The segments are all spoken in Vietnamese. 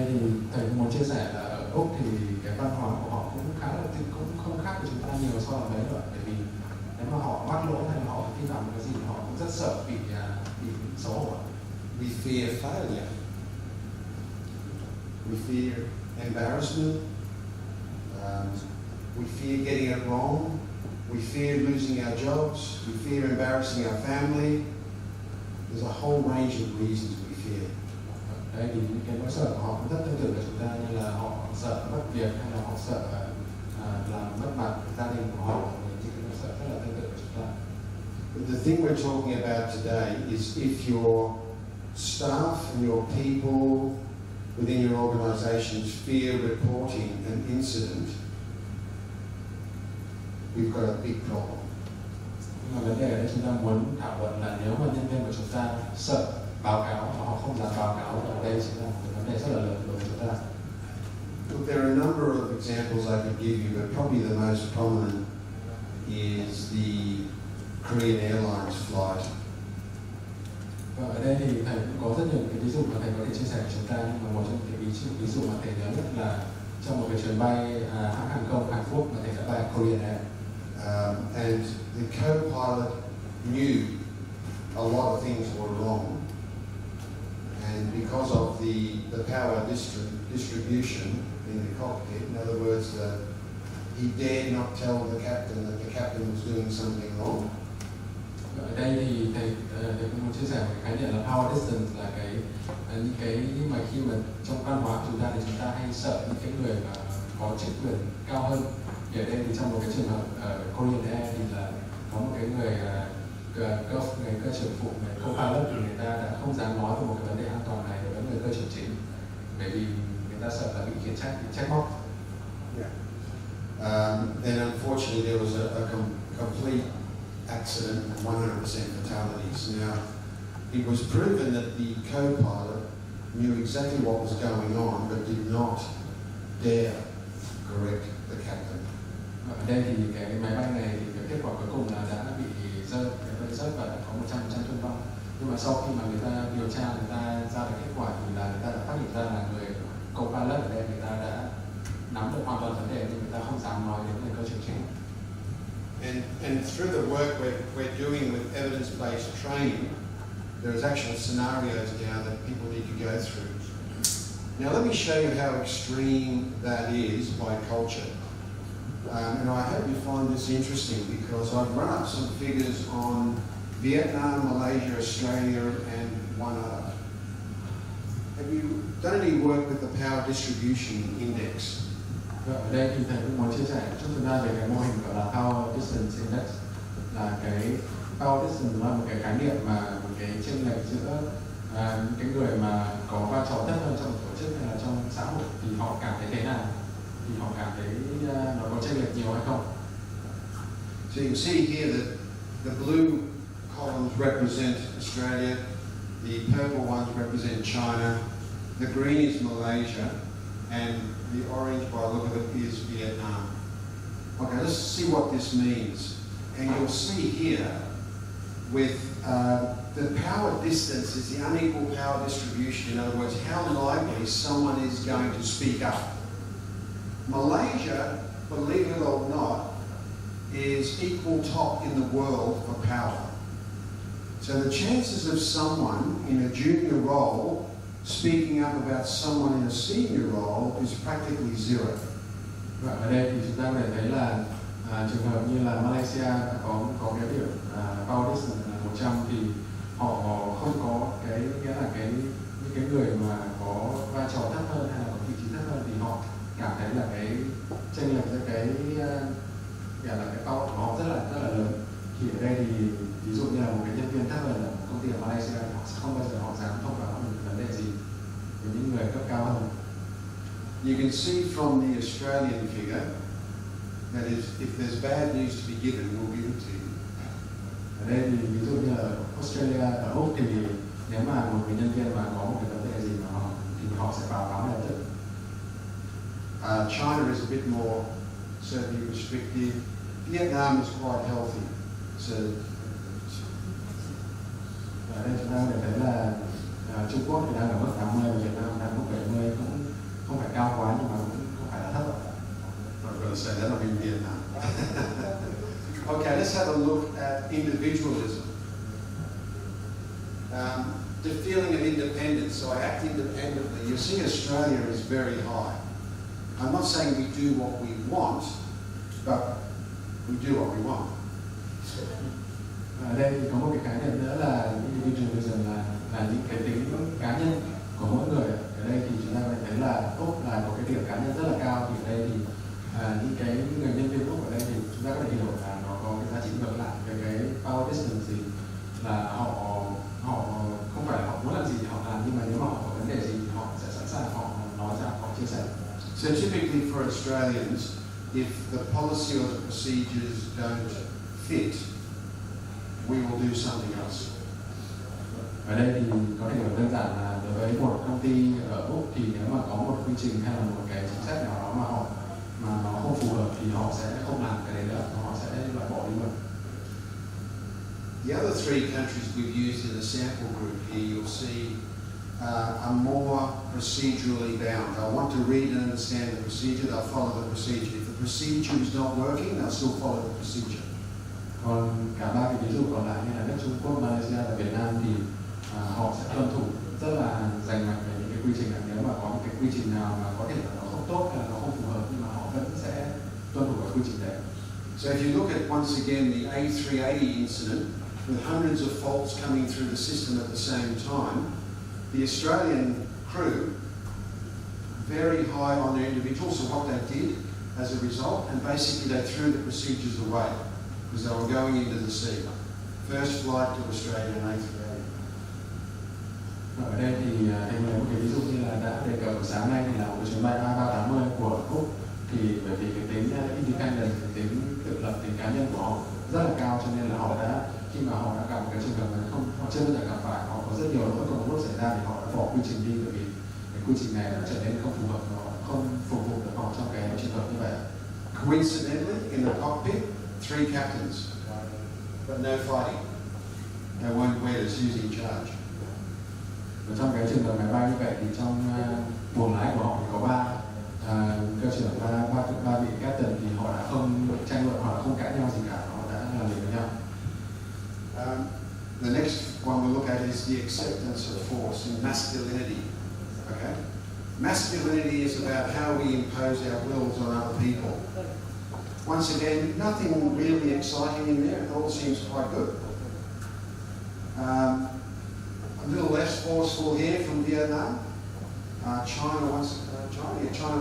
đây thì thầy cũng muốn chia sẻ là ở Úc thì cái văn hóa của họ cũng khá là cũng không khác với chúng ta nhiều so với đấy rồi, bởi vì nếu mà họ mắc lỗi hay là họ vi phạm cái gì họ cũng rất sợ bị xấu hổ. We fear failure. We fear embarrassment. We fear getting it wrong. We fear losing our jobs. We fear embarrassing our family. There's a whole range of reasons we fear. Đây thì những cái nỗi sợ của họ cũng rất tương tự với chúng ta, như là họ sợ mất việc hay là họ sợ làm mất mặt gia đình của họ, những cái nỗi sợ rất là tương tự với chúng ta. But the thing we're talking about today is if your staff and your people within your organizations fear reporting an incident, we've got a big problem. Nhưng mà vấn đề ở đây chúng ta muốn thảo luận là nếu mà nhân viên của chúng ta sợ báo cáo và họ không dám báo cáo, thì đây chính là một vấn đề rất là lớn đối với chúng ta. Look, there are a number of examples I could give you, but probably the most prominent is the Korean Airlines flight. Và ở đây thì thầy cũng có rất nhiều cái ví dụ mà thầy có thể chia sẻ với chúng ta, nhưng mà một trong những cái ví dụ mà thầy nhớ nhất là trong một cái chuyến bay hãng hàng không Hàn Quốc mà thầy đã bay Korean Air. And the co-pilot knew a lot of things were wrong, and because of the power distribution in the cockpit, in other words, he dared not tell the captain that the captain was doing something wrong. Ở đây thì thầy cũng muốn chia sẻ một cái khái niệm là power distance, là những cái mà khi mà trong văn hóa của chúng ta thì chúng ta hay sợ những cái người mà có chức quyền cao hơn. Thì ở đây thì trong một cái trường hợp ở Korean Air thì là có một cái người cơ trưởng phụ, người co-pilot, thì người ta đã không dám nói về một cái vấn đề an toàn này đối với người cơ trưởng chính, bởi vì người ta sợ là bị khiển trách, bị trách móc. Then unfortunately there was a complete accident and 100% fatalities. Now, it was proven that the co-pilot knew exactly what was going on but did not dare correct the captain. Ở đây thì cái máy bay này thì cái kết quả cuối cùng là đã bị rơi và đã có 100% thương vong. Nhưng mà sau khi mà người ta điều tra, người ta ra được kết quả thì là người ta đã phát hiện ra là người co-pilot ở đây người ta đã nắm được hoàn toàn vấn đề, nhưng người ta không dám nói đến người cơ trưởng chính. And through the work we're doing with evidence-based training, there's actual scenarios now that people need to go through. Now let me show you how extreme that is by culture. And I hope you find this interesting because I've run up some figures on Vietnam, Malaysia, Australia, and one other. Have you done any work with the power distribution index? Ở đây thì thầy cũng muốn chia sẻ chút chúng ta về cái mô hình gọi là Power Distance Index. Là cái Power Distance là một cái khái niệm mà một cái chênh lệch giữa những cái người mà có vai trò thấp hơn trong một tổ chức hay là trong xã hội thì họ cảm thấy thế nào, thì họ cảm thấy nó có chênh lệch nhiều hay không. So you can see here that the blue columns represent Australia, the purple ones represent China, the green is Malaysia, and the orange, by the look of it, is Vietnam. Okay, let's see what this means. And you'll see here with the power distance is the unequal power distribution. In other words, how likely someone is going to speak up. Malaysia, believe it or not, is equal top in the world for power. So the chances of someone in a junior role speaking up about someone in a senior role is practically zero. Và ở đây thì chúng ta có thể thấy là trường hợp như là Malaysia đã có cái điểm power distance là 100 thì họ không có cái nghĩa là những cái người mà có vai trò thấp hơn hay là có vị trí thấp hơn thì họ cảm thấy là cái chênh lệch giữa cái gọi là cái power của họ rất là lớn. Thì ở đây thì ví dụ như là một cái nhân viên thấp hơn ở công ty ở Malaysia thì họ sẽ không bao giờ họ dám thông báo một vấn đề gì với những người cấp cao hơn. You can see from the Australian figure that if there's bad news to be given, we'll give it to you. Ở đây thì ví dụ như ở Australia, ở Úc thì nếu mà một người nhân viên mà có một cái vấn đề gì mà họ sẽ báo cáo ngay lập tức. China is a bit more certainly restrictive. Vietnam is quite healthy. So ở đây chúng ta có thể thấy là Trung Quốc thì đang ở mức 80 và Việt Nam đang mức 70, cũng a look at individualism. The feeling of independence, so I act independently. You'll see Australia is very high. I'm not saying we do what we want, but we do what we want. Ở đây thì có một cái khái niệm nữa là individualism, là những cái tính cá nhân của mỗi người. Ở đây thì chúng ta có thể thấy là Úc là một cái điểm cá nhân rất là cao, thì ở đây thì những cái người nhân viên Úc ở đây thì chúng ta có thể hiểu là nó có cái giá trị ngược lại về cái power distance, gì là họ không phải là họ muốn làm gì thì họ làm, nhưng mà nếu mà họ có vấn đề gì thì họ sẽ sẵn sàng họ nói ra, họ chia sẻ. So typically for Australians, if the policy or the procedures don't fit, we will do something else. Ở đây thì có thể hiểu đơn giản là đối với một công ty ở Úc thì nếu mà có một quy trình hay là một cái chính sách nào đó mà nó không phù hợp thì họ sẽ không làm cái đấy nữa, họ sẽ loại bỏ đi luôn. The other three countries we've used in the sample group here, you'll see are more procedurally bound. They'll want to read and understand the procedure, they'll follow the procedure. If the procedure is not working, they'll still follow the procedure. Còn cả ba cái ví dụ còn lại như là nước Trung Quốc, Malaysia và Việt Nam thì họ sẽ tuân thủ rất là rành mạch về những cái quy trình này. Nếu mà có một cái quy trình nào mà có thể là nó không tốt hay là nó không phù hợp, nhưng mà họ vẫn sẽ tuân thủ cái quy trình đấy. So if you look at once again the A380 incident, with hundreds of faults coming through the system at the same time, the Australian crew very high on their individuals. So what they did as a result, and basically they threw the procedures away because they were going into the sea. First flight to Australia in A380. Ở đây thì anh lấy một cái ví dụ như là đã đề cập sáng nay thì là một cái chuyến bay A380 của Úc, thì bởi vì cái tính independent, cái tính tự lập, tính cá nhân của họ rất là cao, cho nên là họ đã, khi mà họ đã gặp một cái trường hợp mà họ chưa bao giờ gặp phải, họ có rất nhiều lỗi cùng lúc xảy ra thì họ đã bỏ quy trình đi, bởi vì cái quy trình này đã trở nên không phù hợp, nó không phục vụ được họ trong cái trường hợp như vậy. Coincidentally, in the cockpit, 3 captains, but no fighting. They weren't where who's in charge. Và trong cái trường hợp máy bay như vậy thì trong buồng lái của họ thì có cơ trưởng, ba vị captain, thì họ đã không tranh luận, họ đã không cãi nhau gì cả, họ đã làm việc với nhau. The next one we'll look at is the acceptance of force in masculinity. Okay, masculinity is about how we impose our wills on other people. Once again, nothing really exciting in there. It all seems quite good. A little less forceful here from Vietnam. China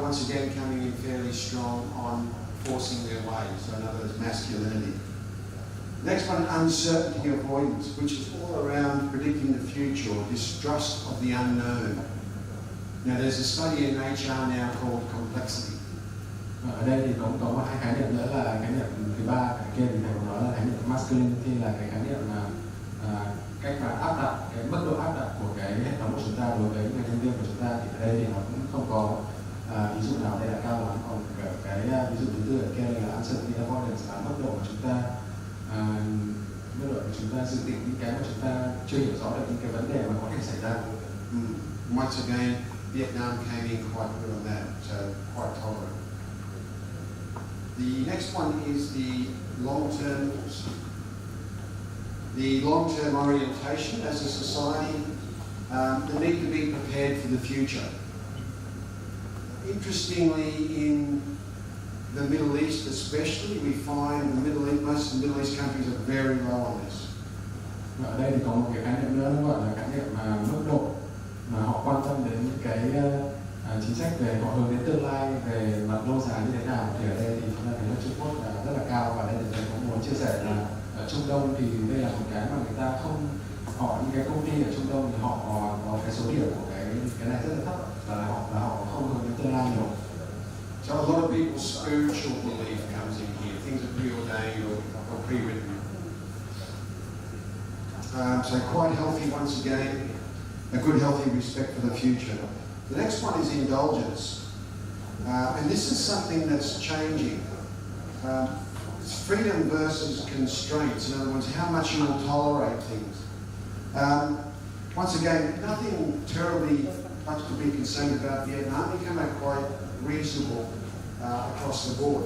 once again coming in fairly strong on forcing their way. So in other words, masculinity. Next one, uncertainty avoidance, which is all around predicting the future or distrust of the unknown. Now there's a study in HR now called complexity. Ở đây thì cũng có một hai khái niệm nữa là khái niệm thứ ba, cái kia thì thầy cũng nói là khái niệm masculinity, là cái khái niệm mà cách mà áp đặt, cái mức độ áp đặt của cái hệ thống của chúng ta đối với người nhân viên của chúng ta, thì ở đây thì nó cũng không có ví dụ nào đây là cao lắm. Còn cái ví dụ thứ tư ở kia là uncertainty avoidance, là mức độ của chúng ta dự định những cái mà chúng ta chưa hiểu rõ được những cái vấn đề mà có thể xảy ra. Once again, Vietnam came in quite good on that, so quite tolerant. The next one is the long-term orientation as a society. The need to be prepared for the future. Interestingly, in the Middle East especially, we find most of the Middle East countries are very low on this. Ở đây thì có một cái khái niệm nữa, nó gọi là khái niệm mức độ mà họ quan tâm đến những cái chính sách về họ hướng đến tương lai về mặt lâu dài như thế nào. Thì ở đây thì chúng ta thấy là Trung Quốc là rất là cao, và đây thì thầy cũng muốn chia sẻ là ở Trung Đông thì đây là một cái mà người ta không, những cái công ty ở Trung Đông thì họ có cái số điểm của cái này rất là thấp, và họ không hướng đến tương lai nhiều. So a lot of people's spiritual belief comes in here. Things are preordained or pre-written. So quite healthy once again, a good healthy respect for the future. The next one is indulgence. And this is something that's changing. It's freedom versus constraints. In other words, how much you will tolerate things. Once again, nothing terribly much to be concerned about Vietnam. We come out quite reasonable across the board.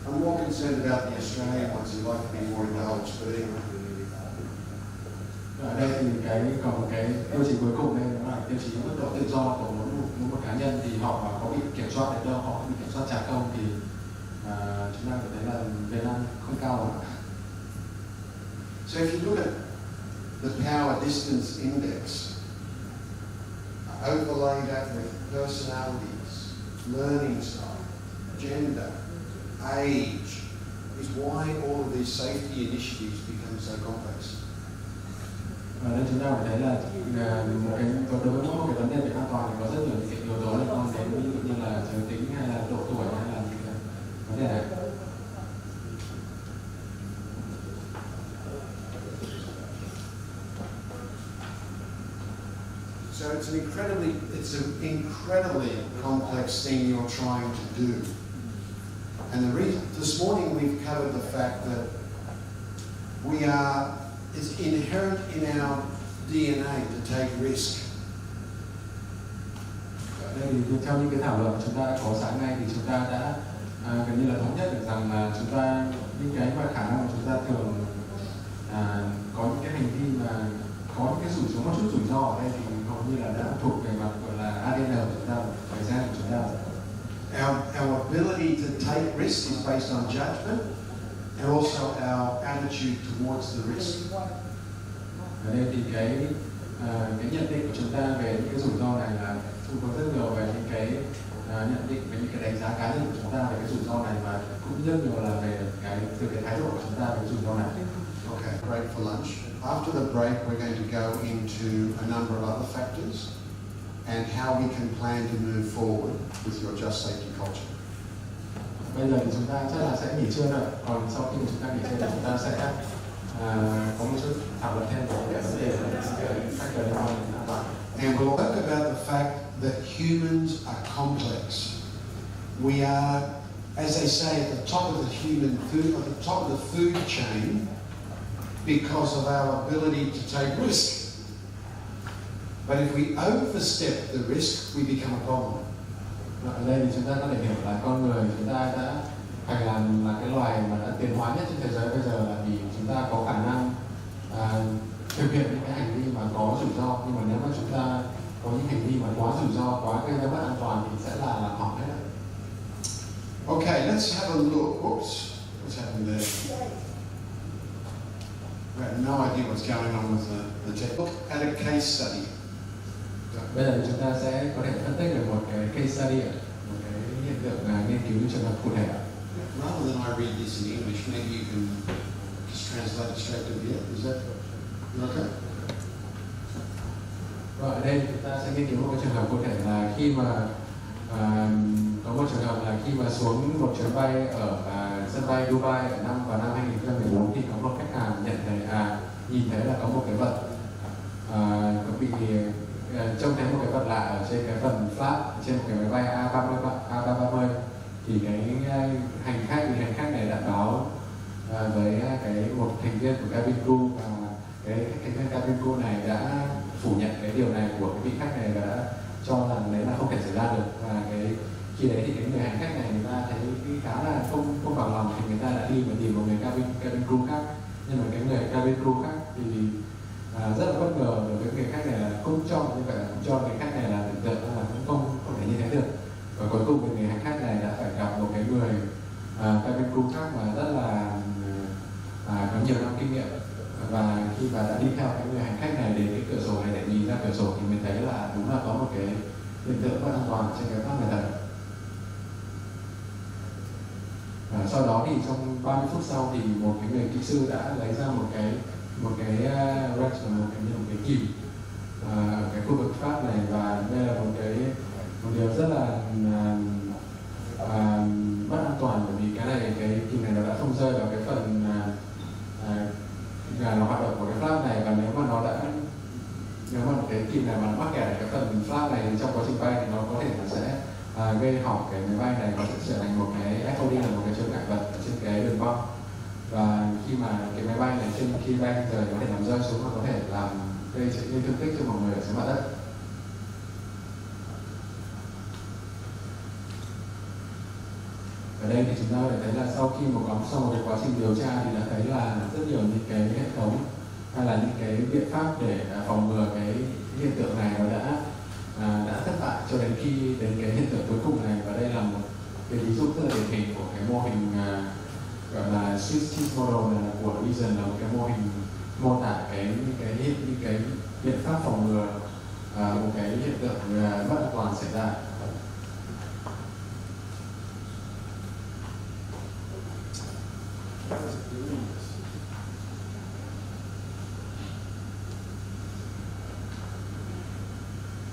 I'm more concerned about the Australian ones who like to be more indulged, but anyway. Ở đây thì còn một cái tiêu chí cuối cùng đây là tiêu chí mức độ tự do của một cá nhân, thì họ có bị kiểm soát đến đâu, họ có bị kiểm soát trả công, thì chúng ta có thấy là Việt Nam không cao lắm. So if you look at the power distance index, overlay that with personalities, learning style, gender, age, is why all of these safety initiatives become so complex. Và nên chúng ta phải thấy là đối với một cái vấn đề về an toàn thì có rất nhiều những cái yếu tố liên quan đến, ví dụ như là giới tính hay là độ tuổi hay là những cái vấn đề này. So it's an incredibly complex thing you're trying to do. And this morning we've covered the fact that it's inherent in our DNA to take risk. Đây thì theo những cái thảo luận chúng ta đã có sáng nay, thì chúng ta đã gần như là thống nhất được rằng là chúng ta, những cái mà khả năng mà chúng ta thường có những cái hành vi mà có những cái một chút rủi ro ở đây, thì hầu như là đã thuộc về mặt gọi là ADN của chúng ta, thời gian của chúng ta. Our ability to take risk is based on judgment and also our attitude towards the risk. Ở đây thì cái nhận định của chúng ta về những cái rủi ro này là phụ thuộc rất nhiều về những cái nhận định, về những cái đánh giá cá nhân của chúng ta về cái rủi ro này, và cũng rất nhiều là về từ cái thái độ của chúng ta về rủi ro này. Okay, break for lunch. After the break, we're going to go into a number of other factors and how we can plan to move forward with your just safety culture. Bây giờ thì chúng ta chắc là sẽ nghỉ trưa rồi. Còn sau khi chúng ta nghỉ trưa thì chúng ta sẽ có một chút thảo luận thêm về cái vấn đề factor liên quan đến an toàn. And we'll talk about the fact that humans are complex. We are, as they say, at the top of the human food, at the top of the food chain, because of our ability to take risk. But if we overstep the risk, we become a problem. Ở đây thì chúng ta có thể hiểu là con người chúng ta đã phải là cái loài mà đã tiến hóa nhất trên thế giới bây giờ, là vì chúng ta có khả năng thực hiện những cái hành vi mà có rủi ro, nhưng mà nếu mà chúng ta có những hành vi mà quá rủi ro, quá gây ra mất an toàn thì sẽ là làm hỏng hết. Okay, let's have a look. Oops, what's happened there? I have no idea what's going on with the tech. Look at a case study. Bây giờ chúng ta sẽ có thể phân tích được một cái case study, một cái hiện tượng nghiên cứu trường hợp cụ thể. Rather than I read this in English, maybe you can just translate it straight to Viet. Is that okay? Và ở đây chúng ta sẽ nghiên cứu một cái trường hợp cụ thể là khi mà có một trường hợp là khi mà xuống một chuyến bay ở sân bay Dubai vào năm 2014, thì có một khách hàng nhìn thấy là có một cái vật bị trông thấy một cái vật lạ ở trên cái phần flap trên một cái máy bay A330, thì cái hành khách này đã báo với một thành viên của cabin crew, và cái thành viên cabin crew này đã phủ nhận cái điều này của cái vị khách này, và đã cho rằng đấy là không thể xảy ra được. Và khi đấy thì cái người hành khách này người ta thấy khá là không bằng lòng, thì người ta đã đi và tìm một người cabin crew khác, nhưng mà cái người cabin crew khác thì rất là bất ngờ đối với người khách này, là cũng cho như vậy, cũng cho người khách này là tưởng tượng là cũng không thể như thế được. Và cuối cùng người hành khách này đã phải gặp một cái người cabin crew khác mà rất là có nhiều năm kinh nghiệm, và khi bà đã đi theo cái người hành khách này đến cái cửa sổ này để nhìn ra cửa sổ, thì mình thấy là đúng là có một cái hiện tượng bất an toàn trên cái phát người thật. Sau đó thì trong 30 phút sau thì một cái người kỹ sư đã lấy ra một cái wrench, một cái kìm ở cái khu vực phát này, và đây là một điều rất là bất an toàn, bởi vì cái kìm này nó đã không rơi vào cái phần nó hoạt động của cái flap này, và nếu mà cái kìm này mà nó mắc kẹt ở cái phần flap này trong quá trình bay thì nó có thể là sẽ gây hỏng cái máy bay này, và sẽ trở thành một cái FOD, là một cái chướng ngại vật trên cái đường băng. Và khi mà cái máy bay này khi bay rời có thể làm rơi xuống, và có thể làm gây thương tích cho mọi người ở dưới mặt đất. Ở đây thì chúng ta có thể thấy là sau khi sau một cái quá trình điều tra thì đã thấy là rất nhiều những cái hệ thống hay là những cái biện pháp để phòng ngừa cái hiện tượng này nó đã thất bại cho đến khi đến cái hiện tượng cuối cùng này. Và đây là một cái ví dụ rất là điển hình của cái mô hình gọi là Swiss cheese model này, là của Reason, là một cái mô hình mô tả những cái biện pháp phòng ngừa một cái hiện tượng bất an toàn xảy ra.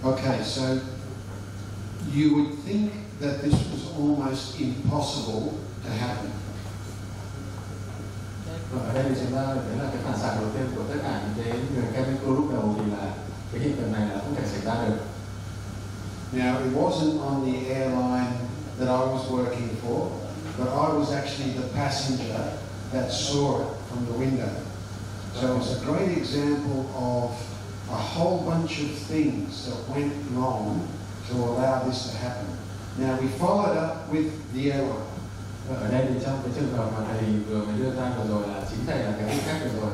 Okay, so you would think that this was almost impossible to happen. Ở đây thì chúng ta thấy là cái phản xạ đầu tiên của tất cả những cái người chemical lúc đầu thì là cái hiện tượng này là không thể xảy ra được. Now, it wasn't on the airline that I was working for, but I was actually the passenger that saw it from the window. So it was a great example of a whole bunch of things that went wrong to allow this to happen. Now, we followed up with the airline. Ở đây thì trong cái trường hợp mà thầy vừa mới đưa ra vừa rồi là chính thầy là cái phụ trách vừa rồi,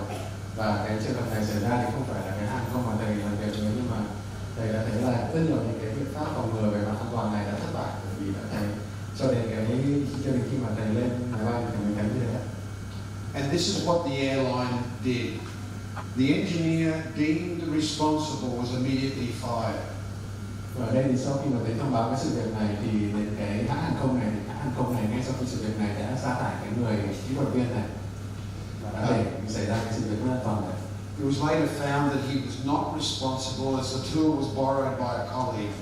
và cái trường hợp này xảy ra thì không phải là cái hàng không mà thầy làm việc với, nhưng mà thầy đã thấy là rất nhiều những cái biện pháp phòng ngừa về mặt an toàn này đã thất bại, bởi vì đã thầy cho đến khi mà thầy lên máy bay thì mình thấy như thế. And this is what the airline did. The engineer deemed responsible was immediately fired. Và ở đây thì sau khi mà thấy thông báo cái sự việc này thì đến cái hãng hàng không này ngay sau khi sự việc này đã sa thải cái người kỹ thuật viên này và đã để xảy ra cái sự việc mất an toàn này. It was later found that he was not responsible as the tool was borrowed by a colleague.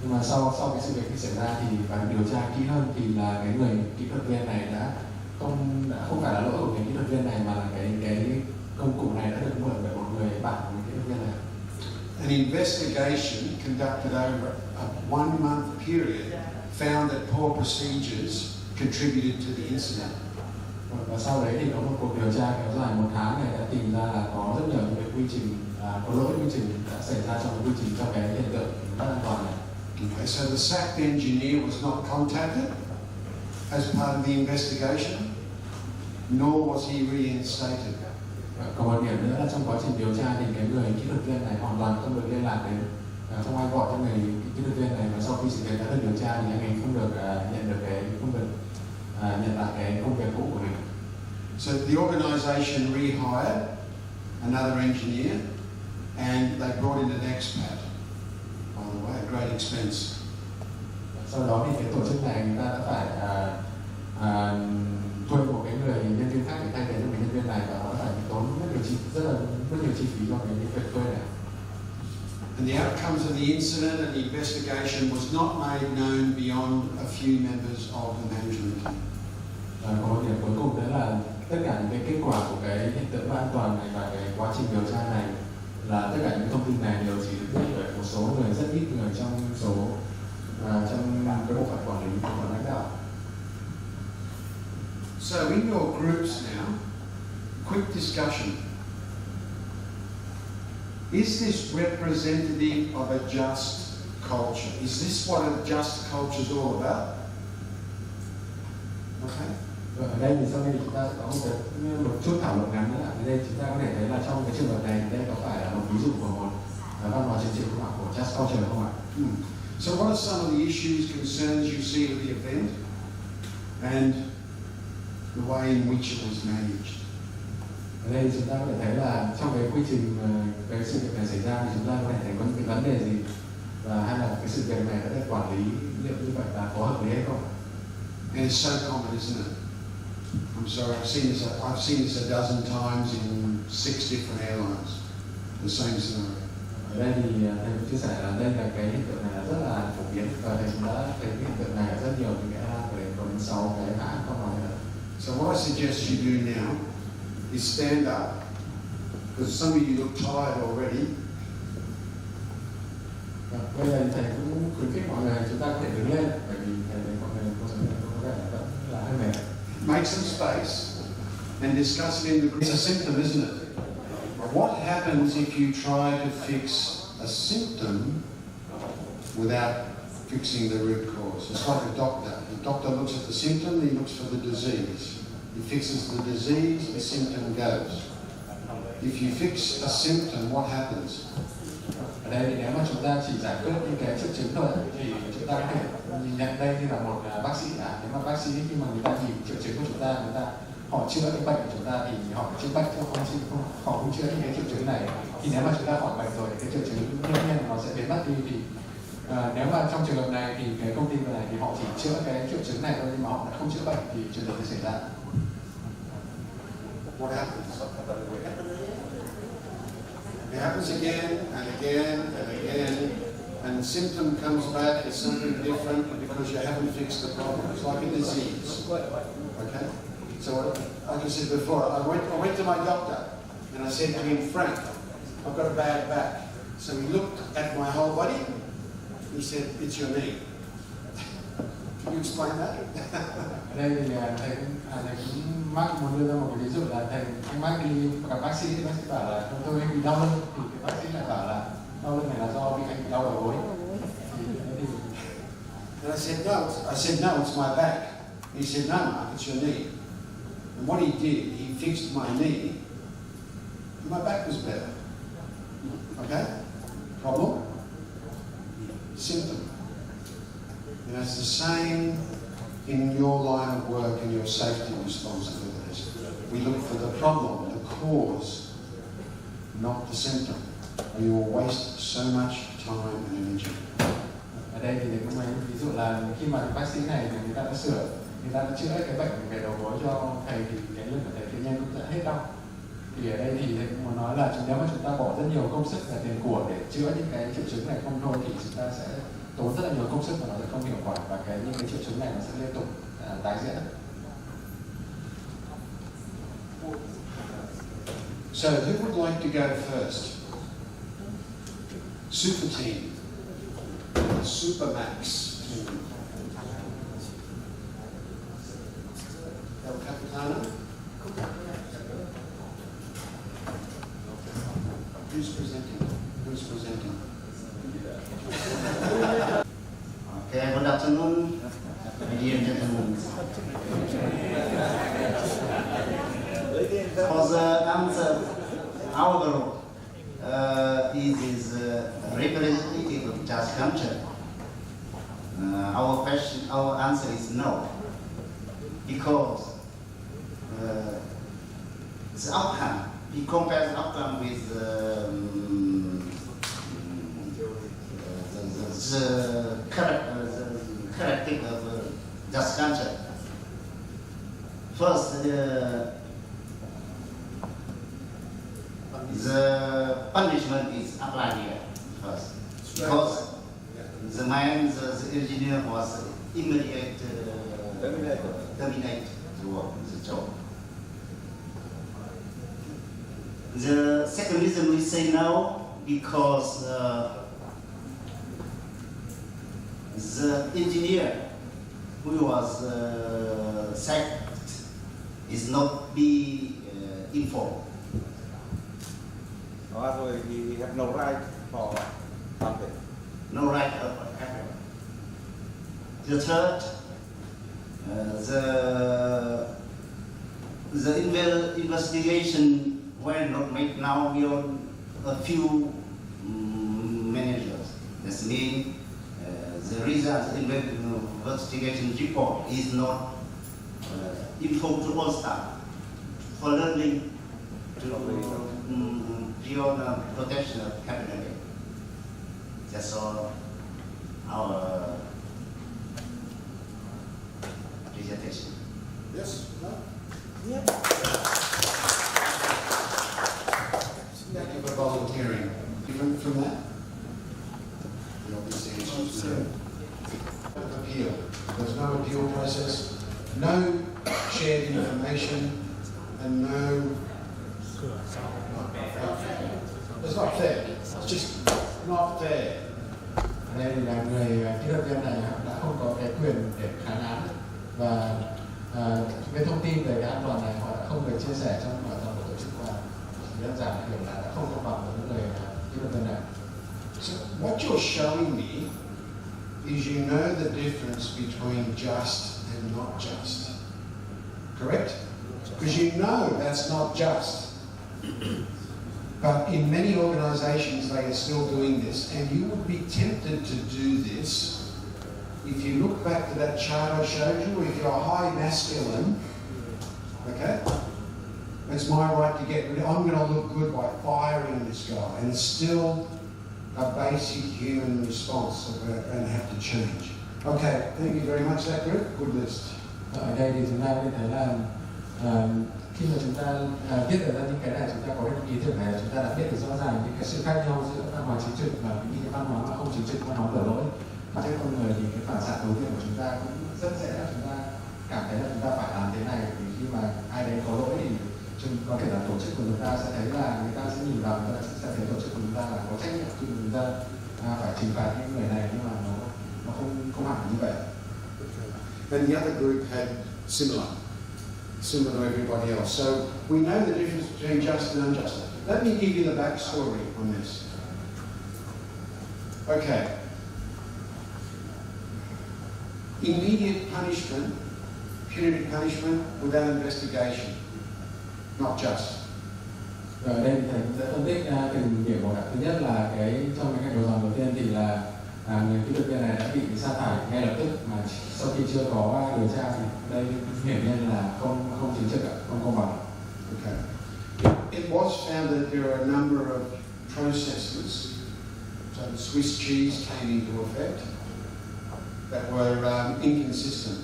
Nhưng mà sau cái sự việc khi xảy ra thì phải điều tra kỹ hơn, thì là cái người kỹ thuật viên này đã không phải là lỗi của người kỹ thuật viên này, mà là cái công cụ này đã được mượn bởi một người bạn của người kỹ thuật viên này. An investigation conducted over a 1-month period found that poor procedures contributed to the incident. Và sau đấy thì có một cuộc điều tra kéo dài 1 tháng này đã tìm ra là có rất nhiều những cái quy trình có lỗi quy trình đã xảy ra trong cái quy trình, trong cái hiện tượng bất an toàn này. Okay, so the sacked engineer was not contacted as part of the investigation, nor was he reinstated. Còn một điểm nữa là trong quá trình điều tra thì cái người kỹ thuật viên này hoàn toàn không được liên lạc đến, không ai gọi cho người kỹ thuật viên này, và sau khi sự việc đã được điều tra thì anh ấy không được nhận lại cái công việc cũ của mình. So the organization rehired another engineer and they brought in an expat. By the way, at great expense. Sau đó thì cái tổ chức này người ta đã phải thuê một cái người nhân viên khác để thay thế cho người nhân viên này, và nó phải tốn rất nhiều chi phí cho cái việc thuê này. And the outcomes of the incident and the investigation was not made known beyond a few members of the management team. Và có một điểm cuối cùng đó là tất cả những cái kết quả của cái hiện tượng bất an toàn này và cái quá trình điều tra này, là tất cả những thông tin này đều chỉ được biết bởi một số người, rất ít người trong cái bộ phận quản lý, bộ phận lãnh đạo. So in your groups now, quick discussion. Is this representative of a just culture? Is this what a just culture is all about? Okay. Và ở đây thì sau đây chúng ta sẽ có một chút thảo luận ngắn nữa. Ở đây chúng ta có thể thấy là trong cái trường hợp này đây có phải là một ví dụ của một văn hóa chính trị không ạ, của just culture không ạ? So what are some of the issues, concerns you see with the event and the way in which it was managed? Ở đây chúng ta có thể thấy là trong cái quy trình cái sự việc này xảy ra thì chúng ta có thể thấy có những cái vấn đề gì, và hay là cái sự việc này đã được quản lý liệu như vậy là có hợp lý hay không? And it's so common, isn't it? I'm sorry, I've seen this a dozen times in 6 different airlines. The same scenario. Ở đây thì thầy cũng chia sẻ là đây là cái hiện tượng này là rất là phổ biến, và thầy cũng đã thấy cái hiện tượng này ở rất nhiều những cái airline, có đến 6 cái hãng không nói nữa. So what I suggest you do now is stand up, because some of you look tired already. Bây giờ thầy cũng khuyến khích mọi người chúng ta có thể đứng lên, bởi vì thầy thấy mọi người có vẻ vẫn là hơi mệt. Make some space and discuss it in the group. It's a symptom, isn't it? But what happens if you try to fix a symptom without fixing the root cause. It's like a doctor. The doctor looks at the symptom, he looks for the disease. He fixes the disease, the symptom goes. If you fix a symptom, what happens? Ở đây thì nếu mà chúng ta chỉ giải quyết những cái triệu chứng thôi thì chúng ta có thể nhìn nhận đây như là một bác sĩ. Nếu mà bác sĩ khi mà người ta nhìn triệu chứng của chúng ta, họ chữa cái bệnh của chúng ta thì họ chữa bệnh chứ họ không chữa những cái triệu chứng này. Thì nếu mà chúng ta khỏi bệnh rồi thì cái triệu chứng đương nhiên nó sẽ biến mất đi. Thì nếu mà trong trường hợp này thì cái công ty này thì họ chỉ chữa cái triệu chứng này thôi nhưng mà họ lại không chữa bệnh thì chuyện gì sẽ xảy ra? What happens? It happens again and again and again, and the symptom comes back as something different because you haven't fixed the problem. It's like a disease. Okay? So, like I said before, I went to my doctor and I said to him, Frank, I've got a bad back. So he looked at my whole body. He said, it's your knee. Can you explain that? Ở đây thì thầy cũng Mark muốn đưa ra một cái ví dụ là anh Mark đi gặp bác sĩ thì bác sĩ bảo là tôi bị đau lưng, thì cái bác sĩ lại bảo là đau lưng này là do bị anh bị đau đầu gối. And I said no, it's my back. He said no, it's your knee. And what he did, he fixed my knee. And my back was better. Okay? Problem? Symptom. And it's the same in your line of work and your safety responsibilities. We look for the problem, the cause, not the symptom. Or you will waste so much time and energy. Ở đây thì cũng mấy ví dụ là khi mà bác sĩ này thì người ta đã sửa, người ta đã chữa cái bệnh về đầu gối cho thầy thì cái lưng của thầy tự nhiên cũng đã hết đau. Thì ở đây thì thầy cũng muốn nói là nếu mà chúng ta bỏ rất nhiều công sức và tiền của để chữa những cái triệu chứng này không thôi thì chúng ta sẽ tốn rất là nhiều công sức và nó sẽ không hiệu quả, và những cái triệu chứng này nó sẽ liên tục tái diễn. So who would like to go first? Super team, Supermax team. El Capitano. Who's presenting? Who's presenting? Okay, good afternoon, ladies and gentlemen. For the answer, our group is representative of just culture. Our answer is no, because the outcome, we compare the outcome with the character of just culture. First, the punishment is applied here first, because the man, the engineer was immediate terminate the work, the job. The second reason we say no, because the engineer who was sacked is not be informed. So we have no right for something. No right of whatever. The third, the investigation were not made now beyond a few managers. That means the result of the investigation report is not informed to all staff for learning to beyond protection of capital. That's all our presentation. Yes? No? Yeah. Thank you for volunteering. Different from that? The obvious answer is no. Appeal. There's no appeal process, no shared information, and no. It's not fair. It's just not fair. Ở đây thì là người kỹ thuật viên này đã không có cái quyền để kháng án, và cái thông tin về cái an toàn này họ đã không được chia sẻ trong hoạt động của tổ chức, và đơn giản là hiểu là đã không công bằng với người kỹ thuật viên này. So what you're showing me is you know the difference between just and not just. Correct? Because you know that's not just. But in many organisations they are still doing this, and you would be tempted to do this if you look back to that chart I showed you. If you're high masculine, okay, it's my right to get rid of, I'm going to look good by firing this guy, and it's still a basic human response that we're going to have to change. Okay, thank you very much, that group. Good list. Ở đây thì chúng ta có thể thấy là khi mà chúng ta viết ra những cái này, chúng ta có những ý tưởng này, chúng ta đã biết được rõ ràng những cái sự khác nhau giữa văn hóa chính trực và những cái văn hóa mà không chính trực, văn hóa đổ lỗi. Bản chất con người thì cái phản xạ đầu tiên của chúng ta cũng rất dễ là chúng ta cảm thấy là chúng ta phải làm thế này, vì khi mà ai đấy có lỗi thì có thể là tổ chức của chúng ta sẽ thấy là người ta sẽ nhìn vào, người ta sẽ thấy tổ chức của chúng ta là có trách nhiệm khi mà chúng ta phải trừng phạt những người này, nhưng mà nó không hẳn như vậy. And the other group had similar to everybody else. So we know the difference between just and unjust. Let me give you the backstory on this. Okay. Immediate punishment, punitive punishment without investigation. Not just. Ở đây thầy cũng sẽ phân tích từng điểm một. Thứ nhất là trong cái đầu dòng đầu tiên thì là người kỹ thuật viên này đã bị sa thải ngay lập tức, mà sau khi chưa có điều tra thì đây hiển nhiên là không chính trực, không công bằng. Okay. It was found that there are a number of processes, so the Swiss cheese came into effect, that were inconsistent.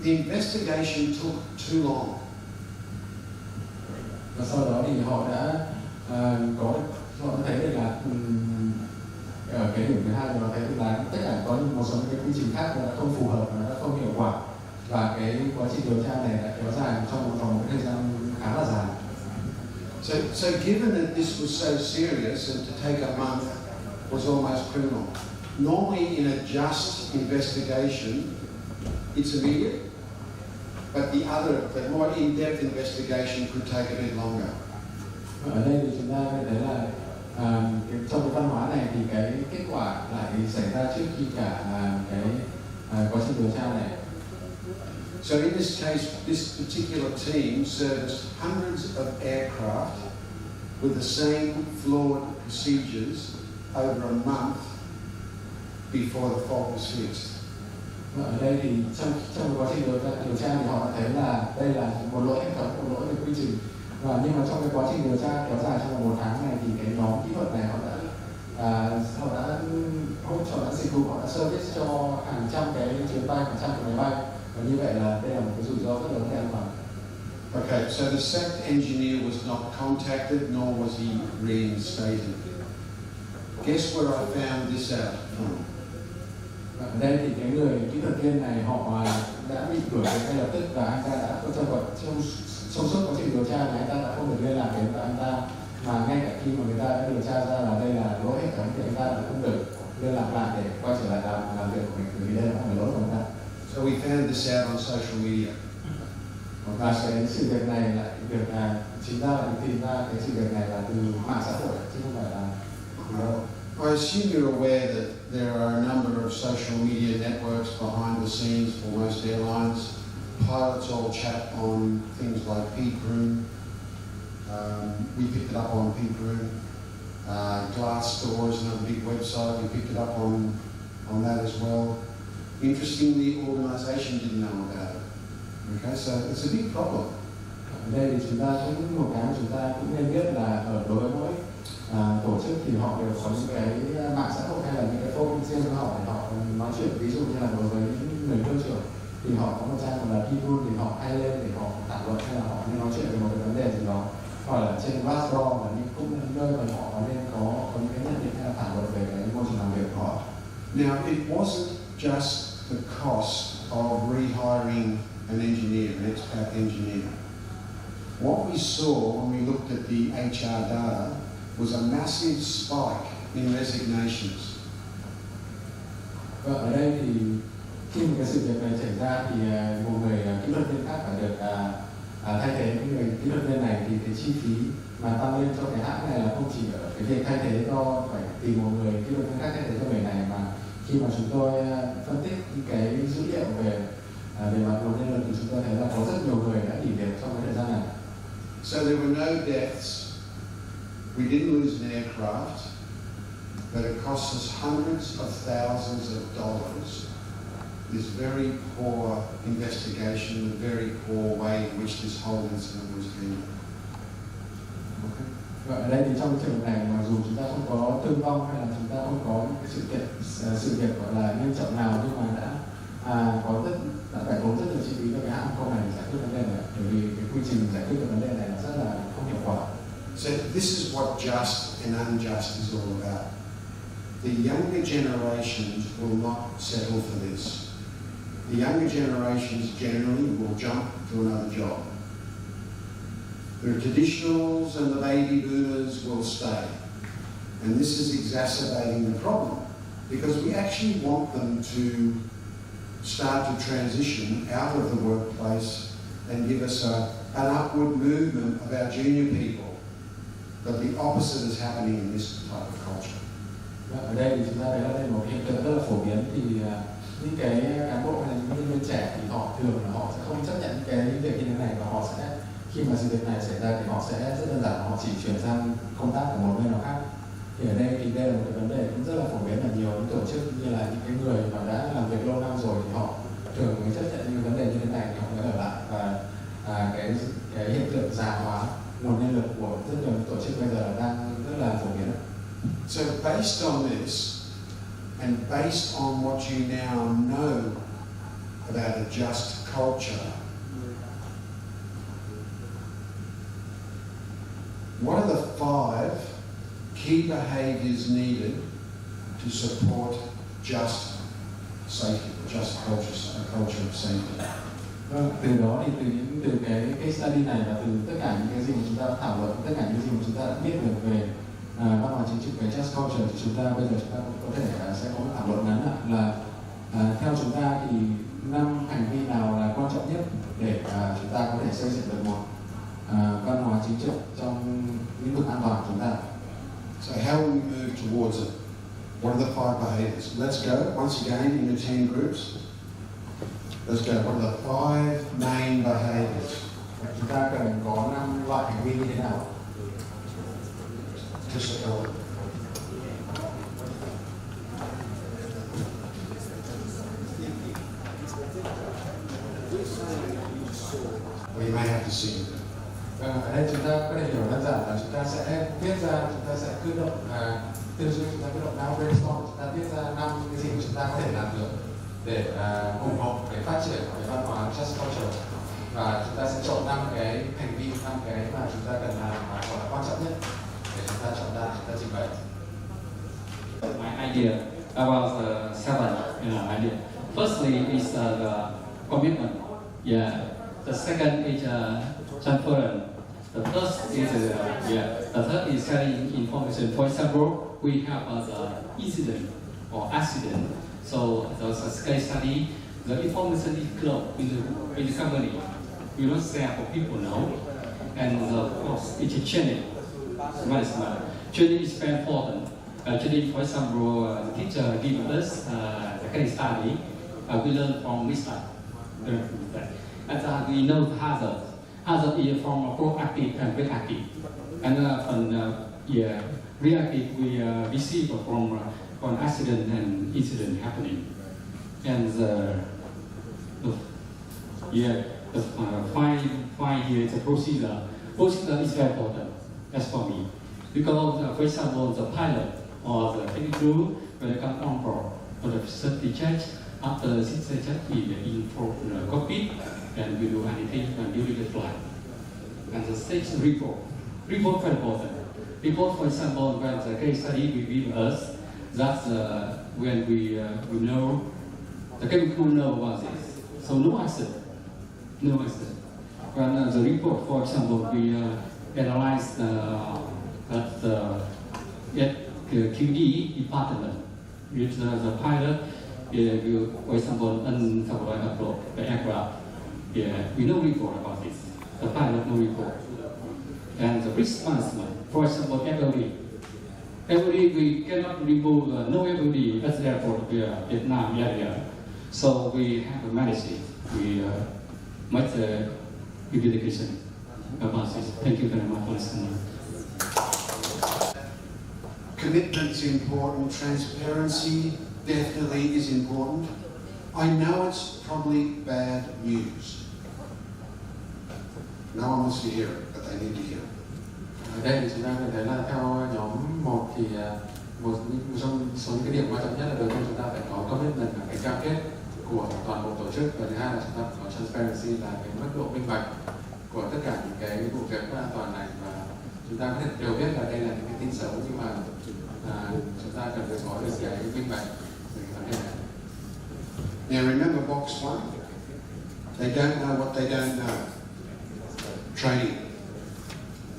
The investigation took too long. Và sau đó thì họ đã họ thấy được là ở cái điểm thứ hai thì họ thấy được là tất cả có một số cái quy trình khác nó đã không phù hợp, nó đã không hiệu quả, và cái quá trình điều tra này đã kéo dài trong một vòng thời gian khá là dài. So given that this was so serious and to take a month was almost criminal. Normally in a just investigation, it's immediate, but the more in-depth investigation could take a bit longer. Ở đây thì chúng ta có thể thấy là trong cái văn hóa này thì cái kết quả lại xảy ra trước khi cả cái quá trình điều tra này. So in this case, this particular team serviced hundreds of aircraft with the same flawed procedures over a month before the fault was fixed. Ở đây thì trong quá trình điều tra thì họ đã thấy là đây là một lỗi hệ thống, một lỗi về quy trình. Và nhưng mà trong cái quá trình điều tra kéo dài trong một tháng này thì cái nhóm kỹ thuật này họ đã hỗ trợ dịch vụ, họ đã service cho hàng trăm cái chuyến bay, hàng trăm cái máy bay, và như vậy là đây là một cái rủi ro rất lớn về an toàn. Okay, so the sacked engineer was not contacted, nor was he reinstated. Guess where I found this out from? Ở đây thì cái người kỹ thuật viên này họ đã bị đuổi việc ngay lập tức, và anh ta đã trong suốt quá trình điều tra này anh ta đã không được liên lạc đến với anh ta, mà ngay cả khi mà người ta đã điều tra ra là đây là lỗi hệ thống thì anh ta đã không được liên lạc lại để quay trở lại làm việc của mình, vì đây là không phải lỗi của anh ta. So we found this out on social media. Và cái sự việc này lại được chúng ta lại tìm ra cái sự việc này là từ mạng xã hội chứ không phải là. I assume you're aware that there are a number of social media networks behind the scenes for most airlines. Pilots all chat on things like Peak Room. We picked it up on Peak Room. Glassdoor is another big website. We picked it up on that as well. Interestingly, the organisation didn't know about it. Okay, so it's a big problem. Ở đây thì chúng ta cũng một cái chúng ta cũng nên biết là ở đối với mỗi tổ chức thì họ đều có những cái mạng xã hội hay là những cái forum riêng của họ để họ nói chuyện. Ví dụ như là đối với những người cơ trưởng thì họ có một trang gọi là People thì họ hay lên để họ thảo luận hay là họ nên nói chuyện về một cái vấn đề gì đó, hoặc là trên Glassdoor là cũng là nơi mà họ nên có những cái nhận định hay là thảo luận về cái môi trường làm việc của họ. Now, it wasn't just the cost of rehiring an engineer, an expat engineer. What we saw when we looked at the HR data was a massive spike in resignations. Và ở đây thì khi một cái sự việc này xảy ra thì một người kỹ thuật viên khác phải được thay thế cái người kỹ thuật viên này, thì cái chi phí mà tăng lên cho cái hãng này là không chỉ ở cái việc thay thế do phải tìm một người kỹ thuật viên khác thay thế cho người này, mà khi mà chúng tôi phân tích những cái dữ liệu về mặt nguồn nhân lực thì chúng tôi thấy là có rất nhiều người đã nghỉ việc trong cái thời gian này. So there were no deaths. We didn't lose an aircraft, but it cost us hundreds of thousands of dollars. This very poor investigation, the very poor way in which this whole incident was handled. Và ở đây thì trong trường hợp này, mặc dù chúng ta không có thương vong hay là chúng ta không có những cái sự việc gọi là nghiêm trọng nào, nhưng mà đã phải tốn rất nhiều chi phí cho cái hãng không này giải quyết vấn đề này, bởi vì cái quy trình giải quyết vấn đề này là rất là không hiệu quả. So this is what just and unjust is all about. The younger generations will not settle for this. The younger generations generally will jump to another job. The traditionals and the baby boomers will stay. And this is exacerbating the problem because we actually want them to start to transition out of the workplace and give us an upward movement of our junior people. But the opposite is happening in this type of culture. Ở đây thì chúng ta thấy là đây một hiện tượng rất là phổ biến, thì những cái cán bộ hay là những nhân viên trẻ thì họ thường là họ sẽ không chấp nhận những cái việc như thế này, và họ sẽ, khi mà sự việc này xảy ra thì họ sẽ rất đơn giản, họ chỉ chuyển sang công tác ở một nơi nào khác. Thì ở đây thì đây là một cái vấn đề cũng rất là phổ biến ở nhiều những tổ chức, như là những cái người mà đã làm việc lâu năm rồi thì họ thường mới chấp nhận những vấn đề như thế này thì họ mới ở lại, và cái hiện tượng già hóa nguồn nhân lực của rất nhiều tổ chức bây giờ đang rất là phổ biến. So based on this, and based on what you now know about a just culture, what are the 5 key behaviours needed to support just safety, just a culture of safety? Từ đó thì từ cái case study này và từ tất cả những cái gì mà chúng ta đã thảo luận, tất cả những gì mà chúng ta đã biết được về văn hóa chính trị, về just culture, thì chúng ta bây giờ chúng ta có thể sẽ có một thảo luận ngắn là theo chúng ta thì 5 hành vi nào là quan trọng nhất để chúng ta có thể xây dựng được một văn hóa chính trị trong lĩnh vực an toàn của chúng ta. So how will we move towards it? What are the 5 behaviours? Let's go once again in the 10 groups. Let's go. What are the 5 main behaviours? Chúng ta cần có 5 loại hành vi như thế nào? Just a couple. We may have to see it. Ở đây chúng ta có thể hiểu đơn giản là chúng ta sẽ viết ra, chúng ta sẽ cư động tư duy, chúng ta cư động não brainstorm, chúng ta viết ra 5 cái gì mà chúng ta có thể làm được để ủng hộ cái phát triển của cái văn hóa just culture, và chúng ta sẽ chọn 5 cái hành vi, 5 cái mà chúng ta cần làm mà gọi là quan trọng nhất để chúng ta chọn ra, chúng ta trình bày. My idea about 7 idea. Firstly is the commitment. Yeah. The second is transference. The third is The third is sharing information. For example, we have the incident or accident. So there's a case study. The information is closed in the company. We don't share for people know. And of course, it's a training. Management. Training is very important. Training, for example, the teacher gives us the case study. We learn from mistake. And we know the hazard. Hazard is from proactive and reactive. And reactive we receive from accident and incident happening. And the five years procedure. Procedure is very important. That's for me. Because, for example, the pilot or the cabin crew, when they come on board for the safety check, after the safety check, we inform the cockpit and we do anything during the flight. And the station report. Report very important. Report, for example, when the case study will give us that when we know, the cabin crew know about this. So no accident. No accident. When the report, for example, we analyze that the QD department with the pilot will, for example, unsupervised approach the aircraft. We no report about this. The pilot no report. And the risk management, for example, FLV. everybody, we cannot remove no everybody at the airport Vietnam area. So we have to manage it. We make the communication about this. Thank you very much for listening. Commitment's important, transparency definitely is important. I know it's probably bad news. No one wants to hear it, but they need to hear it. Ở đây thì chúng ta có thể thấy là theo nhóm 1 thì một trong số những cái điểm quan trọng nhất là đầu tiên chúng ta phải có commitment là cái cam kết của toàn bộ tổ chức, và thứ hai là chúng ta phải có transparency là cái mức độ minh bạch của tất cả những cái vụ việc bất an toàn này, và chúng ta có thể đều biết là đây là những cái tin xấu, nhưng mà chúng ta cần phải có được cái minh bạch về cái vấn đề này. Now remember box 1, they don't know what they don't know.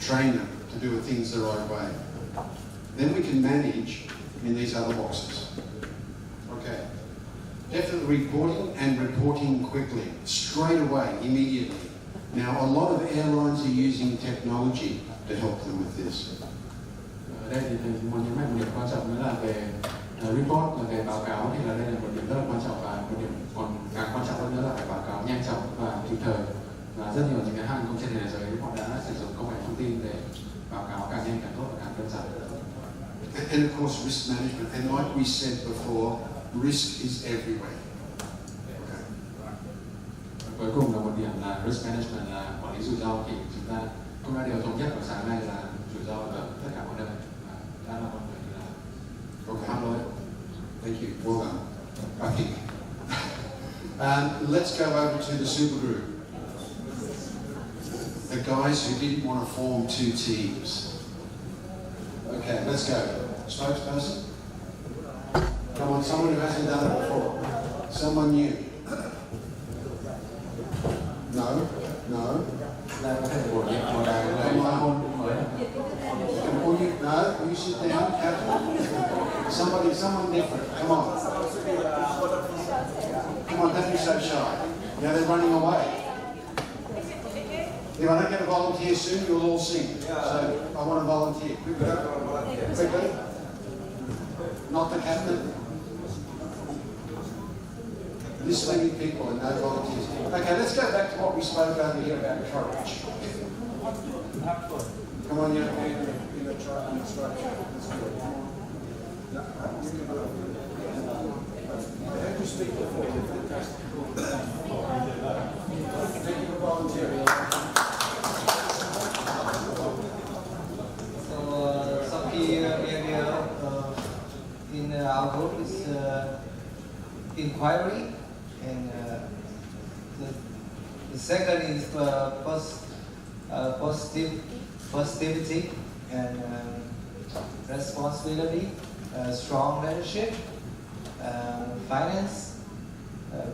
Train them to do things the right way. Then we can manage in these other boxes. Okay. Definitely reporting and reporting quickly, straight away, immediately. Now a lot of airlines are using technology to help them with this. Ở đây thì thầy muốn nhấn mạnh một điểm quan trọng nữa là về report, là về báo cáo, thì là đây là một điểm rất là quan trọng, và một điểm còn càng quan trọng hơn nữa là phải báo cáo nhanh chóng và kịp thời. Và rất nhiều những cái hàng không trên thế giới họ đã sử dụng công nghệ thông tin để báo cáo càng nhanh càng tốt và càng đơn giản. And of course risk management, and like we said before, risk is everywhere. Okay. Cuối cùng là một điểm là risk management, là quản lý rủi ro, thì chúng ta cũng đã điều thống nhất vào sáng nay là rủi ro ở tất cả mọi nơi, và đã là mọi người là Okay. rồi. Thank you. Well done. I think. Let's go over to the supergroup. The guys who didn't want to form 2 teams. Okay, let's go. Spokesperson? Come on, someone who hasn't done it before. Someone new. No? No? Là có thể bổ nhiệm một người phát ngôn mới. No, you sit down, Captain. Someone different. Come on. Come on, don't be so shy. Yeah, they're running away. If I don't get a volunteer soon, you'll all sing. So I want a volunteer. Quickly. Not the captain. This many people and no volunteers. Okay, let's go back to what we spoke over here about courage. Come on, young man. I heard you speak before. Thank you for volunteering. Sau khi in our group is inquiry, and the second is positivity and responsibility, strong leadership, finance,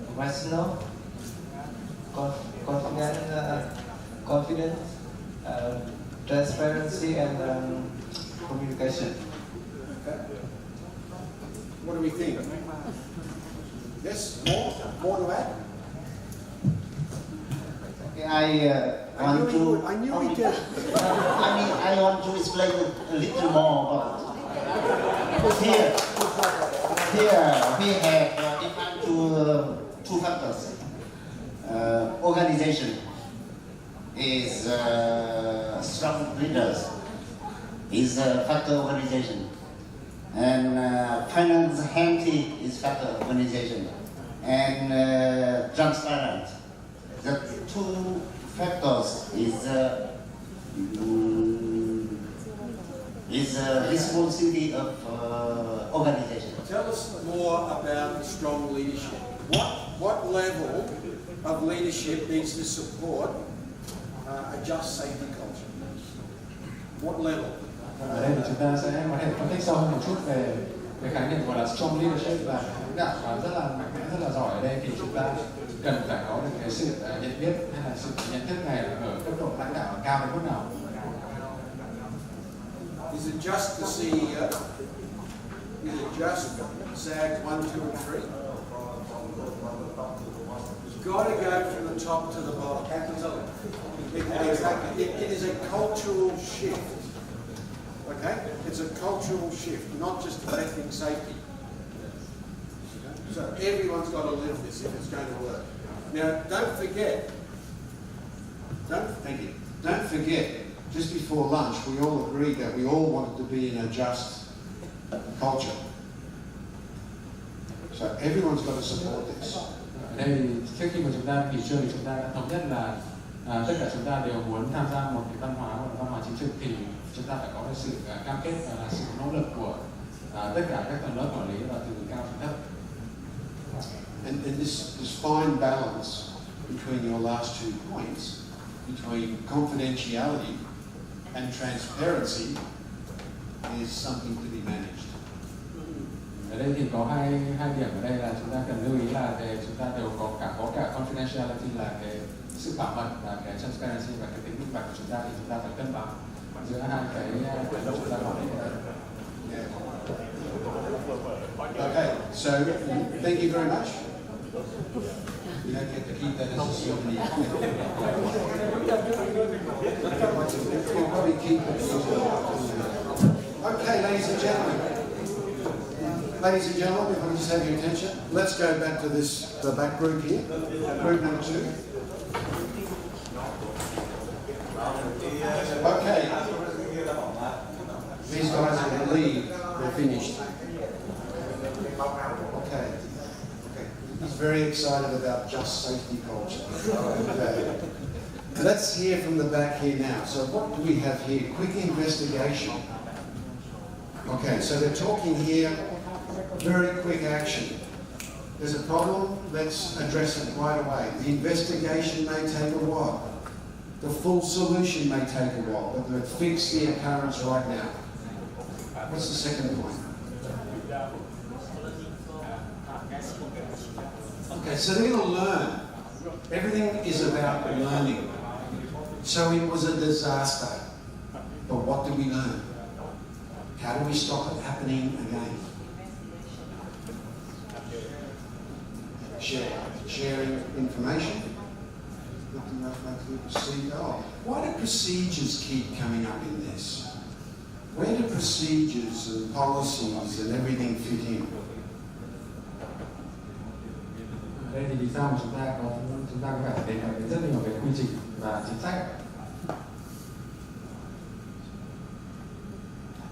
professional, confident, transparency, and communication. Okay. What do we think? Yes, more to add? Okay, I want to. I knew he did. I want to explain a little more about here. Here we have defined two factors. Organization is strong leaders, is factor organization, and finance healthy is factor organization, and transparent. The 2 factors is responsibility of organization. Tell us more about strong leadership. What level of leadership needs to support a just safety culture? What level? Ở đây thì chúng ta sẽ có thể phân tích sâu hơn một chút về khái niệm gọi là strong leadership, là lãnh đạo rất là mạnh mẽ, rất là giỏi. Ở đây thì chúng ta cần phải có được cái sự nhận biết hay là sự nhận thức này ở cấp độ lãnh đạo cao đến mức nào. Is it just the CEO? Is it just SAG 1, 2, and 3? It's got to go from the top to the bottom. It is a cultural shift. Okay? It's a cultural shift, not just affecting safety. So everyone's got to live this if it's going to work. Now, don't forget, just before lunch, we all agreed that we all wanted to be in a just culture. So everyone's got to support this. Ở đây trước khi mà chúng ta nghỉ trưa thì chúng ta đã thống nhất là tất cả chúng ta đều muốn tham gia một cái văn hóa chính trực, thì chúng ta phải có cái sự cam kết và là sự nỗ lực của tất cả các tầng lớp quản lý và từ cao đến thấp. And this fine balance between your last 2 points, between confidentiality and transparency, is something to be managed. Ở đây thì có hai điểm ở đây là chúng ta cần lưu ý là chúng ta đều có cả confidentiality là cái sự bảo mật và cái transparency và cái tính minh bạch của chúng ta, thì chúng ta phải cân bằng giữa hai cái độ chúng ta bảo vệ. Okay, so thank you very much. You don't get to keep that as a souvenir. We'll probably keep it. Okay, ladies and gentlemen. Ladies and gentlemen, if I just have your attention, let's go back to the back group here, group number 2. Okay. These guys are going to leave. They're finished. Okay. He's very excited about just safety culture. Okay. Let's hear from the back here now. So what do we have here? Quick investigation. Okay, so they're talking here, very quick action. There's a problem, let's address it right away. The investigation may take a while. The full solution may take a while, but let's fix the occurrence right now. What's the second point? Okay, so they're going to learn. Everything is about learning. So it was a disaster. But what did we learn? How do we stop it happening again? Sharing information. Why do procedures keep coming up in this? Where do procedures and policies and everything fit in? Đây thì vì sao mà chúng ta có phải đề cập đến rất nhiều về quy trình và chính sách.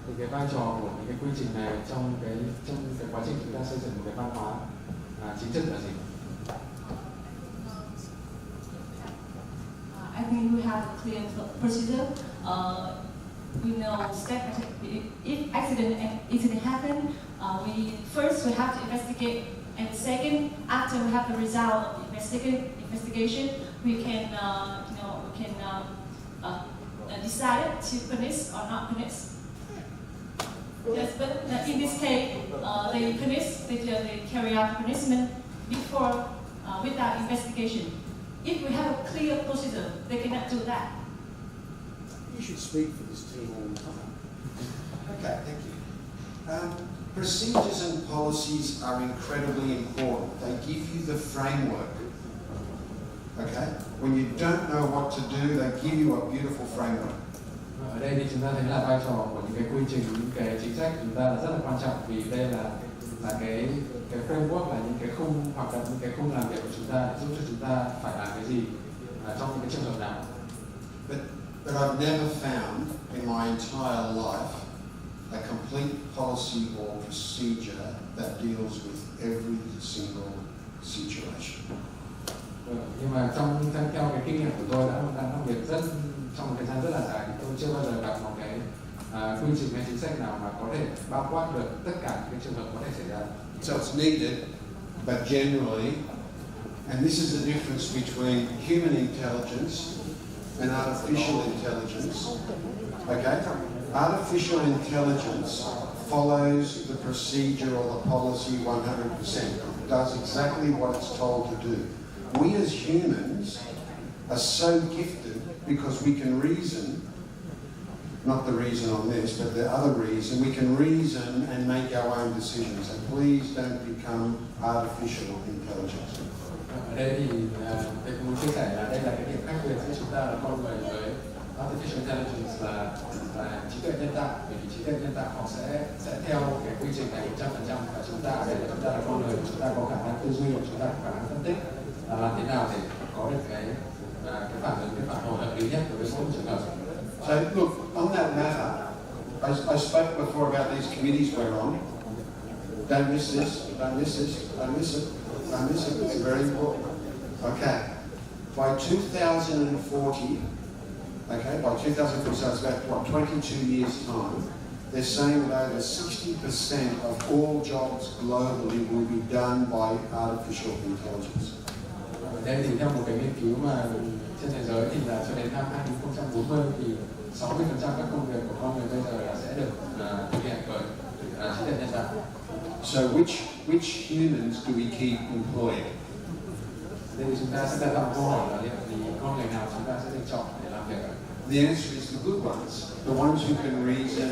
Thì cái vai trò của những cái quy trình này trong cái quá trình chúng ta xây dựng một cái văn hóa chính trực là gì? I think we have a clear procedure. We know if accident happen, we have to investigate, and second, after we have the result of investigation, we can decide to punish or not punish. Yes, but in this case, they punish. They carry out punishment before without investigation. If we have a clear procedure, they cannot do that. You should speak for this team all the time. Okay, thank you. Procedures and policies are incredibly important. They give you the framework. Okay? When you don't know what to do, they give you a beautiful framework. Ở đây thì chúng ta thấy là vai trò của những cái quy trình, những cái chính sách của chúng ta là rất là quan trọng, vì đây là cái framework, là những cái khung hoạt động, những cái khung làm việc của chúng ta để giúp cho chúng ta phải làm cái gì trong những cái trường hợp nào. But I've never found in my entire life a complete policy or procedure that deals with every single situation. Nhưng mà theo cái kinh nghiệm của tôi đã làm việc trong một thời gian rất là dài, thì tôi chưa bao giờ gặp một cái quy trình hay chính sách nào mà có thể bao quát được tất cả những cái trường hợp có thể xảy ra. So it's needed, but generally, and this is the difference between human intelligence and artificial intelligence. Okay? Artificial intelligence follows the procedure or the policy 100%. It does exactly what it's told to do. We as humans are so gifted because we can reason, not the reason on this, but the other reason, we can reason and make our own decisions. And please don't become artificial intelligence. Ở đây thì tôi muốn chia sẻ là đây là cái điểm khác biệt giữa chúng ta là con người với artificial intelligence là trí tuệ nhân tạo, bởi vì trí tuệ nhân tạo họ sẽ theo cái quy trình này 100%, và chúng ta là con người, chúng ta có khả năng tư duy, chúng ta có khả năng phân tích làm thế nào để có được cái phản ứng, cái phản hồi hợp lý nhất đối với mỗi trường hợp. So look, on that matter, I spoke before about these committees we're on. Don't miss this, don't miss this, don't miss it, don't miss it, it's very important. Okay, by 2040, by 2040, so it's about, 22 years' time, they're saying that over 60% of all jobs globally will be done by artificial intelligence. Ở đây thì theo một cái nghiên cứu mà trên thế giới thì là cho đến năm 2040 thì 60% các công việc của con người bây giờ là sẽ được thực hiện bởi trí tuệ nhân tạo. So which humans do we keep employed? Đây thì chúng ta sẽ đặt ra một câu hỏi là liệu thì con người nào chúng ta sẽ được chọn để làm việc ạ? The answer is the good ones, the ones who can reason,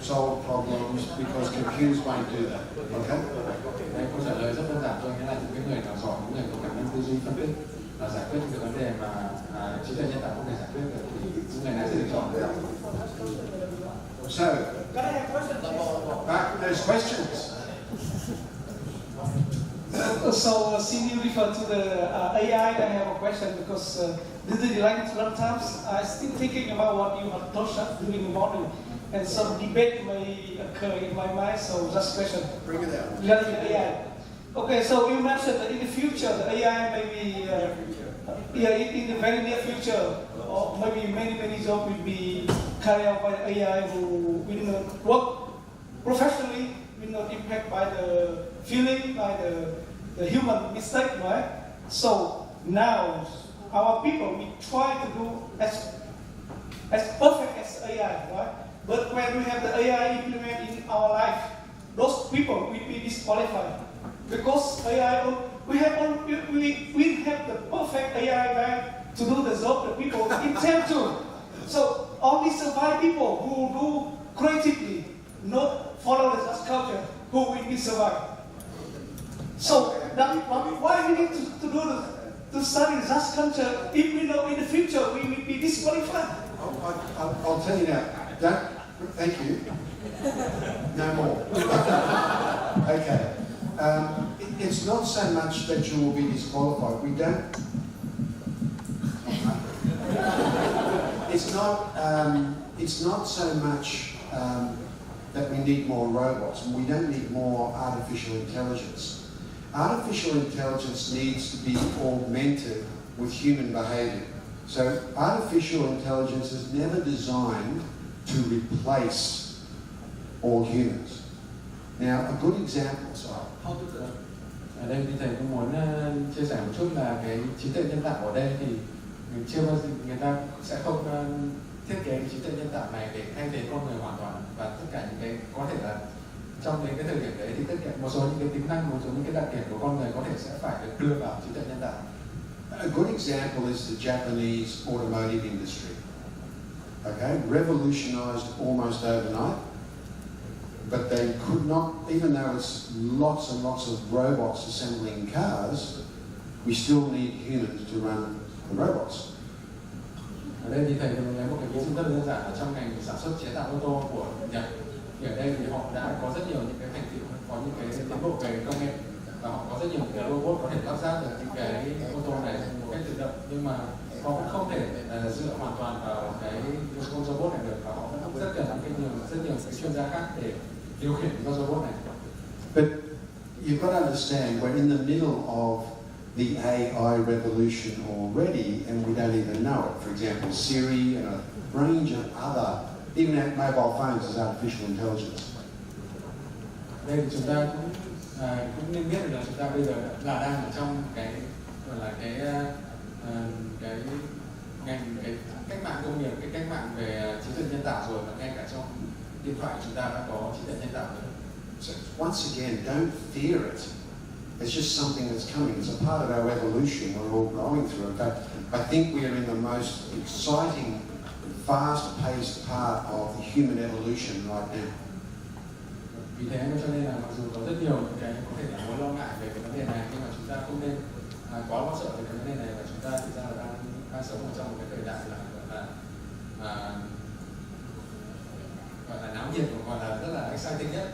solve problems, because computers won't do that. Okay? Đây câu trả lời rất đơn giản thôi, nghĩa là những cái người nào giỏi, những người có khả năng tư duy phân tích và giải quyết những cái vấn đề mà trí tuệ nhân tạo không thể giải quyết được, thì những người này sẽ được chọn. So, there's questions. So, since you refer to the AI, I have a question because during the lunch times, I'm still thinking about what you have told us during the morning, and some debate may occur in my mind. So, just question. Bring it out. Regarding AI. Okay, so you mentioned that in the future, the AI may be, in the very near future, or maybe many jobs will be carried out by AI who will not work professionally, will not impact by the feeling, by the human mistake, right? So now our people, we try to do as perfect as AI, right? But when we have the AI implemented in our life, those people will be disqualified. Because AI, we have the perfect AI guy to do the job that people intend to. So only survive people who do creatively, not follow the just culture, who will be survived. So why we need to study just culture if we know in the future we will be disqualified? I'll tell you now. Thank you. No more. Okay. It's not so much that you will be disqualified. We don't. It's not so much that we need more robots. We don't need more artificial intelligence. Artificial intelligence needs to be augmented with human behaviour. So artificial intelligence is never designed to replace all humans. Now, a good example. Ở đây thì thầy cũng muốn chia sẻ một chút là cái trí tuệ nhân tạo ở đây thì chưa bao giờ người ta sẽ không thiết kế cái trí tuệ nhân tạo này để thay thế con người hoàn toàn, và tất cả những cái có thể là trong đến cái thời điểm đấy thì tất cả một số những cái tính năng, một số những cái đặc điểm của con người có thể sẽ phải được đưa vào trí tuệ nhân tạo. A good example is the Japanese automotive industry. Okay, revolutionized almost overnight. But they could not, even though it's lots and lots of robots assembling cars, we still need humans to run the robots. Ở đây thì thầy lấy một cái ví dụ rất đơn giản ở trong ngành sản xuất chế tạo ô tô của Nhật. Thì ở đây thì họ đã có rất nhiều những cái thành tựu, có những cái tiến bộ về công nghệ, và họ có rất nhiều những cái robot có thể lắp ráp được những cái ô tô này một cách tự động, nhưng mà họ cũng không thể dựa hoàn toàn vào cái con robot này được, và họ cũng rất cần rất nhiều cái chuyên gia khác để điều khiển con robot này. But you've got to understand, we're in the middle of the AI revolution already, and we don't even know it. For example, Siri and a range of other, even our mobile phones is artificial intelligence. Đây thì chúng ta cũng nên biết được là chúng ta bây giờ là đang ở trong cái gọi là cái ngành cái cách mạng công nghiệp, cái cách mạng về trí tuệ nhân tạo rồi, và ngay cả trong điện thoại chúng ta đã có trí tuệ nhân tạo rồi. So once again, don't fear it. It's just something that's coming. It's a part of our evolution we're all going through. In fact, I think we are in the most exciting, fast-paced part of the human evolution right now. Vì thế cho nên là mặc dù có rất nhiều những cái có thể là mối lo ngại về cái vấn đề này, nhưng mà chúng ta không nên quá lo sợ về cái vấn đề này, và chúng ta thực ra là đang sống ở trong một cái thời đại là exciting nhất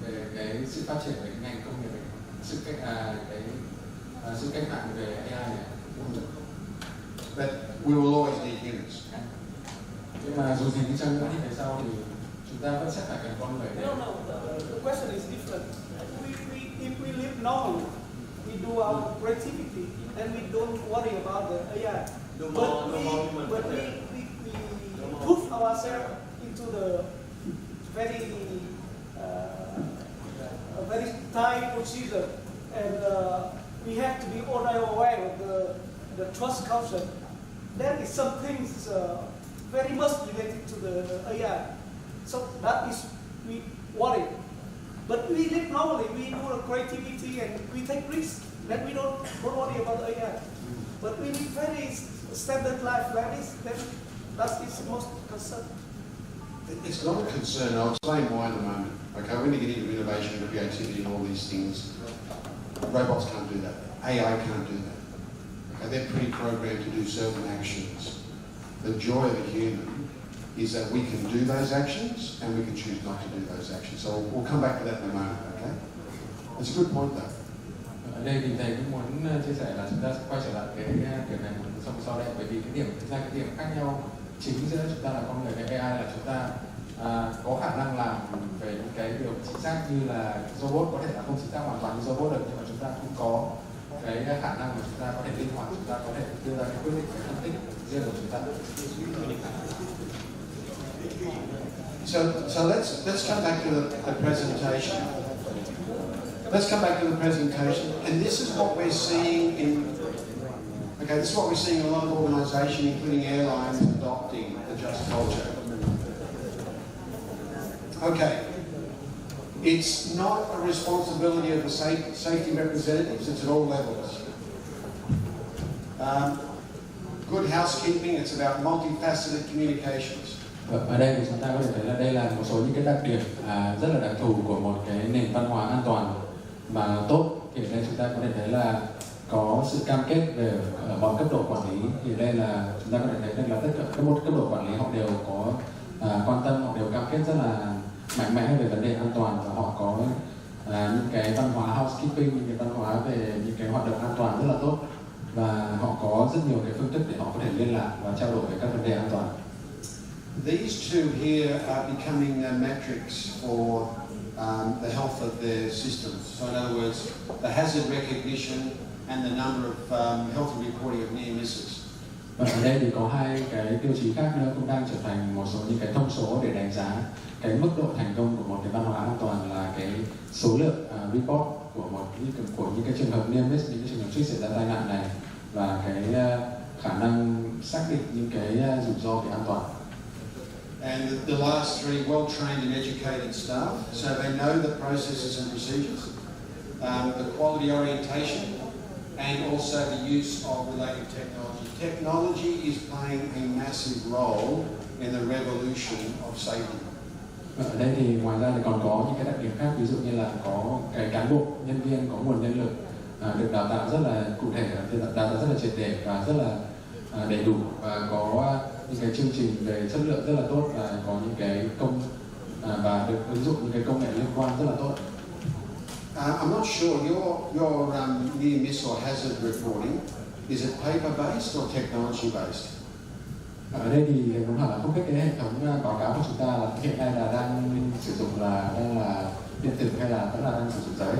về cái sự phát triển về cái ngành công nghiệp này, sự cách mạng về AI này. But we will always need humans. Nhưng mà dù gì đi chăng nữa thì về sau thì chúng ta vẫn sẽ phải cần con người. No, the question is different. If we live normally, we do our creativity, then we don't worry about the AI. But we push ourselves into the very tight procedure, and we have to be all aware of the trust culture. That is something very much related to the AI. So that is we worry. But we live normally, we do the creativity and we take risks. Then we don't worry about the AI. But we live very standard life like this, then that is the most concern. It's not a concern. I'll explain why in a moment. Okay, we're going to get into innovation and creativity and all these things. Robots can't do that. AI can't do that. Okay, they're pre-programmed to do certain actions. The joy of a human is that we can do those actions and we can choose not to do those actions. So we'll come back to that in a moment, okay? It's a good point though. Ở đây thì thầy cũng muốn chia sẻ là chúng ta sẽ quay trở lại cái điểm này sau đây, bởi vì cái điểm thực ra cái điểm khác nhau chính giữa chúng ta là con người với AI là chúng ta có khả năng làm về những cái điều chính xác như là robot có thể là không chính xác hoàn toàn như robot được, nhưng mà chúng ta cũng có cái khả năng mà chúng ta có thể linh hoạt, chúng ta có thể đưa ra cái quyết định, cái phân tích riêng của chúng ta. So let's come back to the presentation. Let's come back to the presentation, and this is what we're seeing this is what we're seeing in a lot of organisations, including airlines, adopting the just culture. Okay, it's not a responsibility of the safety representatives, it's at all levels. Good housekeeping, it's about multifaceted communications. Ở đây thì chúng ta có thể thấy là đây là một số những cái đặc điểm rất là đặc thù của một cái nền văn hóa an toàn mà tốt. Thì ở đây chúng ta có thể thấy là có sự cam kết về ở mọi cấp độ quản lý. Thì đây là chúng ta có thể thấy đây là tất cả các cấp độ quản lý họ đều có quan tâm, họ đều cam kết rất là mạnh mẽ về vấn đề an toàn, và họ có những cái văn hóa housekeeping, những cái văn hóa về những cái hoạt động an toàn rất là tốt, và họ có rất nhiều cái phương thức để họ có thể liên lạc và trao đổi về các vấn đề an toàn. These two here are becoming metrics for the health of their systems. So in other words, the hazard recognition and the number of health reporting of near misses. Và ở đây thì có hai cái tiêu chí khác nữa cũng đang trở thành một số những cái thông số để đánh giá cái mức độ thành công của một cái văn hóa an toàn, là cái số lượng report của những cái trường hợp near miss, những cái trường hợp suýt xảy ra tai nạn này, và cái khả năng xác định những cái rủi ro về an toàn. And the last three, well-trained and educated staff, so they know the processes and procedures, the quality orientation, and also the use of related technology. Technology is playing a massive role in the revolution of safety. Ở đây thì ngoài ra thì còn có những cái đặc điểm khác, ví dụ như là có cái cán bộ, nhân viên, có nguồn nhân lực được đào tạo rất là cụ thể, đào tạo rất là triệt để và rất là đầy đủ, và có những cái chương trình về chất lượng rất là tốt, và có những cái và được ứng dụng những cái công nghệ liên quan rất là tốt. I'm not sure your near miss or hazard reporting, is it paper based or technology based? Ở đây thì muốn hỏi là không biết cái hệ thống báo cáo của chúng ta là hiện nay là đang sử dụng đang là điện tử hay là vẫn là đang sử dụng giấy?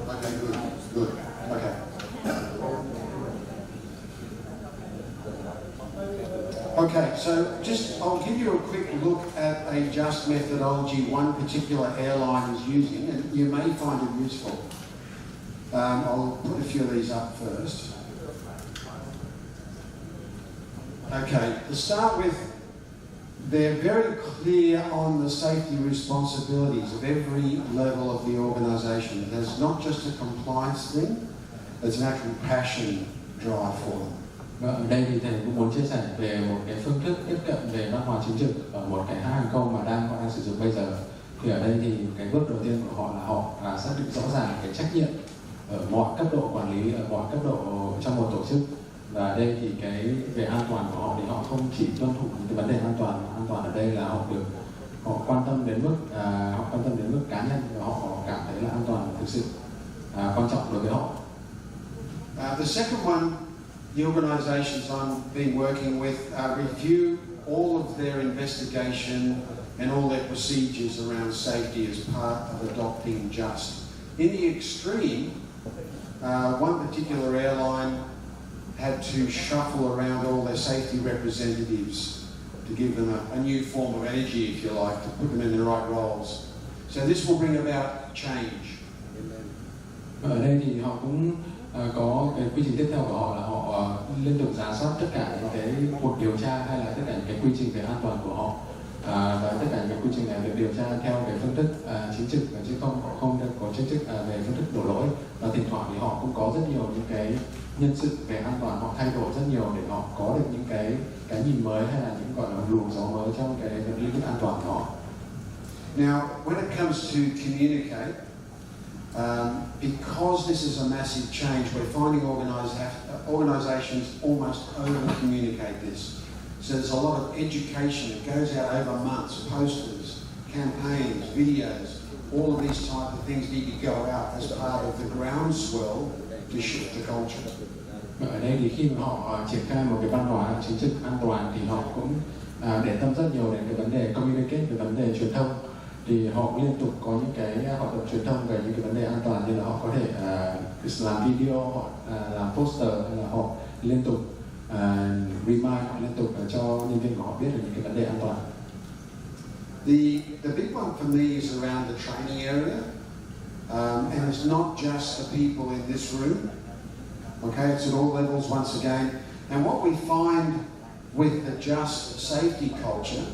Okay, good. Okay. Okay, so I'll give you a quick look at a just methodology one particular airline is using, and you may find it useful. I'll put a few of these up first. Okay, to start with, they're very clear on the safety responsibilities of every level of the organisation. There's not just a compliance thing, there's an actual passion drive for them. Và ở đây thì thầy cũng muốn chia sẻ về một cái phương thức tiếp cận về văn hóa chính trực ở một cái hãng hàng không mà họ đang sử dụng bây giờ. Thì ở đây thì cái bước đầu tiên của họ là họ xác định rõ ràng cái trách nhiệm ở mọi cấp độ quản lý, ở mọi cấp độ trong một tổ chức, Và đây thì cái về an toàn của họ thì họ không chỉ tuân thủ những cái vấn đề an toàn ở đây là họ quan tâm đến mức cá nhân và họ cảm thấy là an toàn thực sự quan trọng đối với họ. The second one, the organisations I've been working with review all of their investigation and all their procedures around safety as part of adopting JUST. In the extreme, one particular airline had to shuffle around all their safety representatives to give them a new form of energy, if you like, to put them in the right roles. So this will bring about change. Ở đây thì họ cũng có cái quy trình tiếp theo của họ là họ liên tục rà soát tất cả những cái cuộc điều tra hay là tất cả những cái quy trình về an toàn của họ, và tất cả những cái quy trình này được điều tra theo cái phương thức chính trực chứ không có chính trực về phương thức đổ lỗi. Và thỉnh thoảng thì họ cũng có rất nhiều những cái nhân sự về an toàn, họ thay đổi rất nhiều để họ có được những cái nhìn mới hay là những gọi là luồng gió mới trong cái lĩnh vực an toàn của họ. Now, when it comes to communicate, because this is a massive change, we're finding organisations almost over-communicate this. So there's a lot of education that goes out over months, posters, campaigns, videos, all of these type of things need to go out as part of the groundswell to shift the culture. Ở đây thì khi mà họ triển khai một cái văn hóa chính trực an toàn thì họ cũng để tâm rất nhiều đến cái vấn đề communicate, về vấn đề truyền thông. Thì họ liên tục có những cái hoạt động truyền thông về những cái vấn đề an toàn, như là họ có thể làm video, họ làm poster, hay là họ liên tục remind, họ liên tục cho nhân viên của họ biết được những cái vấn đề an toàn. The big one for me is around the training area, and it's not just the people in this room. Okay, it's at all levels once again. And what we find with the JUST safety culture,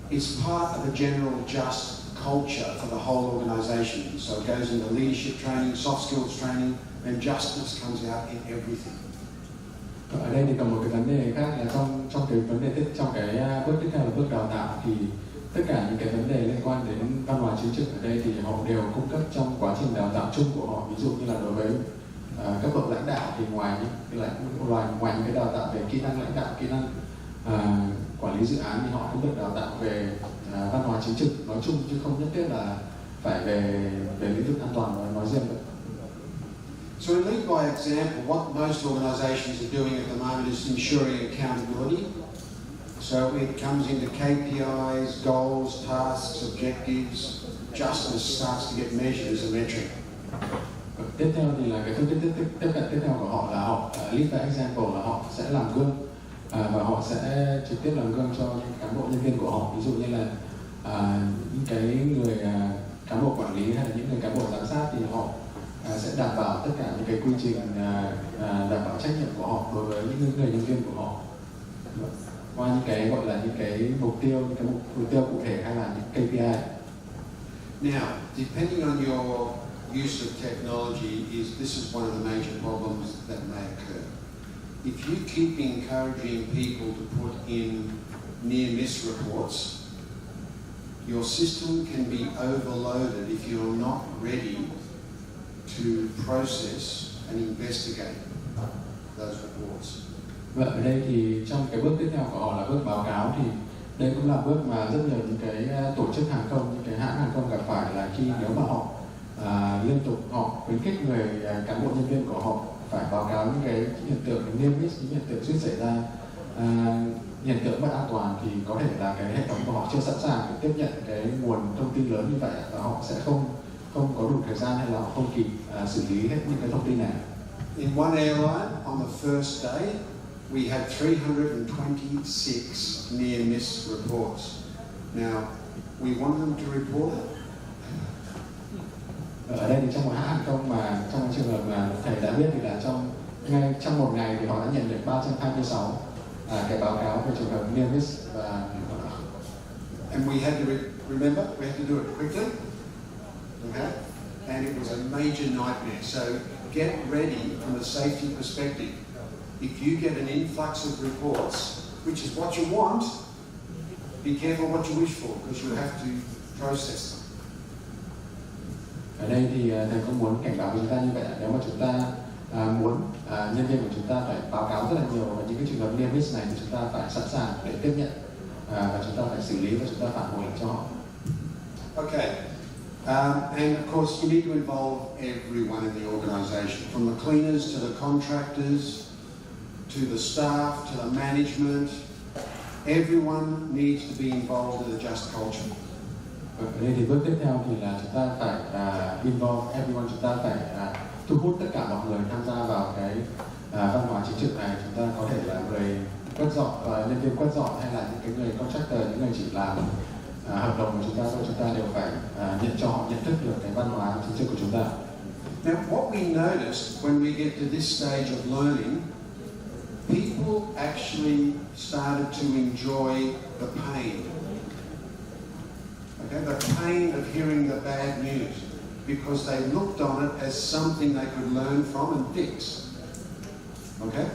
it's part of a general JUST culture for the whole organisation. So it goes into leadership training, soft skills training, and justice comes out in everything. Ở đây thì còn một cái vấn đề khác là trong cái vấn đề trong cái bước tiếp theo là bước đào tạo, thì tất cả những cái vấn đề liên quan đến văn hóa chính trực ở đây thì họ đều cung cấp trong quá trình đào tạo chung của họ. Ví dụ như là đối với các bậc lãnh đạo thì ngoài những cái đào tạo về kỹ năng lãnh đạo, kỹ năng quản lý dự án thì họ cũng được đào tạo về văn hóa chính trực nói chung, chứ không nhất thiết là phải về lĩnh vực an toàn nói riêng. So we lead by example. What most organisations are doing at the moment is ensuring accountability. So it comes into KPIs, goals, tasks, objectives. Justice starts to get measured as a metric. Tiếp theo thì là cái phương thức tiếp cận tiếp theo của họ là họ lead by example, là họ sẽ làm gương và họ sẽ trực tiếp làm gương cho những cán bộ nhân viên của họ. Ví dụ như là những cái người cán bộ quản lý hay là những người cán bộ giám sát thì họ sẽ đảm bảo tất cả những cái quy trình, đảm bảo trách nhiệm của họ đối với những người nhân viên của họ qua những cái gọi là những cái mục tiêu cụ thể hay là những KPI. Now, depending on your use of technology, this is one of the major problems that may occur. If you keep encouraging people to put in near-miss reports, your system can be overloaded if you're not ready to process and investigate those reports. Vậy ở đây thì trong cái bước tiếp theo của họ là bước báo cáo, thì đây cũng là bước mà rất nhiều những cái tổ chức hàng không, những cái hãng hàng không gặp phải, là khi nếu mà họ liên tục họ khuyến khích người cán bộ nhân viên của họ phải báo cáo những cái hiện tượng near miss, những hiện tượng suýt xảy ra, hiện tượng mất an toàn, thì có thể là cái hệ thống của họ chưa sẵn sàng để tiếp nhận cái nguồn thông tin lớn như vậy, và họ sẽ không có đủ thời gian hay là họ không kịp xử lý hết những cái thông tin này. In one airline, on the first day, we had 326 near-miss reports. Now, we want them to report it. Ở đây thì trong một hãng hàng không mà trong trường hợp mà thầy đã biết thì là trong một ngày thì họ đã nhận được 326 cái báo cáo về trường hợp near miss, và and we had to remember we had to do it quickly. Okay, and it was a major nightmare. So get ready from a safety perspective. If you get an influx of reports, which is what you want, be careful what you wish for, because you have to process them. Ở đây thì thầy cũng muốn cảnh báo với chúng ta như vậy, nếu mà chúng ta muốn nhân viên của chúng ta phải báo cáo rất là nhiều, và những cái trường hợp near miss này thì chúng ta phải sẵn sàng để tiếp nhận và chúng ta phải xử lý và chúng ta phản hồi cho họ. Okay. And of course, you need to involve everyone in the organisation, from the cleaners to the contractors, to the staff, to the management. Everyone needs to be involved in a just culture. Ở đây thì bước tiếp theo thì là chúng ta phải involve everyone, chúng ta phải thu hút tất cả mọi người tham gia vào cái văn hóa chính trực này. Chúng ta có thể là người quét dọn, nhân viên quét dọn, hay là những cái người contractor, những người chỉ làm hợp đồng của chúng ta đều phải cho họ nhận thức được cái văn hóa chính trực của chúng ta. Now, what we noticed when we get to this stage of learning, people actually started to enjoy the pain. Okay, the pain of hearing the bad news, because they looked on it as something they could learn from and fix. Okay?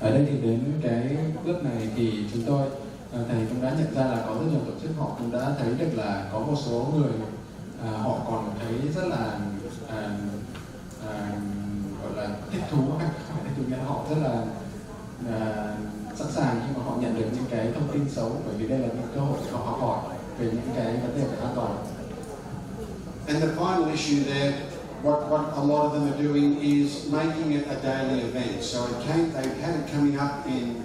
Ở đây thì đến cái bước này thì chúng tôi thầy cũng đã nhận ra là có rất nhiều tổ chức họ cũng đã thấy được là có một số người họ còn thấy rất là gọi là thích thú, hay không phải thích thú, nhưng họ rất là sẵn sàng khi mà họ nhận được những cái thông tin xấu, bởi vì đây là những cơ hội để họ học hỏi về những cái vấn đề về an toàn. And the final issue there, what a lot of them are doing is making it a daily event. So they've had it coming up in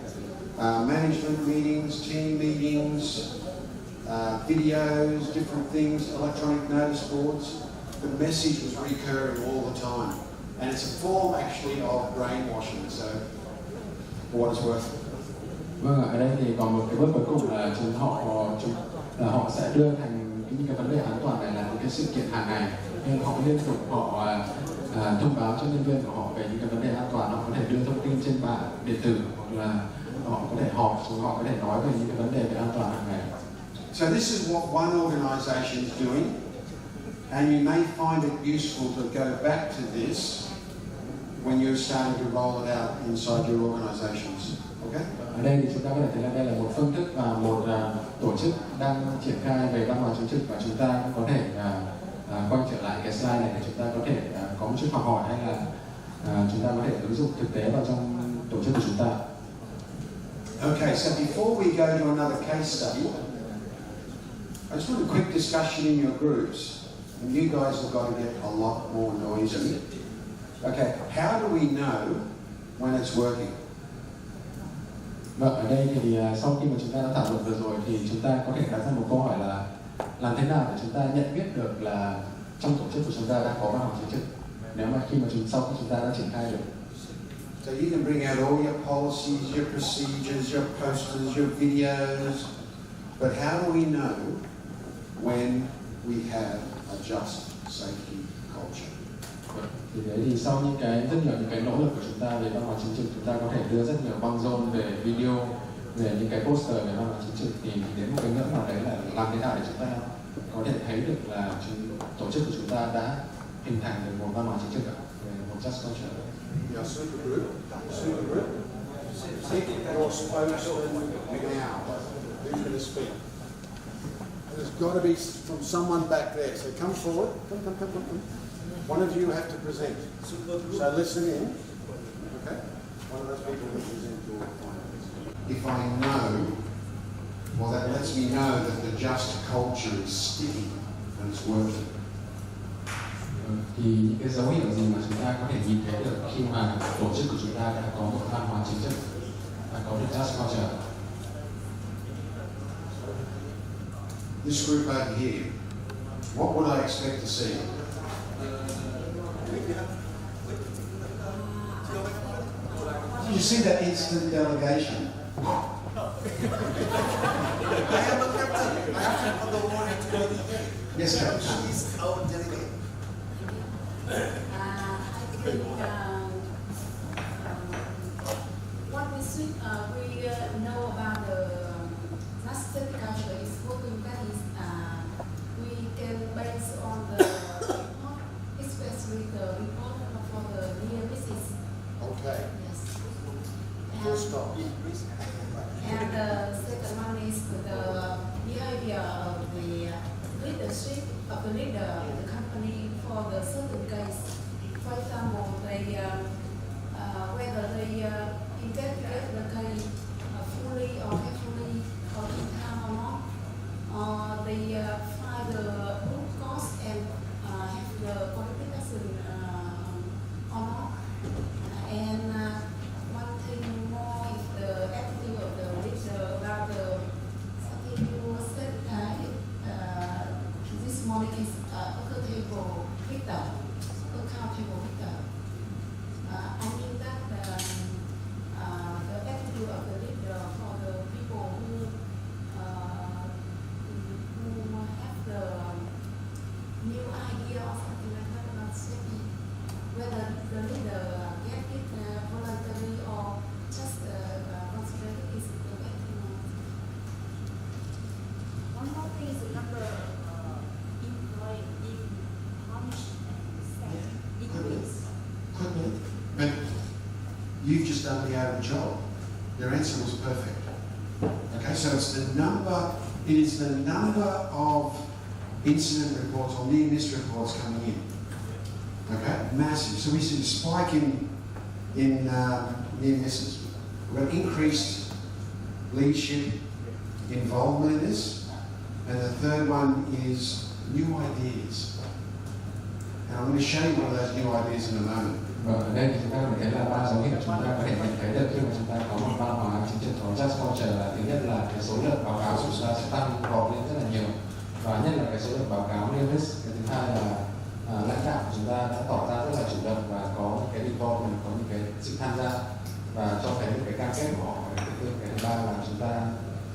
management meetings, team meetings, videos, different things, electronic notice boards. The message was recurring all the time. And it's a form actually of brainwashing, so for what it's worth. Vâng, ở đây thì còn một cái bước cuối cùng là họ sẽ đưa thành những cái vấn đề an toàn này là những cái sự kiện hàng ngày, nên họ liên tục thông báo cho nhân viên của họ về những cái vấn đề an toàn. Họ có thể đưa thông tin trên bảng điện tử, hoặc là họ có thể họp, họ có thể nói về những cái vấn đề về an toàn hàng ngày. So this is what one organisation is doing, and you may find it useful to go back to this when you're starting to roll it out inside your organisations. Okay? Ở đây thì chúng ta có thể thấy là đây là một phương thức và một tổ chức đang triển khai về văn hóa chính trực, và chúng ta cũng có thể quay trở lại cái slide này để chúng ta có thể có một chút học hỏi, hay là chúng ta có thể ứng dụng thực tế vào trong tổ chức của chúng ta. Okay, so before we go to another case study, I just want a quick discussion in your groups. And you guys have got to get a lot more noisy. Okay, how do we know when it's working? Vâng, ở đây thì sau khi mà chúng ta đã thảo luận vừa rồi thì chúng ta có thể đặt ra một câu hỏi là làm thế nào để chúng ta nhận biết được là trong tổ chức của chúng ta đang có văn hóa chính trực, nếu mà sau khi chúng ta đã triển khai được. So you can bring out all your policies, your procedures, your posters, your videos, but how do we know when we have a just safety culture? Thì đấy thì sau những cái nỗ lực của chúng ta về văn hóa chính trực, chúng ta có thể đưa rất nhiều băng rôn về video, về những cái poster về văn hóa chính trực, thì đến một cái ngưỡng nào đấy là làm thế nào để chúng ta có thể thấy được là tổ chức của chúng ta đã hình thành được một văn hóa chính trực, về một just culture. Your super group. Pick your spokesman now. Who's going to speak? There's got to be from someone back there. So come forward. Come. One of you have to present. So listen in. Okay? One of those people will present your findings. If I know, well, that lets me know that the just culture is sticky and it's working. Thì những cái dấu hiệu gì mà chúng ta có thể nhìn thấy được khi mà tổ chức của chúng ta đã có một văn hóa chính trực, đã có được just culture? This group over here, what would I expect to see? Did you see that instant delegation? Yes, Captain. She's our delegate. I think what we should we know about the master culture is working. That is, we can base on the report, especially the report for the near misses. Okay. Yes. Full stop. And the second one is the behavior of the leadership of the leader of the company for the certain case. For example, they they whether they investigate the case fully or carefully or in time or not, or they find the root cause and have the corrective action or not. And one thing more is the attitude of the leader about the something you said this morning is accountable victim. I mean that the attitude of the leader for the people who have the new idea or something like that about safety, whether the leader get it voluntarily or just consider it is the way to know. One more thing is the number of employees in punishment increase. Could be. But you've just done the Adam job. Your answer was perfect. Okay, so it's the number, it is the number of incident reports or near miss reports coming in. Okay, massive. So we see a spike in near misses. We've got increased leadership involvement in this. And the third one is new ideas. And I'm going to show you one of those new ideas in a moment. Và ở đây chúng ta có thể thấy là ba dấu hiệu chúng ta có thể nhận thấy được khi mà chúng ta có một văn hóa chính trực có just culture là thứ nhất là cái số lượng báo cáo của chúng ta sẽ tăng vọt lên rất là nhiều, và nhất là cái số lượng báo cáo near miss. Cái thứ hai là lãnh đạo của chúng ta đã tỏ ra rất là chủ động và có cái involvement, có những cái sự tham gia và cho thấy những cái cam kết của họ. Cái thứ ba là chúng ta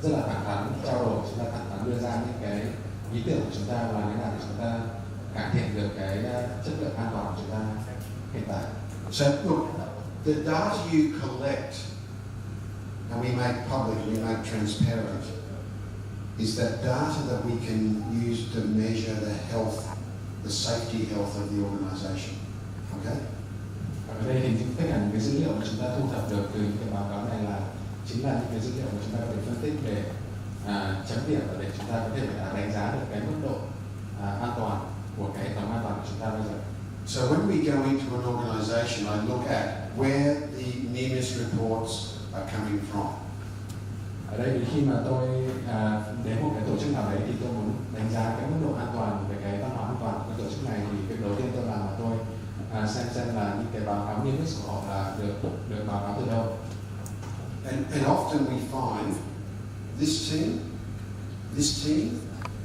rất là thẳng thắn trao đổi, chúng ta thẳng thắn đưa ra những cái ý tưởng của chúng ta và làm thế nào để chúng ta cải thiện được cái chất lượng an toàn của chúng ta hiện tại. So look, the data you collect and we make public, we make transparent, is that data that we can use to measure the health, the safety health of the organisation. Okay? Ở đây thì tất cả những cái dữ liệu mà chúng ta thu thập được từ những cái báo cáo này là chính là những cái dữ liệu mà chúng ta có thể phân tích để chấm điểm và để chúng ta có thể đánh giá được cái mức độ an toàn của cái hệ thống an toàn của chúng ta bây giờ. So when we go into an organisation, I look at where the near-miss reports are coming from. Ở đây thì khi mà tôi đến một cái tổ chức nào đấy thì tôi muốn đánh giá cái mức độ an toàn về cái văn hóa an toàn của cái tổ chức này, thì việc đầu tiên tôi làm là tôi xem là những cái báo cáo near miss của họ là được báo cáo từ đâu. And often we find this team,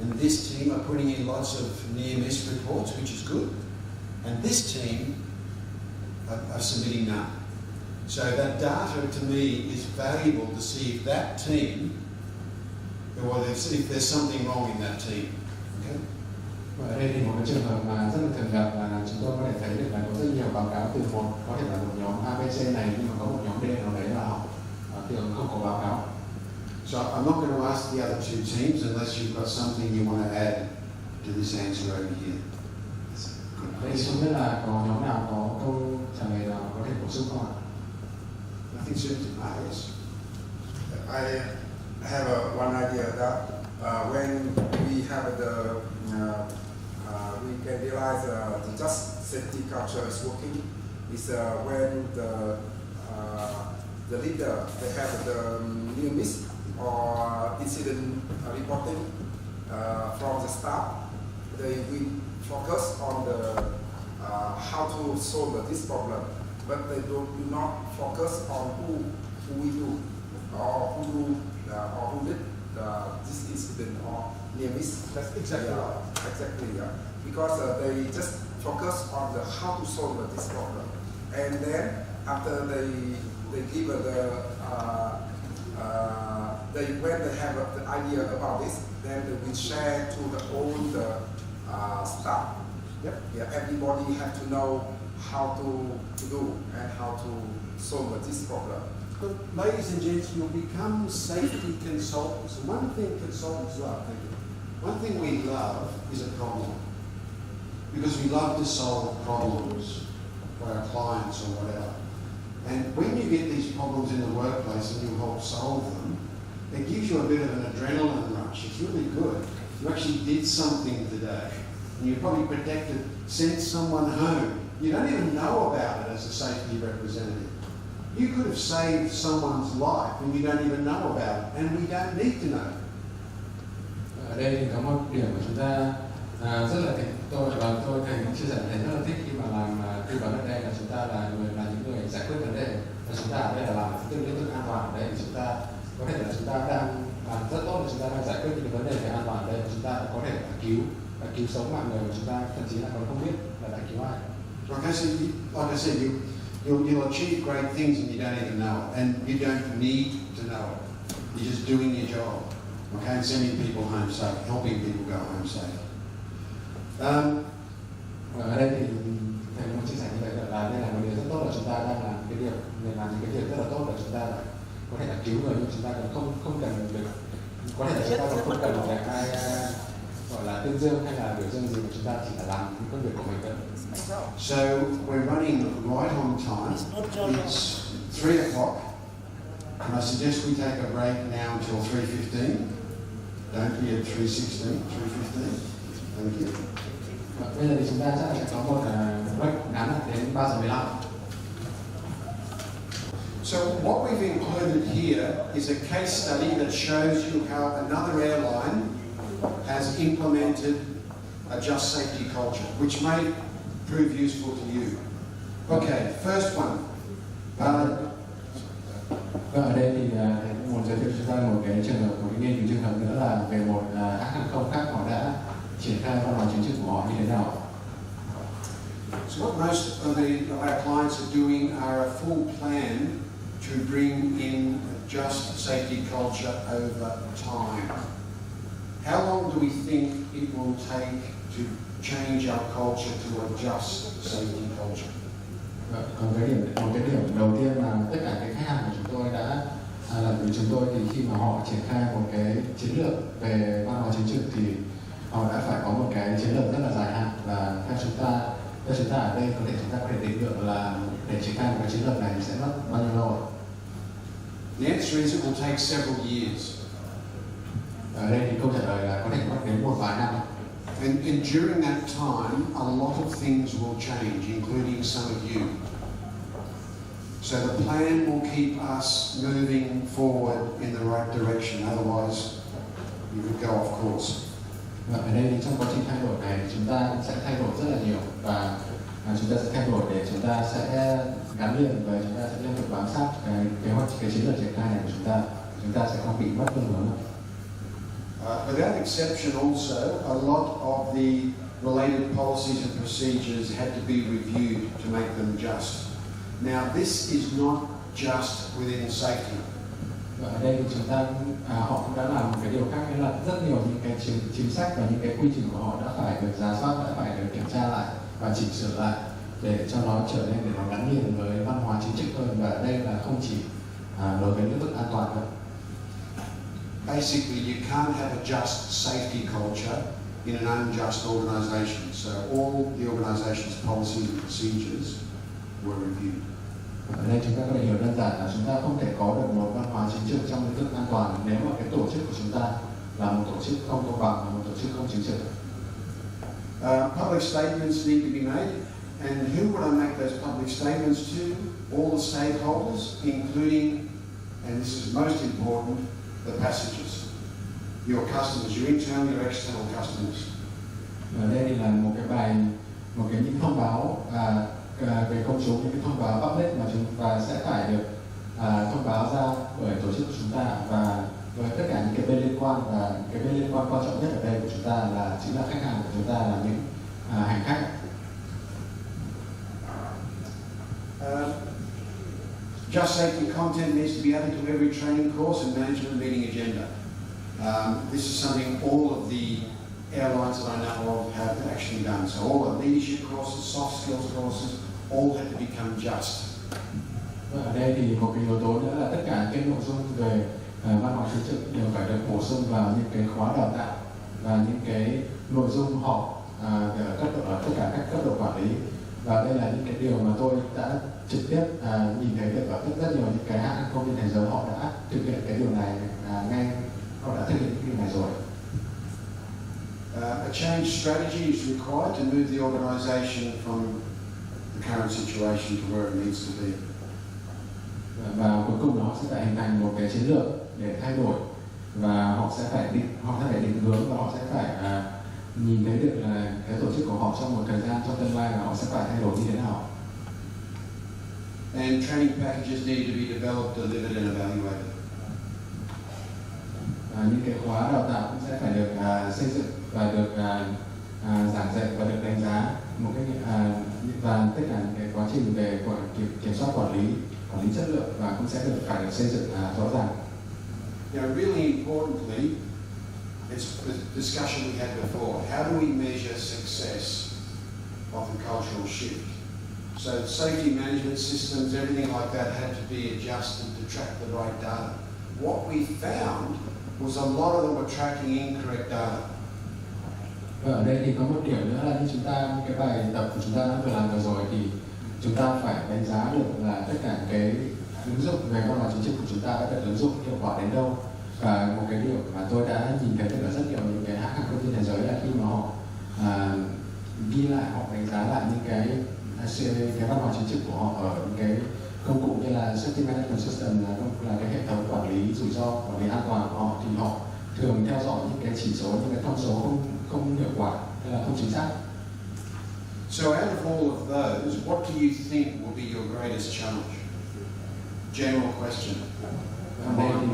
and this team are putting in lots of near-miss reports, which is good. And this team are submitting none. So that data to me is valuable to see if that team, or if there's something wrong in that team. Okay? Và ở đây thì một cái trường hợp mà rất là thường gặp là chúng tôi có thể thấy được là có rất nhiều báo cáo từ có thể là một nhóm ABC này, nhưng mà có một nhóm D nào đấy là họ thường không có báo cáo. So I'm not going to ask the other two teams unless you've got something you want to add to this answer over here. Đây không biết là có nhóm nào có câu trả lời nào có thể bổ sung không ạ? Nothing certain. Yes. I have one idea that when we have we can realize the just safety culture is working is when the leader, they have the near miss or incident reporting from the staff. They will focus on the how to solve this problem, but they do not focus on who we do or who did this incident or near miss. That's exactly right. Exactly, yeah. Because they just focus on the how to solve this problem, and then after they give when they have the idea about this, then they will share to all the staff. Yep. Yeah, everybody have to know how to do and how to solve this problem. But ladies and gents, you'll become safety consultants. And one thing consultants love, one thing we love is a problem. Because we love to solve problems for our clients or whatever. And when you get these problems in the workplace and you help solve them, it gives you a bit of an adrenaline rush. It's really good. You actually did something today. and you probably sent someone home. You don't even know about it as a safety representative. You could have saved someone's life and you don't even know about it, and we don't need to know. Ở đây thì có một điểm mà chúng ta rất là thích, tôi chia sẻ thấy rất là thích khi mà làm tư vấn ở đây là chúng ta là những người giải quyết vấn đề, và chúng ta ở đây là làm tương lĩnh vực an toàn ở đây, thì chúng ta có thể là chúng ta đang làm rất tốt, là chúng ta đang giải quyết những vấn đề về an toàn ở đây, và chúng ta có thể là cứu sống mạng người mà chúng ta thậm chí là còn không biết là đã cứu ai. Okay, so like I said, you'll achieve great things and you don't even know it, and you don't need to know it. You're just doing your job, okay, and sending people home safe, helping people go home safe. Ở đây thì thầy muốn chia sẻ như vậy là đây là một điều rất tốt, là chúng ta đang làm những cái việc rất là tốt, là chúng ta có thể là cứu người, nhưng chúng ta cũng không cần được, có thể là chúng ta cũng không cần phải ai gọi là tuyên dương hay là biểu dương gì, mà chúng ta chỉ là làm những công việc của mình thôi. So we're running right on time. It's 3 o'clock, and I suggest we take a break now until 3:15. Don't be at 3:16, 3:15. Thank you. Bây giờ thì chúng ta sẽ có một break ngắn đến 3:15. So what we've included here is a case study that shows you how another airline has implemented a just safety culture, which may prove useful to you. Okay, first one. Ở đây thì muốn giới thiệu cho chúng ta một cái trường hợp, một cái nghiên cứu trường hợp nữa là về một hãng hàng không khác, họ đã triển khai văn hóa chính trị của họ như thế nào. So what most of our clients are doing are a full plan to bring in a just safety culture over time. How long do we think it will take to change our culture to a just safety culture? Còn một cái điểm đầu tiên là tất cả cái khách hàng của chúng tôi đã làm với chúng tôi, thì khi mà họ triển khai một cái chiến lược về văn hóa chính trị thì họ đã phải có một cái chiến lược rất là dài hạn, và theo chúng ta ở đây chúng ta có thể định lượng là để triển khai một cái chiến lược này sẽ mất bao nhiêu lâu? The answer is it will take several years. Ở đây thì câu trả lời là có thể mất đến một vài năm. And during that time, a lot of things will change, including some of you. So the plan will keep us moving forward in the right direction. Otherwise, you could go off course. Và ở đây thì trong quá trình thay đổi này, chúng ta sẽ thay đổi rất là nhiều, và chúng ta sẽ thay đổi để chúng ta sẽ gắn liền với, chúng ta sẽ liên tục bám sát cái kế hoạch, cái chiến lược triển khai này của chúng ta sẽ không bị mất phương hướng. Without exception also, a lot of the related policies and procedures had to be reviewed to make them just. Now this is not just within safety. Và ở đây thì chúng ta, họ cũng đã làm một cái điều khác, đó là rất nhiều những cái chính sách và những cái quy trình của họ đã phải được rà soát, đã phải được kiểm tra lại và chỉnh sửa lại để cho nó trở nên, để nó gắn liền với văn hóa chính trị hơn. Và ở đây là không chỉ đối với lĩnh vực an toàn thôi. Basically, you can't have a just safety culture in an unjust organisation. So all the organisation's policies and procedures were reviewed. Ở đây chúng ta có thể hiểu đơn giản là chúng ta không thể có được một văn hóa chính trị trong lĩnh vực an toàn nếu mà cái tổ chức của chúng ta là một tổ chức không công bằng, là một tổ chức không chính trị. Public statements need to be made, and who would I make those public statements to? All the stakeholders, including, and this is most important, the passengers, your customers, your internal, your external customers. Ở đây thì là một cái những thông báo về công chúng, những cái thông báo public mà và sẽ phải được thông báo ra bởi tổ chức của chúng ta, và với tất cả những cái bên liên quan, và cái bên liên quan quan trọng nhất ở đây của chúng ta là chính là khách hàng của chúng ta, là những hành khách. Just safety content needs to be added to every training course and management meeting agenda. This is something all of the airlines that I know of have actually done. So all the leadership courses, soft skills courses, all have to become just. Ở đây thì một cái yếu tố nữa là tất cả những cái nội dung về văn hóa chính trị đều phải được bổ sung vào những cái khóa đào tạo và những cái nội dung họp ở tất cả các cấp độ quản lý. Và đây là những cái điều mà tôi đã trực tiếp nhìn thấy được ở rất nhiều những cái hãng không trên thế giới, họ đã thực hiện cái điều này họ đã thực hiện cái điều này rồi. A change strategy is required to move the organisation from the current situation to where it needs to be. Và cuối cùng họ sẽ phải hình thành một cái chiến lược để thay đổi, và họ sẽ phải định hướng, và họ sẽ phải nhìn thấy được là cái tổ chức của họ trong một thời gian trong tương lai là họ sẽ phải thay đổi như thế nào. And training packages need to be developed, delivered and evaluated. Những cái khóa đào tạo cũng sẽ phải được xây dựng và được giảng dạy và được đánh giá một cách và tất cả những cái quá trình về kiểm soát quản lý chất lượng và cũng sẽ phải được xây dựng rõ ràng. Really importantly, it's the discussion we had before. How do we measure success of the cultural shift? So safety management systems, everything like that had to be adjusted to track the right data. What we found was a lot of them were tracking incorrect data. Và ở đây thì có một điểm nữa là như cái bài tập của chúng ta đã vừa làm vừa rồi thì chúng ta phải đánh giá được là tất cả cái ứng dụng về văn hóa chính trị của chúng ta đã được ứng dụng hiệu quả đến đâu. Và một cái điều mà tôi đã nhìn thấy được ở rất nhiều những cái hãng hàng không trên thế giới là khi mà họ ghi lại, họ đánh giá lại những cái văn hóa chính trị của họ ở những cái công cụ như là safety management system, là cái hệ thống quản lý rủi ro, quản lý an toàn của họ, thì họ thường theo dõi những cái chỉ số, những cái thông số không hiệu quả hay là không chính xác. So out of all of those, what do you think will be your greatest challenge? General question. Ở đây thì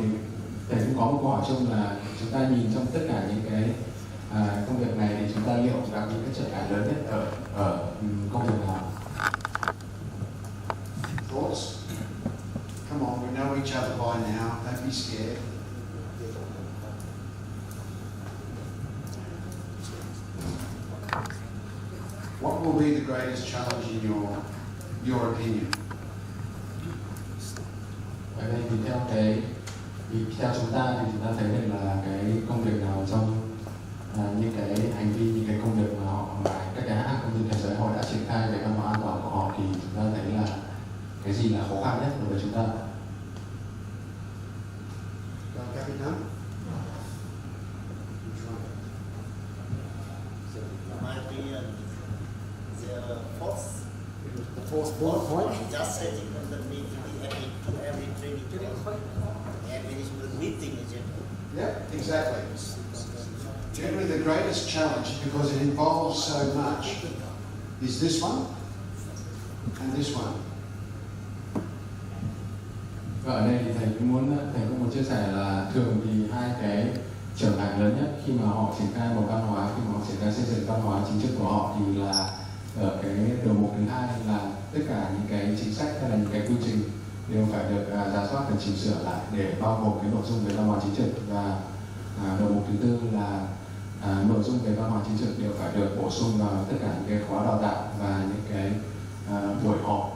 thầy cũng có một câu hỏi chung là chúng ta nhìn trong tất cả những cái công việc này thì chúng ta liệu gặp những cái trở ngại lớn nhất ở công việc nào? Thoughts? Come on, we know each other by now. Don't be scared. What will be the greatest challenge in your opinion? Ở đây thì theo chúng ta thì chúng ta thấy được là cái công việc nào trong những cái hành vi, những cái công việc mà các cái hãng không trên thế giới họ đã triển khai về văn hóa an toàn của họ thì chúng ta thấy là cái gì là khó khăn nhất đối với chúng ta? Fourth bullet point. Just setting up the meeting to every training and management meeting. Yep, exactly. Generally, the greatest challenge, because it involves so much, is this one and this one. Và ở đây thì thầy cũng muốn chia sẻ là thường thì hai cái trở ngại lớn nhất khi mà họ triển khai một văn hóa, khi mà họ triển khai xây dựng văn hóa chính trị của họ thì là ở cái đầu mục thứ hai là tất cả những cái chính sách hay là những cái quy trình đều phải được rà soát và chỉnh sửa lại để bao gồm cái nội dung về văn hóa chính trị, và đầu mục thứ tư là nội dung về văn hóa chính trị đều phải được bổ sung vào tất cả những cái khóa đào tạo và những cái buổi họp.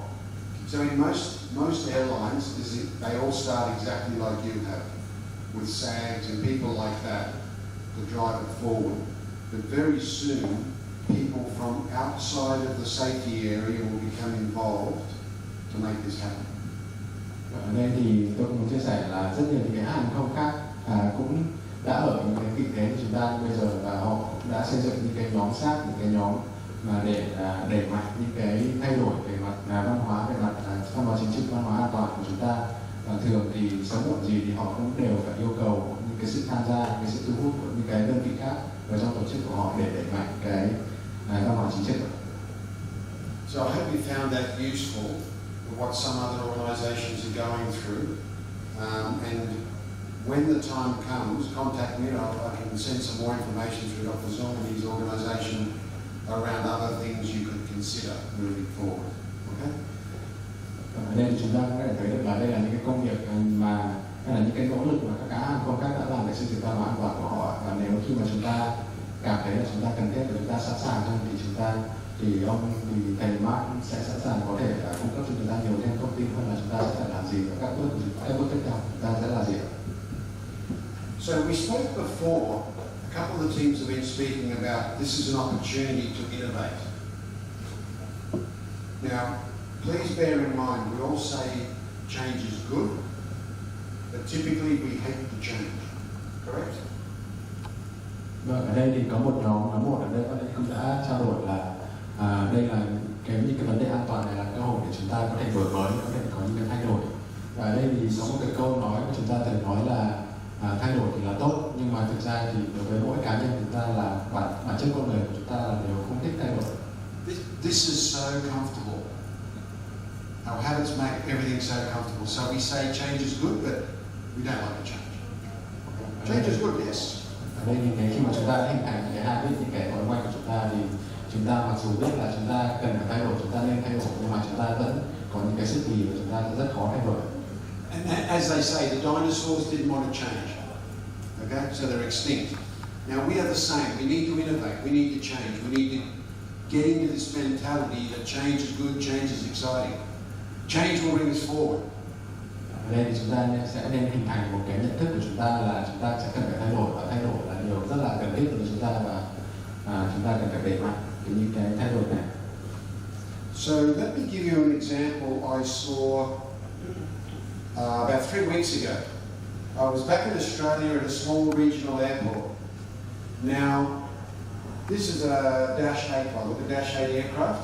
So in most airlines, they all start exactly like you have, with SAGs and people like that to drive it forward. But very soon, people from outside of the safety area will become involved to make this happen. Ở đây thì tôi cũng muốn chia sẻ là rất nhiều những cái hãng không khác cũng đã ở những cái vị thế của chúng ta bây giờ, và họ cũng đã xây dựng những cái nhóm sát, những cái nhóm mà để đẩy mạnh những cái thay đổi về mặt văn hóa, về mặt văn hóa chính trị, văn hóa an toàn của chúng ta. Và thường thì sớm muộn gì thì họ cũng đều phải yêu cầu những cái sự tham gia, cái sự thu hút của những cái đơn vị khác vào trong tổ chức của họ để đẩy mạnh cái văn hóa chính trị. So I hope you found that useful for what some other organisations are going through. And when the time comes, contact me and I can send some more information through Dr. Zorni's organisation around other things you could consider moving forward. Okay? Ở đây chúng ta có thể thấy được là đây là những cái công việc mà hay là những cái nỗ lực mà các hãng không khác đã làm để xây dựng văn hóa an toàn của họ. Và nếu khi mà chúng ta cảm thấy là chúng ta cần thiết và chúng ta sẵn sàng hơn thì thầy Mark sẽ sẵn sàng có thể cung cấp cho chúng ta nhiều thêm thông tin hơn là chúng ta sẽ phải làm gì và các bước tiếp theo chúng ta sẽ là gì. So we spoke before, a couple of the teams have been speaking about this is an opportunity to innovate. Now, please bear in mind, we all say change is good, but typically we hate the change, correct? Vâng, ở đây thì có một nhóm một ở đây các bạn cũng đã trao đổi là đây là những cái vấn đề an toàn này là cơ hội để chúng ta có thể đổi mới, có thể có những cái thay đổi. Và ở đây thì có một cái câu nói của chúng ta từng nói là thay đổi thì là tốt, nhưng mà thực ra thì đối với mỗi cá nhân chúng ta là bản chất con người của chúng ta là đều không thích thay đổi. This is so comfortable. Our habits make everything so comfortable. So we say change is good, but we don't like to change. Change is good, yes. Ở đây thì khi mà chúng ta hình thành những cái habit, những cái thói quen của chúng ta thì chúng ta mặc dù biết là chúng ta cần phải thay đổi, chúng ta nên thay đổi, nhưng mà chúng ta vẫn có những cái sức bì và chúng ta rất khó thay đổi. And as they say, the dinosaurs didn't want to change. Okay, so they're extinct. Now we are the same. We need to innovate. We need to change. We need to get into this mentality that change is good, change is exciting. Change will bring us forward. Ở đây thì chúng ta sẽ nên hình thành một cái nhận thức của chúng ta là chúng ta sẽ cần phải thay đổi, và thay đổi là điều rất là cần thiết với chúng ta, và chúng ta cần phải đẩy mạnh những cái thay đổi này. So let me give you an example I saw about 3 weeks ago. I was back in Australia at a small regional airport. Now, this is a Dash 8 pilot, a Dash 8 aircraft.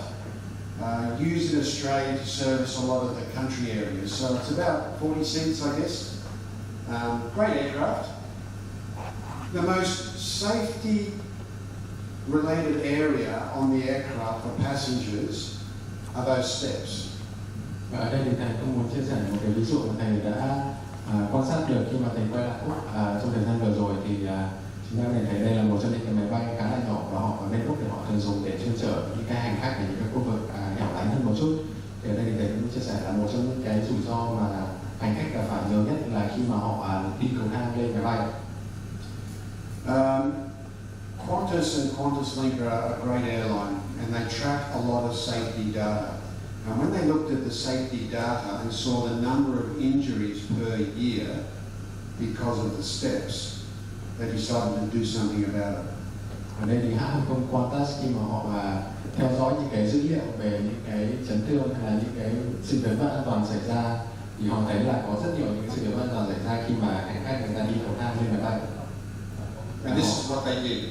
Used in Australia to service a lot of the country areas. So it's about 40 seats, I guess. Great aircraft. The most safety-related area on the aircraft for passengers are those steps. Và ở đây thì thầy cũng muốn chia sẻ một cái ví dụ mà thầy đã quan sát được khi mà thầy quay lại Úc trong thời gian vừa rồi, thì chúng ta có thể thấy đây là một trong những cái máy bay khá là nhỏ, và họ ở bên Úc thì họ thường dùng để chuyên chở những cái hành khách ở những cái khu vực hẻo lánh hơn một chút. Thì ở đây thì thầy cũng chia sẻ là một trong những cái rủi ro mà hành khách gặp phải nhiều nhất là khi mà họ đi cầu thang lên máy bay. Qantas and Qantas Link are a great airline, and they track a lot of safety data. And when they looked at the safety data and saw the number of injuries per year because of the steps, they decided to do something about it. Ở đây thì hãng hàng không Qantas khi mà họ theo dõi những cái dữ liệu về những cái chấn thương hay là những cái sự cố an toàn xảy ra, thì họ thấy là có rất nhiều những sự cố an toàn xảy ra khi mà hành khách người ta đi cầu thang lên máy bay. And this is what they did.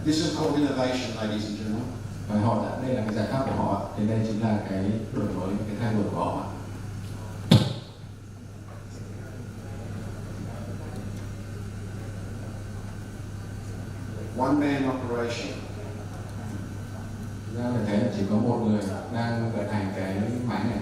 This is called innovation, ladies and gentlemen. Và họ đã, đây là cái giải pháp của họ, thì đây chính là cái đổi mới, cái thay đổi của họ. One man operation. Chúng ta phải thấy là chỉ có một người đang vận hành cái máy này.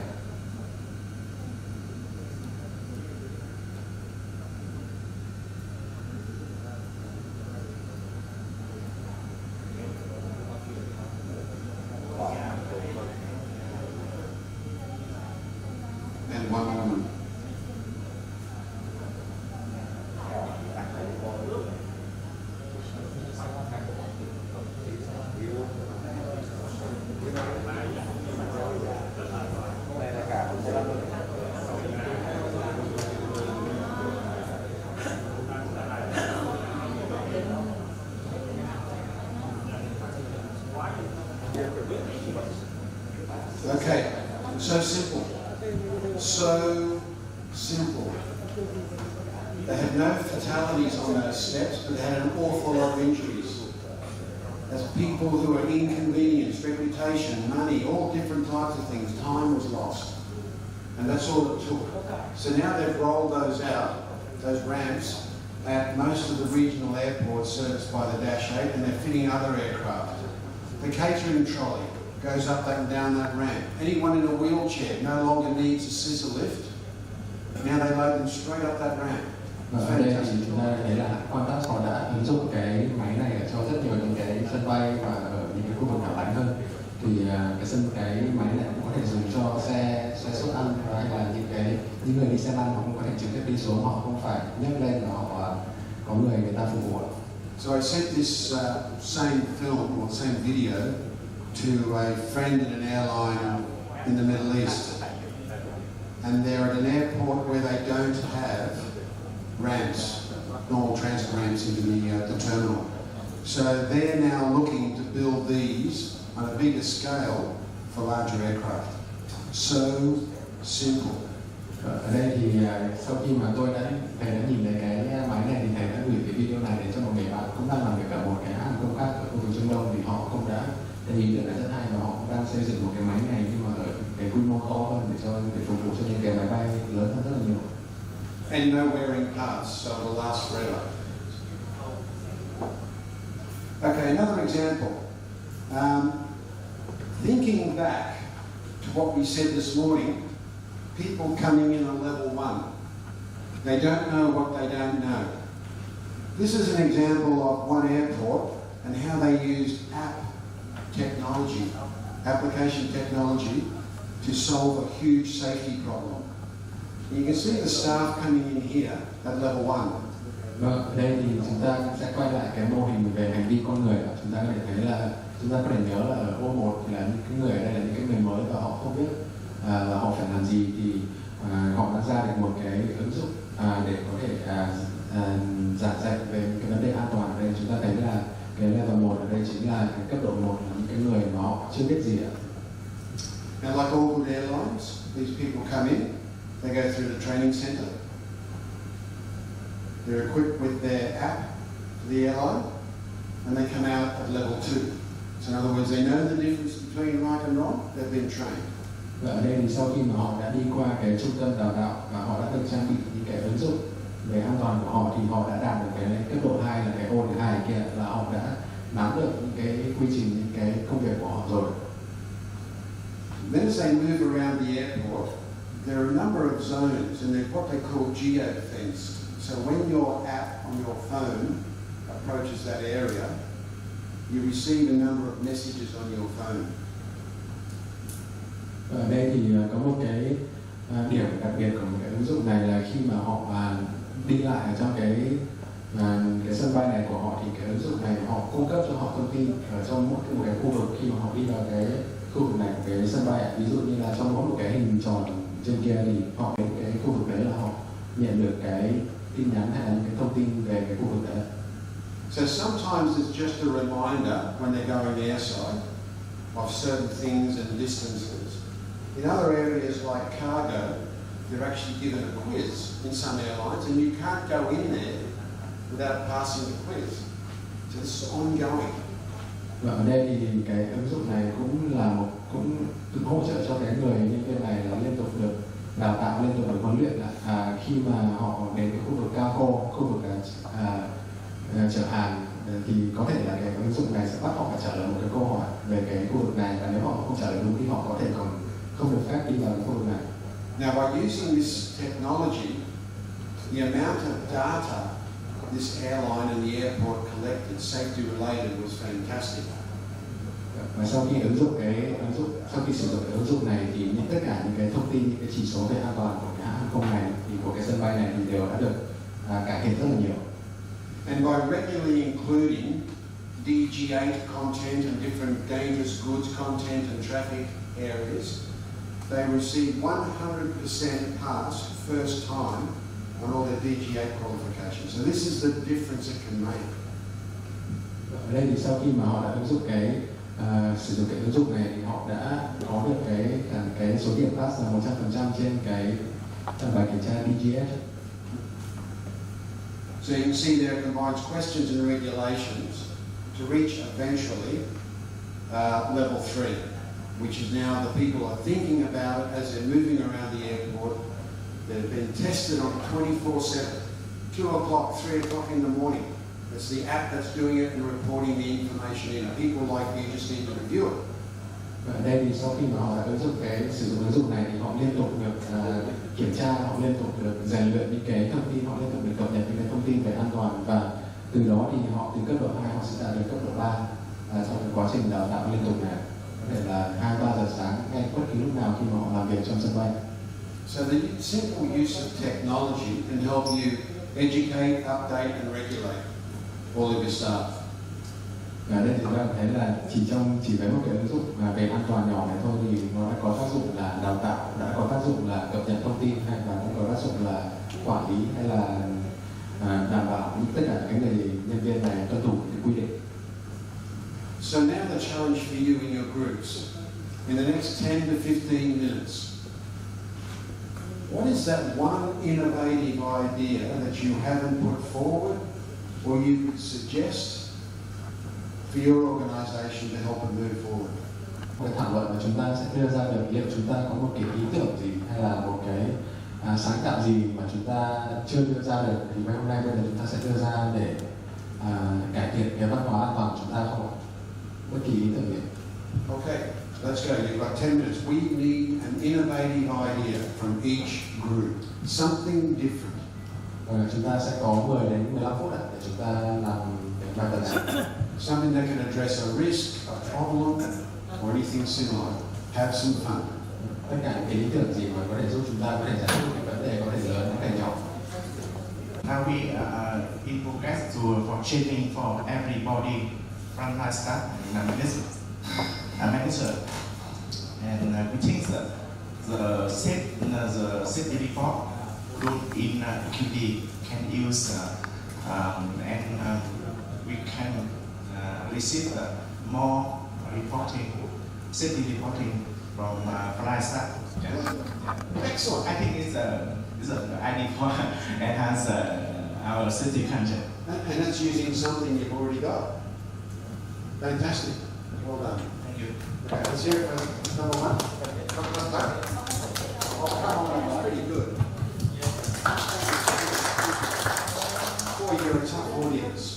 And one woman. Okay, so simple. So simple. They had no fatalities on those steps, but they had an awful lot of injuries. As people who were inconvenienced, reputation, money, all different types of things, time was lost. And that's all it took. So now they've rolled those out, those ramps, at most of the regional airports serviced by the Dash 8, and they're fitting other aircraft. The catering trolley goes up and down that ramp. Anyone in a wheelchair no longer needs a scissor lift. Now they load them straight up that ramp. Và ở đây thì chúng ta thấy là Qantas họ đã ứng dụng cái máy này cho rất nhiều những cái sân bay và ở những cái khu vực hẻo lánh hơn. Thì cái máy này cũng có thể dùng cho xe xuất ăn, hay là những người đi xe lăn họ cũng có thể trực tiếp đi xuống, họ không phải nhấc lên và họ có người ta phục vụ. So I sent this same film or same video to a friend in an airline in the Middle East, and they're at an airport where they don't have ramps, normal transit ramps into the terminal. So they're now looking to build these on a bigger scale for larger aircraft. So simple. Ở đây thì sau khi mà thầy đã nhìn thấy cái máy này thì thầy đã gửi cái video này đến cho một người bạn cũng đang làm việc ở một cái hãng công khác ở khu vực Trung Đông, thì họ cũng đã thấy ý tưởng là rất hay và họ cũng đang xây dựng một cái máy này nhưng mà ở cái quy mô to hơn để phục vụ cho những cái máy bay lớn hơn rất là nhiều. And no wearing parts, so it will last forever. Okay, another example. Thinking back to what we said this morning, people coming in on level 1. They don't know what they don't know. This is an example of one airport and how they used application technology to solve a huge safety problem. You can see the staff coming in here at level 1. Vâng, ở đây thì chúng ta sẽ quay lại cái mô hình về hành vi con người. Chúng ta có thể thấy là chúng ta có thể nhớ là ở O1 thì là những cái người ở đây là những cái người mới và họ không biết là họ phải làm gì, thì họ đã ra được một cái ứng dụng để có thể giảng dạy về cái vấn đề an toàn. Ở đây chúng ta thấy là cái level 1 ở đây chính là cái cấp độ 1 là những cái người mà họ chưa biết gì ạ. Now, like all good airlines, these people come in, they go through the training center. They're equipped with their app for the airline, and they come out at level 2. So in other words, they know the difference between right and wrong, they've been trained. Và ở đây thì sau khi mà họ đã đi qua cái trung tâm đào tạo và họ đã được trang bị những cái ứng dụng về an toàn của họ, thì họ đã đạt được cái cấp độ 2 là cái O thứ 2 kia, là họ đã nắm được những cái quy trình, những cái công việc của họ rồi. Then as they move around the airport, there are a number of zones, and they're what they call geo-fenced. So when your app on your phone approaches that area, you receive a number of messages on your phone. Ở đây thì có một cái điểm đặc biệt của cái ứng dụng này là khi mà họ đi lại ở trong cái sân bay này của họ, thì cái ứng dụng này họ cung cấp cho họ thông tin ở trong mỗi một cái khu vực. Khi mà họ đi vào cái khu vực này, cái sân bay, ví dụ như là trong mỗi một cái hình tròn trên kia thì họ đến cái khu vực đấy là họ nhận được cái tin nhắn hay là những cái thông tin về cái khu vực đấy. So sometimes it's just a reminder when they're going airside of certain things and distances. In other areas like cargo, they're actually given a quiz in some airlines, and you can't go in there without passing the quiz. So this is ongoing. Và ở đây thì cái ứng dụng này cũng là cũng hỗ trợ cho cái người nhân viên này là liên tục được đào tạo, liên tục được huấn luyện là khi mà họ đến cái khu vực cargo, khu vực chở hàng, thì có thể là cái ứng dụng này sẽ bắt họ phải trả lời một cái câu hỏi về cái khu vực này, và nếu họ không trả lời đúng thì họ có thể còn không được phép đi vào cái khu vực này. Now, by using this technology, the amount of data this airline and the airport collected, safety related, was fantastic. Và sau khi sau khi sử dụng cái ứng dụng này thì tất cả những cái thông tin, những cái chỉ số về an toàn của cái hãng không này, thì của cái sân bay này thì đều đã được cải thiện rất là nhiều. And by regularly including DG8 content and different dangerous goods content and traffic areas, they receive 100% pass first time on all their DG8 qualifications. So this is the difference it can make. Ở đây thì sau khi mà họ đã sử dụng cái ứng dụng này thì họ đã có được cái số điểm pass là 100% trên cái bài kiểm tra DGS. So you can see there it combines questions and regulations to reach eventually level 3, which is now the people are thinking about it as they're moving around the airport. They've been tested on 24/7, 2 o'clock, 3 o'clock in the morning. It's the app that's doing it and reporting the information in. People like you just need to review it. Và ở đây thì sau khi mà họ đã sử dụng ứng dụng này thì họ liên tục được kiểm tra, họ liên tục được rèn luyện những cái thông tin, họ liên tục được cập nhật những cái thông tin về an toàn, và từ đó thì họ từ cấp độ 2 họ sẽ đạt được cấp độ 3 trong cái quá trình đào tạo liên tục này. Có thể là 2-3 giờ sáng ngay bất cứ lúc nào khi mà họ làm việc trong sân bay. So the simple use of technology can help you educate, update and regulate all of your staff. Và đây thì chúng ta thấy là chỉ với một cái ứng dụng về an toàn nhỏ này thôi thì nó đã có tác dụng là đào tạo, đã có tác dụng là cập nhật thông tin, hay là cũng có tác dụng là quản lý, hay là đảm bảo tất cả những người nhân viên này tuân thủ những quy định. So now the challenge for you in your groups, in the next 10 to 15 minutes, What is that one innovative idea that you haven't put forward or you could suggest for your organisation to help it move forward? Cái thảo luận mà chúng ta sẽ đưa ra được liệu chúng ta có một cái ý tưởng gì hay là một cái sáng tạo gì mà chúng ta chưa đưa ra được thì ngày hôm nay bây giờ chúng ta sẽ đưa ra để cải thiện cái văn hóa an toàn của chúng ta không ạ? Bất kỳ ý tưởng gì. Okay, let's go. You've got 10 minutes. We need an innovative idea from each group. Something different. Chúng ta sẽ có 10 đến 15 phút để chúng ta làm cái bài tập này. Something that can address a risk, a problem, or anything similar. Have some fun. Tất cả những cái ý tưởng gì mà có thể giúp chúng ta có thể giải quyết cái vấn đề có thể lớn có thể nhỏ. Now we in progress for training for everybody, frontline staff and manager, and we think that the safety report group in QD can use and we can receive more safety reporting from frontline staff. Excellent. I think it's an idea for enhance our safety culture. And that's using something you've already got. Fantastic. Well done. Thank you. Okay, let's hear it for number one. Come on. Oh, come on, that's pretty good. Boy, you're a tough audience.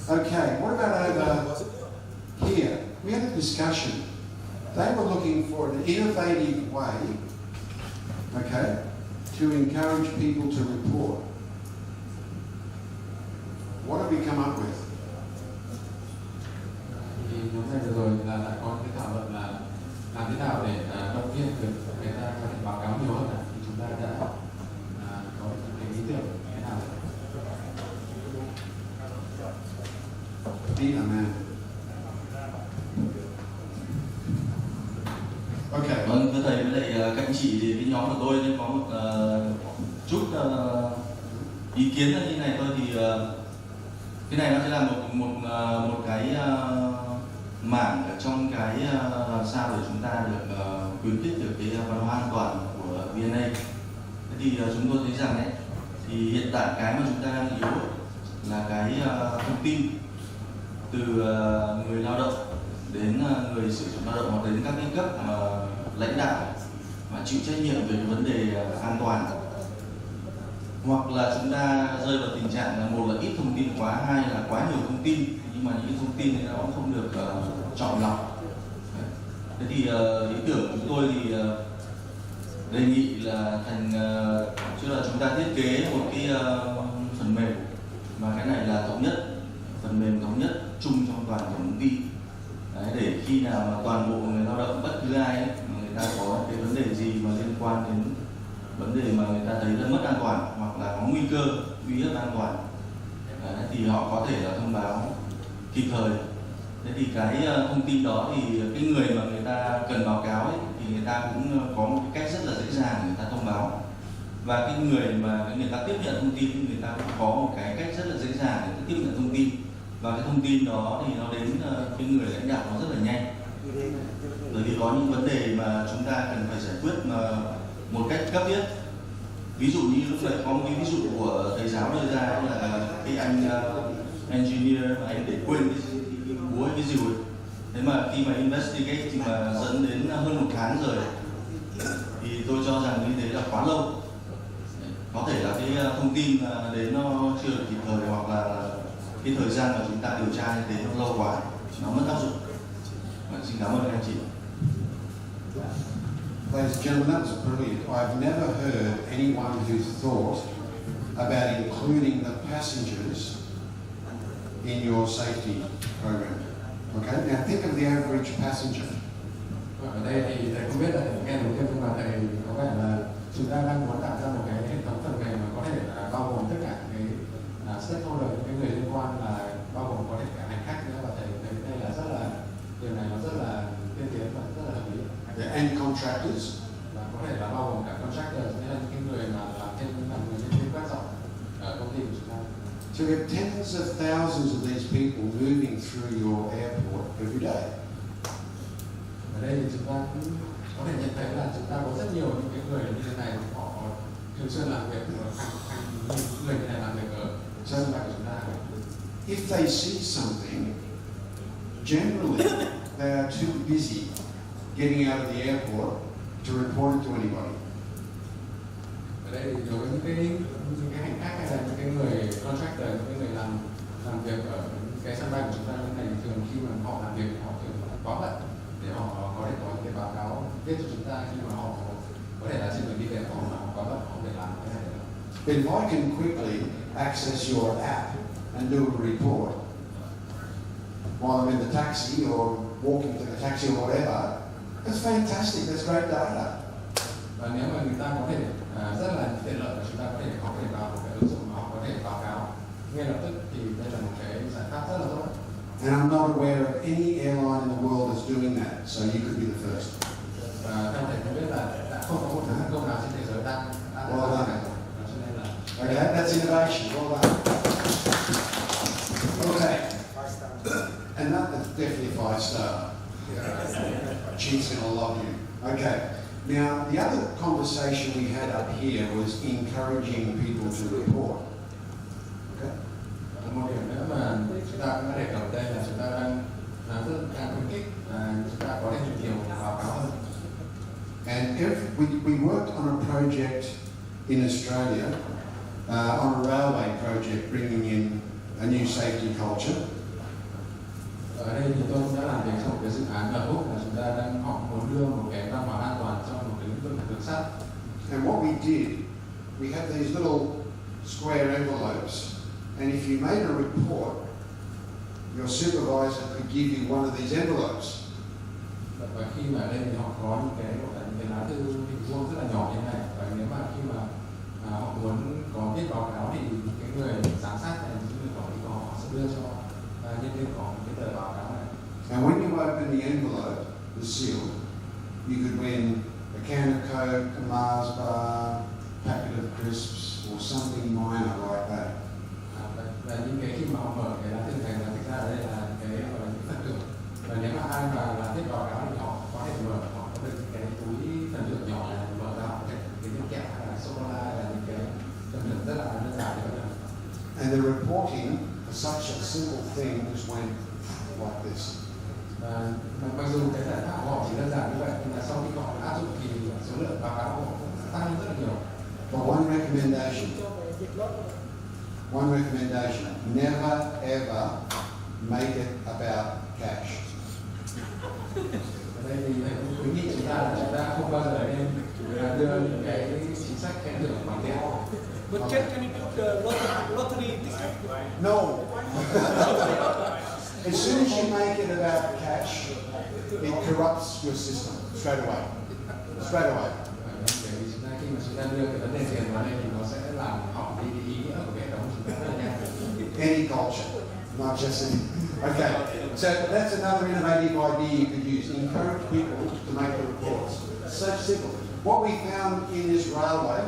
Okay, what about over here? We had a discussion. They were looking for an innovative way, okay, to encourage people to report. What have we come up with? Thì nhóm này vừa rồi là đã có cái thảo luận là làm thế nào để động viên người ta có thể báo cáo nhiều hơn thì chúng ta đã có những cái ý tưởng thế nào. Be a man. Okay. Vâng, thưa thầy với lại các anh chị thì cái nhóm của tôi nên có một chút ý kiến là như này thôi thì cái này nó sẽ là một cái mảng ở trong cái làm sao để chúng ta được khuyến khích được cái văn hóa an toàn của VNA. Thế thì chúng tôi thấy rằng đấy thì hiện tại cái mà chúng ta đang yếu là cái thông tin từ người lao động đến người sử dụng lao động hoặc đến các cái cấp lãnh đạo mà chịu trách nhiệm về cái vấn đề an toàn, hoặc là chúng ta rơi vào tình trạng là một là ít thông tin quá, hai là quá nhiều thông tin nhưng mà những cái thông tin này nó cũng không được chọn lọc. Thế thì ý tưởng của chúng tôi thì đề nghị là tức là chúng ta thiết kế một cái phần mềm mà cái này là thống nhất, phần mềm thống nhất chung trong toàn tổng công ty. Đấy, để khi nào mà toàn bộ người lao động bất cứ ai ấy, mà người ta có cái vấn đề gì mà liên quan đến vấn đề mà người ta thấy là mất an toàn hoặc là có nguy cơ uy hiếp an toàn, đấy, thì họ có thể là thông báo kịp thời. Thế thì cái thông tin đó thì cái người mà người ta cần báo cáo ấy, thì người ta cũng có một cái cách rất là dễ dàng người ta thông báo, và cái người mà người ta tiếp nhận thông tin người ta cũng có một cái cách rất là dễ dàng để tiếp nhận thông tin, và cái thông tin đó thì nó đến cái người lãnh đạo nó rất là nhanh. Bởi vì có những vấn đề mà chúng ta cần phải giải quyết mà một cách cấp thiết. Ví dụ như lúc nãy có một cái ví dụ của thầy giáo đưa ra là cái anh engineer mà anh để quên cái búa cái rìu ấy. Thế mà khi mà investigate thì mà dẫn đến hơn 1 tháng rồi, thì tôi cho rằng như thế là quá lâu. Có thể là cái thông tin đến nó chưa được kịp thời, hoặc là cái thời gian mà chúng ta điều tra như thế nó lâu quá, nó mất tác dụng. Xin cảm ơn các anh chị. Ladies and gentlemen, that was brilliant. I've never heard anyone who thought about including the passengers in your safety program. Okay, now think of the average passenger. Ở đây thì thầy không biết là thầy nghe đầu tiên nhưng mà thầy có vẻ là chúng ta đang muốn tạo ra một cái hệ thống phần mềm mà có thể là bao gồm tất cả cái stakeholder, những cái người liên quan, là bao gồm có thể cả hành khách nữa, và thầy thấy đây là rất là điều này nó rất là tiên tiến và rất là hợp lý. And contractors. Và có thể là bao gồm cả contractors, nghĩa là những cái người mà làm người nhân viên quét dọn ở công ty của chúng ta. So we have tens of thousands of these people moving through your airport every day. Ở đây thì chúng ta cũng có thể nhận thấy là chúng ta có rất nhiều những cái người như thế này, họ thường xuyên làm việc những người này làm việc ở sân bay của chúng ta. If they see something, generally they are too busy getting out of the airport to report it to anybody. Ở đây thì đối với những cái hành khách hay là những cái người contractor, những cái người làm việc ở cái sân bay của chúng ta như này, thường khi mà họ làm việc họ thường quá bận để họ có thể có những cái báo cáo viết cho chúng ta khi mà họ có thể là trên đường đi về, họ quá bận họ không thể làm cái này được. But if I can quickly access your app and do a report while I'm in the taxi or walking to the taxi or whatever, that's fantastic. That's great data. Và nếu mà người ta có thể rất là tiện lợi, chúng ta có thể vào một cái ứng dụng mà họ có thể báo cáo ngay lập tức, thì đây là một cái giải pháp rất là tốt. And I'm not aware of any airline in the world that's doing that, so you could be the first. Và theo thầy cũng biết là đã không có một hãng hàng không nào trên thế giới đang làm cái này. Cho nên là Okay, that's innovation. Well done. Okay. And that's definitely 5-star. Chief's gonna love you. Okay. Now, the other conversation we had up here was encouraging people to report. Okay. Một điểm nữa mà chúng ta cũng đã đề cập đây là chúng ta đang khuyến khích chúng ta có thêm nhiều báo cáo hơn. And we worked on a project in Australia, on a railway project, bringing in a new safety culture. Ở đây thì tôi cũng đã làm việc trong một cái dự án ở Úc là chúng ta họ muốn đưa một cái văn hóa an toàn trong một cái lĩnh vực đường sắt. And what we did, we had these little square envelopes, and if you made a report, your supervisor could give you one of these envelopes. Và khi mà ở đây thì họ có những cái lá thư hình vuông rất là nhỏ như này, và nếu mà khi mà họ muốn có viết báo cáo thì cái người giám sát hay là những người quản lý của họ sẽ đưa cho nhân viên có cái tờ báo cáo này. And when you open the envelope, the seal, you could win a can of Coke, a Mars bar, packet of crisps, or something minor like that. Và những cái khi mà họ mở cái lá thư này là thực ra đây là cái gọi là những phần thưởng. Và nếu mà ai mà làm viết báo cáo thì họ có thể mở, họ có được cái túi phần thưởng nhỏ này, mở ra họ có thể cái viên kẹo hay là sô cô la, là những cái phần thưởng rất là đơn giản để có thể. And the reporting for such a simple thing just went like this. Và mặc dù cái giải pháp của họ chỉ đơn giản như vậy, nhưng mà sau khi họ áp dụng thì số lượng báo cáo của họ cũng tăng lên rất là nhiều. But one recommendation, never ever make it about cash. Ở đây thì thầy cũng khuyến nghị chúng ta là chúng ta không bao giờ nên đưa những cái chính sách khen thưởng bằng tiền. But can you put the lottery ticket? No. As soon as you make it about cash, it corrupts your system straight away. Straight away. Khi mà chúng ta đưa cái vấn đề tiền vào đây thì nó sẽ làm hỏng đi cái ý nghĩa của hệ thống chúng ta rất là nhanh. Any culture, not just any. Okay, so that's another innovative idea you could use. Encourage people to make the reports. So simple. What we found in this railway,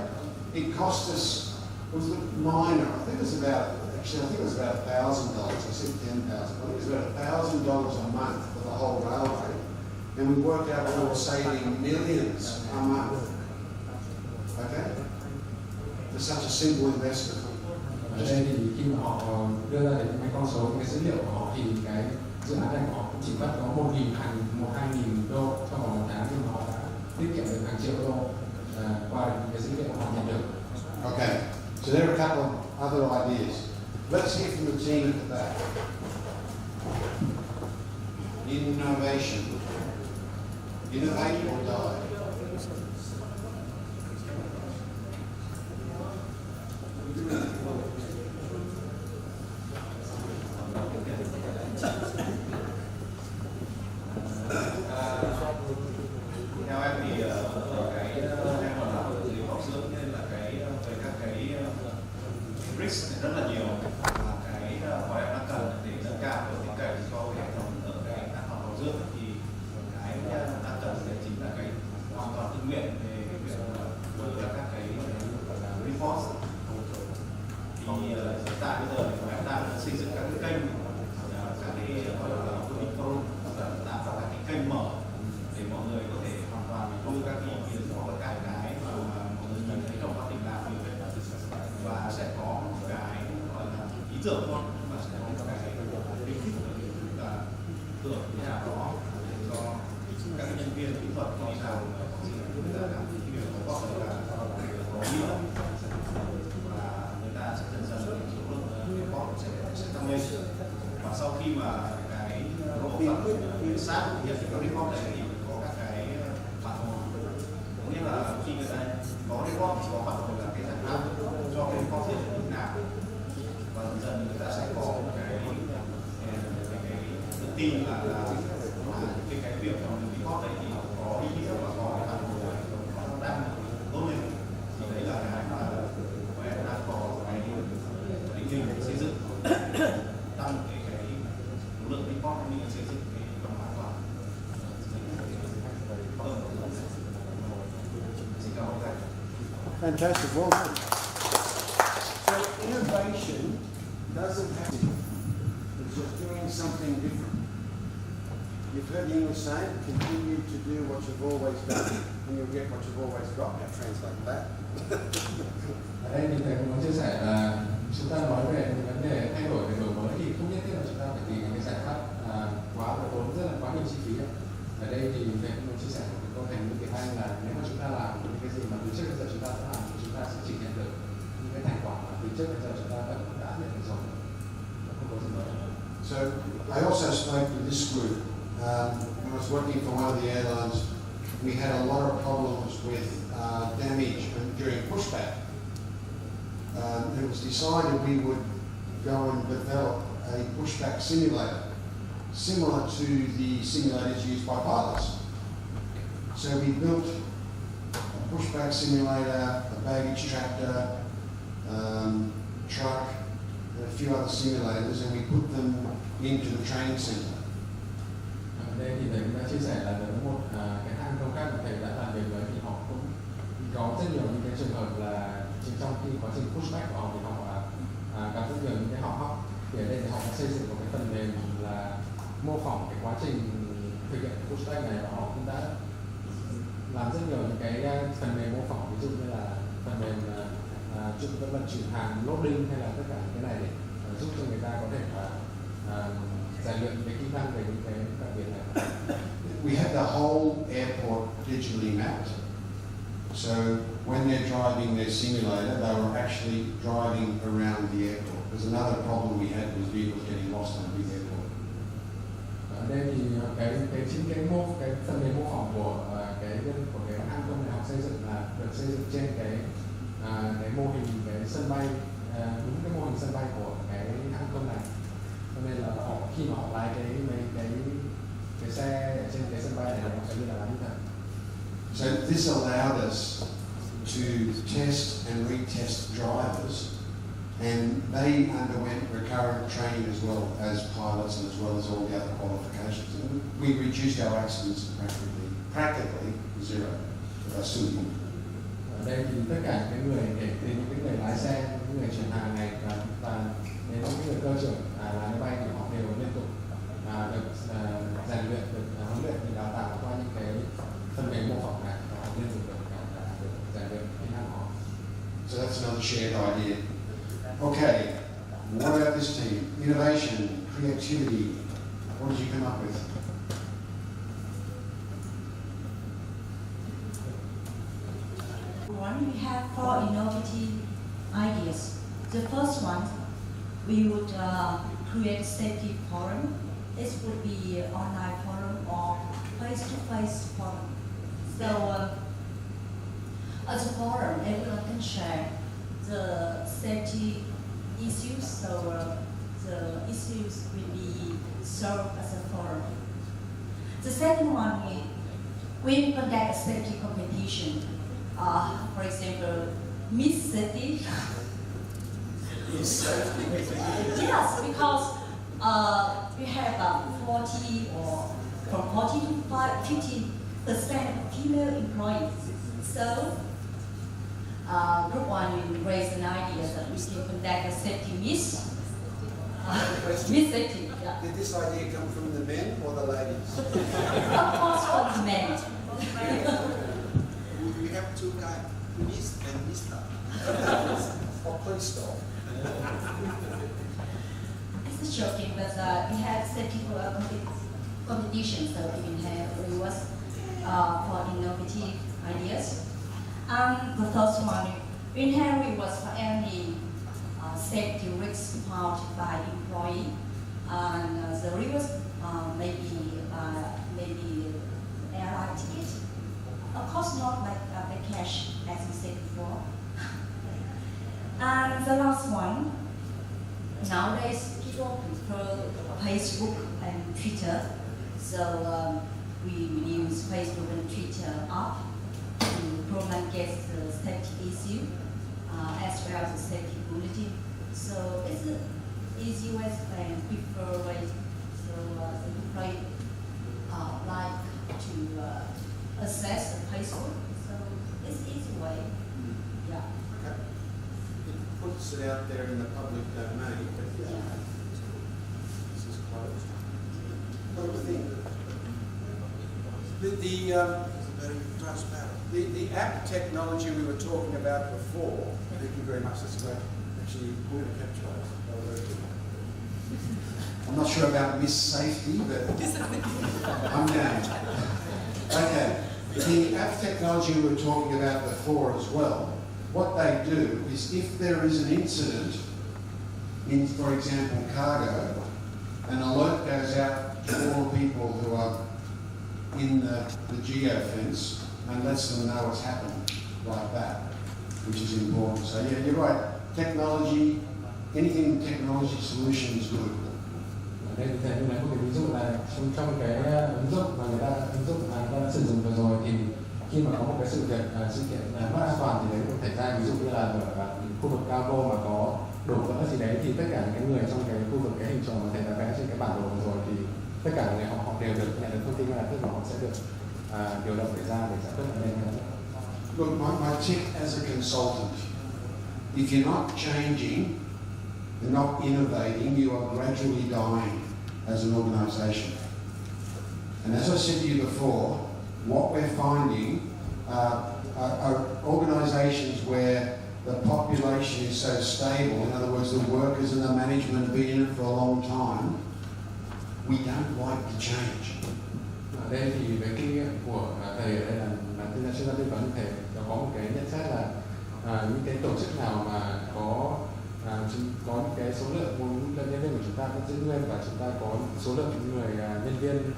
it cost us, was minor. I think it was about $1,000. I said $10,000. I think it was about $1,000 a month for the whole railway, and we worked out we were saving millions a month. Okay, for such a simple investment. Ở đây thì khi mà họ đưa ra những cái con số, những cái dữ liệu của họ thì cái dự án này của họ cũng chỉ mất có 1.000-2.000 đô trong vòng 1 tháng, nhưng mà họ đã tiết kiệm được hàng triệu đô qua những cái dữ liệu họ nhận được. Okay, so there are a couple of other ideas. Let's hear from the team at the back. Innovation. Innovate or die. Theo em thì ở cái em còn làm ở dưới học dưỡng nên là cái về các cái risk rất là nhiều, cái mà em đang cần để nâng cao độ tin cậy cho hệ thống ở cái tác học dưỡng thì cái đang cần thì chính là cái hoàn toàn tự nguyện về tưởng thôi, nhưng mà sẽ có một cái khuyến khích là tưởng thế nào đó để cho các nhân viên kỹ thuật khi nào người ta làm cái việc đó gọi là có nghĩa và người ta sẽ dần dần số lượng report sẽ tăng lên. Và sau khi mà cái bộ phận sát hiện cái report này thì có các cái phản hồi, có nghĩa là khi người ta có report thì có phản hồi là cái giải pháp cho cái report hiện như thế nào, và dần dần người ta sẽ có một cái tự tin là cái việc mà mình report đấy thì có ý nghĩa và có cái phản hồi nó đang tốt lên. Thì đấy là cái mà em đang có cái định hình xây dựng tăng cái số lượng report cũng như xây dựng cái văn hóa toàn. Xin cảm ơn các bạn. Fantastic, well done. So innovation doesn't have to be, it's just doing something different. You've heard the English saying, continue to do what you've always done, and you'll get what you've always got. Now translate that. Ở đây thì thầy cũng muốn chia sẻ là chúng ta nói về những vấn đề thay đổi về đổi mới thì không nhất thiết là chúng ta phải tìm những cái giải pháp quá tốn quá nhiều chi phí. Ở đây thì thầy cũng muốn chia sẻ một cái câu thành ngữ tiếng Anh là nếu mà chúng ta làm những cái gì mà từ trước đến giờ chúng ta đã làm thì chúng ta sẽ chỉ nhận được những cái thành quả mà từ trước đến giờ chúng ta đã nhận được rồi. Không có gì nữa. So I also spoke to this group. When I was working for one of the airlines, we had a lot of problems with damage during pushback. It was decided we would go and develop a pushback simulator, similar to the simulators used by pilots. So we built a pushback simulator, a baggage tractor, truck, and a few other simulators, and we put them into the training center. Ở đây thì thầy cũng đã chia sẻ là với một cái hãng không khác mà thầy đã làm việc với thì họ cũng có rất nhiều những cái trường hợp là trong khi quá trình pushback của họ thì họ gặp rất nhiều những cái hỏng hóc. Thì ở đây thì họ đã xây dựng một cái phần mềm là mô phỏng cái quá trình thực hiện pushback này, và họ cũng đã làm rất nhiều những cái phần mềm mô phỏng, ví dụ như là phần mềm vận chuyển hàng loading hay là tất cả những cái này để giúp cho người ta có thể rèn luyện cái kỹ năng về những cái đặc biệt này. We have the whole airport digitally mapped. So when they're driving their simulator, they were actually driving around the airport. Because another problem we had was vehicles getting lost on a big airport. Ở đây thì chính cái phần mềm mô phỏng của cái hãng không này họ xây dựng là được xây dựng trên cái mô hình cái sân bay, đúng cái mô hình sân bay của cái hãng không này. Cho nên là họ khi mà họ lái cái xe ở trên cái sân bay này họ sẽ như là lái như thật. So this allowed us to test and retest drivers, and they underwent recurrent training as well as pilots and as well as all the other qualifications. And we reduced our accidents practically zero. Still human. Ở đây thì tất cả những người kể từ những người lái xe, những người chuyển hàng này và đến những người cơ trưởng lái máy bay thì họ đều liên tục được rèn luyện, được huấn luyện, được đào tạo qua những cái phần mềm mô phỏng này, và họ liên tục được rèn luyện kỹ năng họ. So that's another shared idea. Okay, what about this team? Innovation, creativity. What did you come up with? We have 4 innovative ideas. The first one, we would create a safety forum. This would be an online forum or face-to-face forum. So, as a forum, everyone can share the safety issues, so the issues will be solved as a forum. The second one, we conduct a safety competition. For example, Miss Safety. Yes, because we have 40 or from 40 to 50% female employees. So, Group 1 will raise an idea that we can conduct a safety Miss. Miss Safety. Yeah. Did this idea come from the men or the ladies? Of course, for the men. We have two guys, Miss and Mr. Oh, please stop. competition, so we can have rewards for innovative ideas. And the first one, we have rewards for any safety risks found by employee, and the rewards maybe airline ticket. Of course, not like the cash, as we said before. And the last one, nowadays people prefer Facebook and Twitter, so we use Facebook and Twitter up to promulgate the safety issue as well as the safety bulletin. So it's an easy way and quicker way. So the employee like to access the Facebook. So it's easy way. Yeah. Okay. It puts it out there in the public domain, but Yeah. this is closed. What do we think? The app technology we were talking about before. Thank you very much. That's great. Actually, we're going to capture those. I'm not sure about Miss Safety, but I'm down. Okay. The app technology we were talking about before as well, what they do is if there is an incident in, for example, cargo, an alert goes out to all people who are in the geofence and lets them know what's happened, like that, which is important. So yeah, you're right. Technology, anything technology solution is good. Đây thì thầy lấy một cái ví dụ là trong cái ứng dụng mà người ta đã sử dụng vừa rồi, thì khi mà có một cái sự kiện mất an toàn thì đấy có thể ra, ví dụ như là ở khu vực cao vô mà có đổ vỡ gì đấy, thì tất cả những cái người trong cái khu vực, cái hình tròn mà thầy đã vẽ trên cái bản đồ vừa rồi, thì tất cả người họ đều được nhận được thông tin ngay lập tức và họ sẽ được điều động để ra để giải quyết vấn đề này. Look, my tip as a consultant, if you're not changing, you're not innovating, you are gradually dying as an organisation. And as I said to you before, what we're finding are organisations where the population is so stable, in other words, the workers and the management have been in it for a long time, we don't like to change. Ở đây thì với kinh nghiệm của thầy ở đây là chuyên gia tư vấn, thầy có một cái nhận xét là những cái tổ chức nào mà có những cái số lượng nhân viên của chúng ta vẫn giữ nguyên và chúng ta có số lượng người nhân viên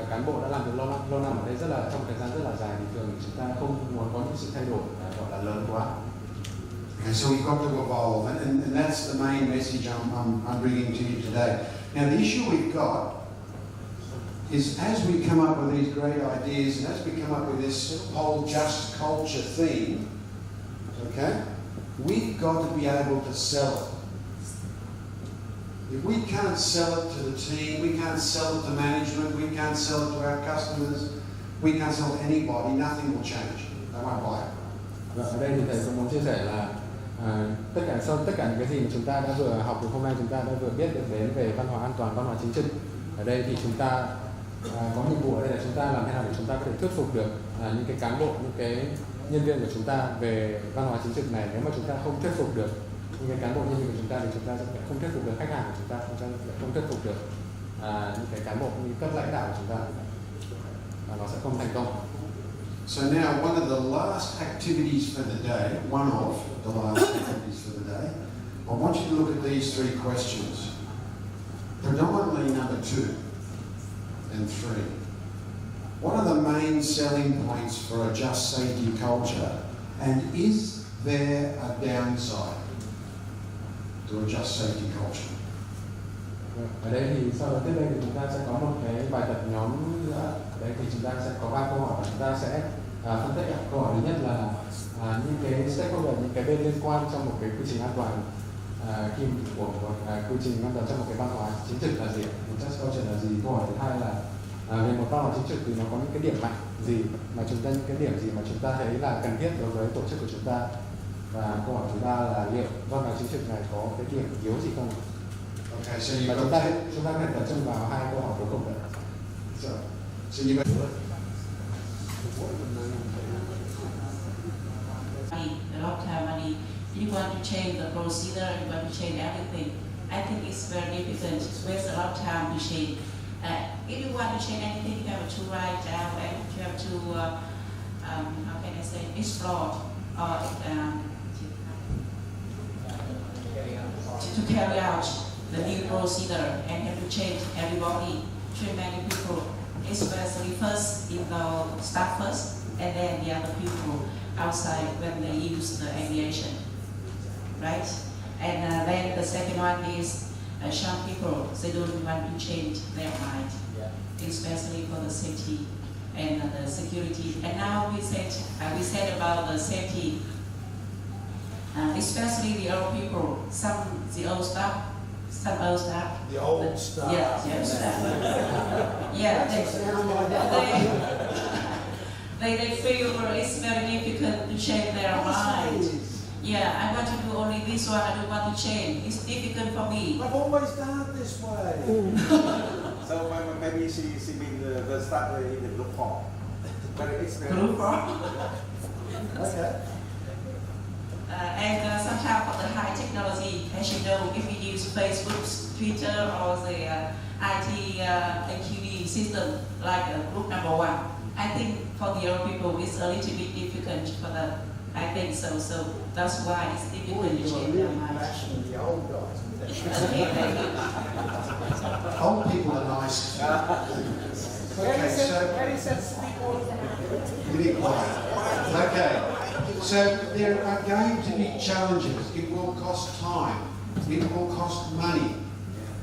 cán bộ đã làm việc lâu năm ở đây rất là trong thời gian rất là dài, thì thường chúng ta không muốn có những sự thay đổi gọi là lớn quá. Okay, so we've got to evolve, and that's the main message I'm bringing to you today. Now, the issue we've got is as we come up with these great ideas and as we come up with this whole just culture theme, okay, we've got to be able to sell it. If we can't sell it to the team, we can't sell it to management, we can't sell it to our customers, we can't sell it to anybody, nothing will change. They won't buy it. Ở đây thì thầy cũng muốn chia sẻ là tất cả những cái gì mà chúng ta đã vừa học được hôm nay, chúng ta đã vừa biết được đến về văn hóa an toàn, văn hóa chính trực. Ở đây thì chúng ta có nhiệm vụ ở đây là chúng ta làm thế nào để chúng ta có thể thuyết phục được những cái cán bộ, những cái nhân viên của chúng ta về văn hóa chính trực này. Nếu mà chúng ta không thuyết phục được những cái cán bộ nhân viên của chúng ta thì chúng ta sẽ không thuyết phục được khách hàng của chúng ta, không thuyết phục được những cái cán bộ, những cấp lãnh đạo của chúng ta, và nó sẽ không thành công. So now, one of the last activities for the day, one of the last activities for the day, I want you to look at these three questions. Predominantly number 2 and 3. What are the main selling points for a just safety culture, and is there a downside to a just safety culture? Ở đây thì sau đó tiếp đây thì chúng ta sẽ có một cái bài tập nhóm nữa. Đấy thì chúng ta sẽ có 3 câu hỏi và chúng ta sẽ phân tích. Câu hỏi thứ nhất là những cái stakeholder, những cái bên liên quan trong một cái quy trình an toàn khi của quy trình an toàn trong một cái văn hóa chính trực là gì, một just culture là gì. Câu hỏi thứ hai là về một văn hóa chính trực thì nó có những cái điểm mạnh gì mà những cái điểm gì mà chúng ta thấy là cần thiết đối với tổ chức của chúng ta. Và câu hỏi thứ ba là liệu văn hóa chính trực này có cái điểm yếu gì không? Okay, so Và chúng ta có thể tập trung vào 2 câu hỏi cuối cùng đấy. So you got a lot of time money. You want to change the procedure, you want to change everything. I think it's very difficult. It wastes a lot of time to change. if you want to change anything, you have to write down and you have to, how can I say, explore or to carry out the new procedure and have to change everybody, train many people, especially first in the staff first and then the other people outside when they use the aviation, right? And then the second one is some people, they don't want to change their mind, especially for the safety and the security. And now we said about the safety, especially the old people, the old staff. The old staff. Yeah, the old staff. Yeah, they feel it's very difficult to change their mind. Yeah, I want to do only this one, I don't want to change. It's difficult for me. I've always done it this way. So maybe she means the start in the group form. Group form? Okay. And sometimes for the high technology, as you know, if we use Facebook, Twitter, or the IT AQD system, like group number 1, I think for the old people it's a little bit difficult for them. I think so. So that's why it's difficult to change their mind. The old guys. Okay, thank you. Old people are nice. Okay, so really quiet. Okay, so there are going to be challenges. It will cost time. It will cost money.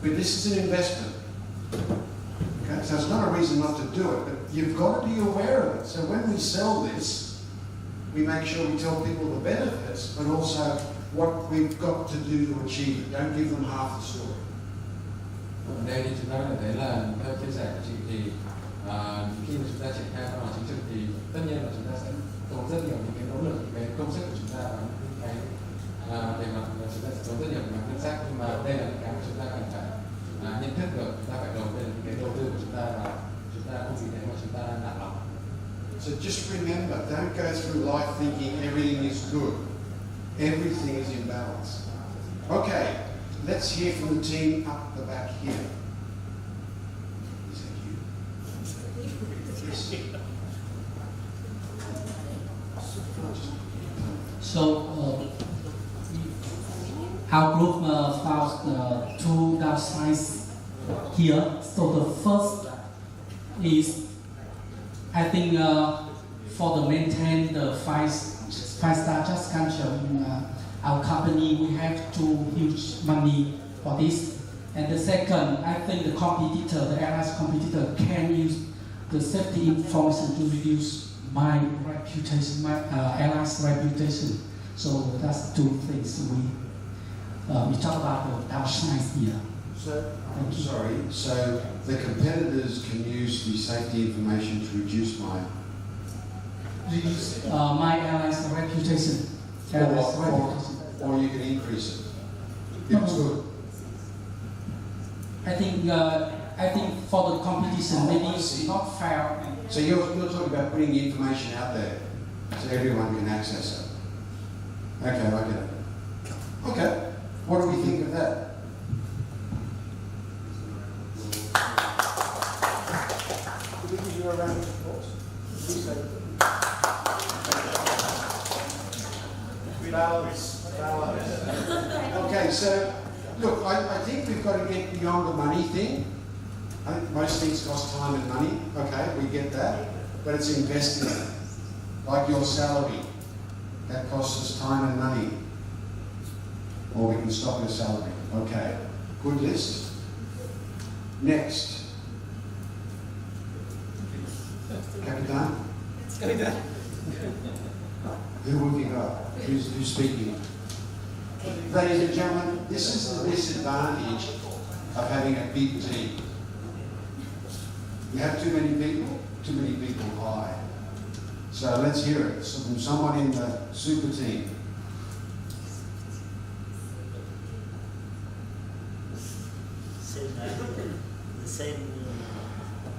But this is an investment. Okay, so it's not a reason not to do it, but you've got to be aware of it. So when we sell this, we make sure we tell people the benefits, but also what we've got to do to achieve it. Don't give them half the story. Ở đây thì chúng ta có thể thấy là theo chia sẻ của chị thì khi mà chúng ta triển khai vào chính trực thì tất nhiên là chúng ta sẽ tốn rất nhiều những cái nỗ lực, những cái công sức của chúng ta và những cái về mặt chúng ta sẽ tốn rất nhiều về mặt ngân sách, nhưng mà đây là những cái mà chúng ta cần phải nhận thức được, chúng ta phải đầu tư những cái đầu tư của chúng ta và chúng ta không vì thế mà chúng ta nản lòng. So just remember, don't go through life thinking everything is good. Everything is in balance. Okay, let's hear from the team up the back here. Is that you? Yes. So, our group found two downsides here. So the first is, I think, for the maintain the five-star just culture in our company, we have to use money for this. And the second, I think the competitor, the airline's competitor, can use the safety information to reduce my reputation, my airline's reputation. So that's two things we talk about the downsides here. So, I'm sorry, so the competitors can use the safety information to reduce my airline's reputation. Or you can increase it. If it's good. I think for the competition, maybe it's not fair. So you're talking about putting the information out there so everyone can access it. Okay, I get it. Okay, what do we think of that? Could we give you a round of applause? Okay, so look, I think we've got to get beyond the money thing. I think most things cost time and money. Okay, we get that. But it's investing. Like your salary. That costs us time and money. Or we can stop your salary. Okay, good list. Next. Capitan? Who have you got? Who's speaking? Ladies and gentlemen, this is the disadvantage of having a big team. You have too many people high. So let's hear it from someone in the super team.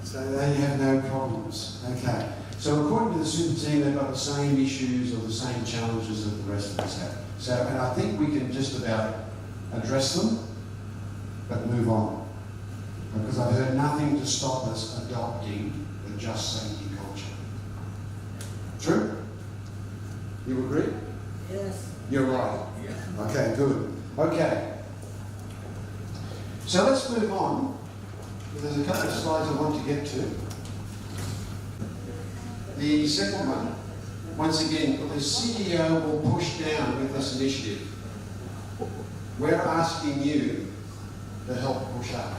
So they have no problems. Okay. So according to the super team, they've got the same issues or the same challenges that the rest of us have. So, and I think we can just about address them, but move on. because I heard nothing to stop us adopting the just safety culture. True? You agree? Yes. You're right. Okay, good. Okay. So let's move on. There's a couple of slides I want to get to. The second one, once again, the CEO will push down with this initiative. We're asking you to help push up.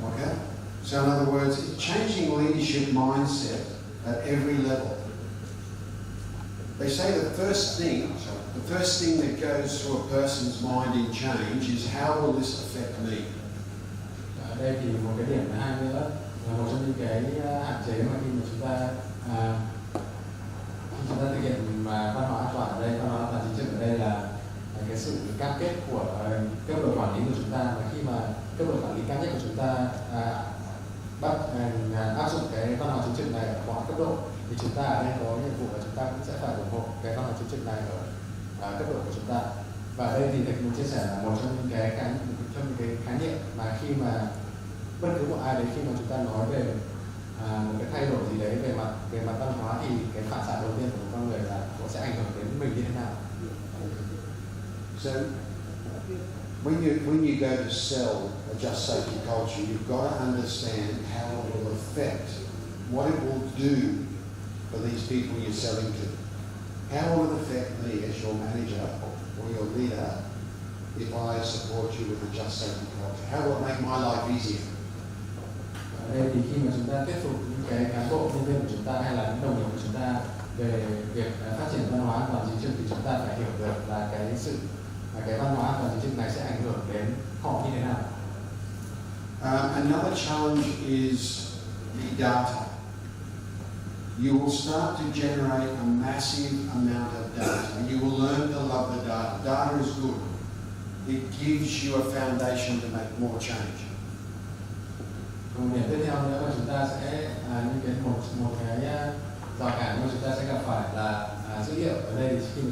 Okay? So in other words, it's changing leadership mindset at every level. They say the first thing that goes through a person's mind in change is how will this affect me? Ở đây thì một cái điểm thứ hai nữa là một trong những cái hạn chế mà khi mà chúng ta thực hiện văn hóa an toàn ở đây, văn hóa an toàn chính trực ở đây là cái sự cam kết của cấp độ quản lý của chúng ta, và khi mà cấp độ quản lý cao nhất của chúng ta áp dụng cái văn hóa chính trực này ở mọi cấp độ, thì chúng ta ở đây có nhiệm vụ là chúng ta cũng sẽ phải ủng hộ cái văn hóa chính trực này ở cấp độ của chúng ta. Và ở đây thì thầy muốn chia sẻ là một trong những cái khái niệm mà khi mà bất cứ một ai đấy, khi mà chúng ta nói về một cái thay đổi gì đấy về mặt văn hóa, thì cái phản xạ đầu tiên của một con người là nó sẽ ảnh hưởng đến mình như thế nào. So when you go to sell a just safety culture, you've got to understand how it will affect, what it will do for these people you're selling to. How will it affect me as your manager or your leader if I support you with a just safety culture? How will it make my life easier? Ở đây thì khi mà chúng ta thuyết phục những cái cán bộ nhân viên của chúng ta hay là những đồng nghiệp của chúng ta về việc phát triển văn hóa an toàn chính trực, thì chúng ta phải hiểu được là cái văn hóa an toàn chính trực này sẽ ảnh hưởng đến họ như thế nào. Another challenge is the data. You will start to generate a massive amount of data. You will learn to love the data. Data is good. It gives you a foundation to make more change. Một điểm tiếp theo nữa mà chúng ta sẽ một cái rào cản mà chúng ta sẽ gặp phải là dữ liệu. Ở đây thì khi mà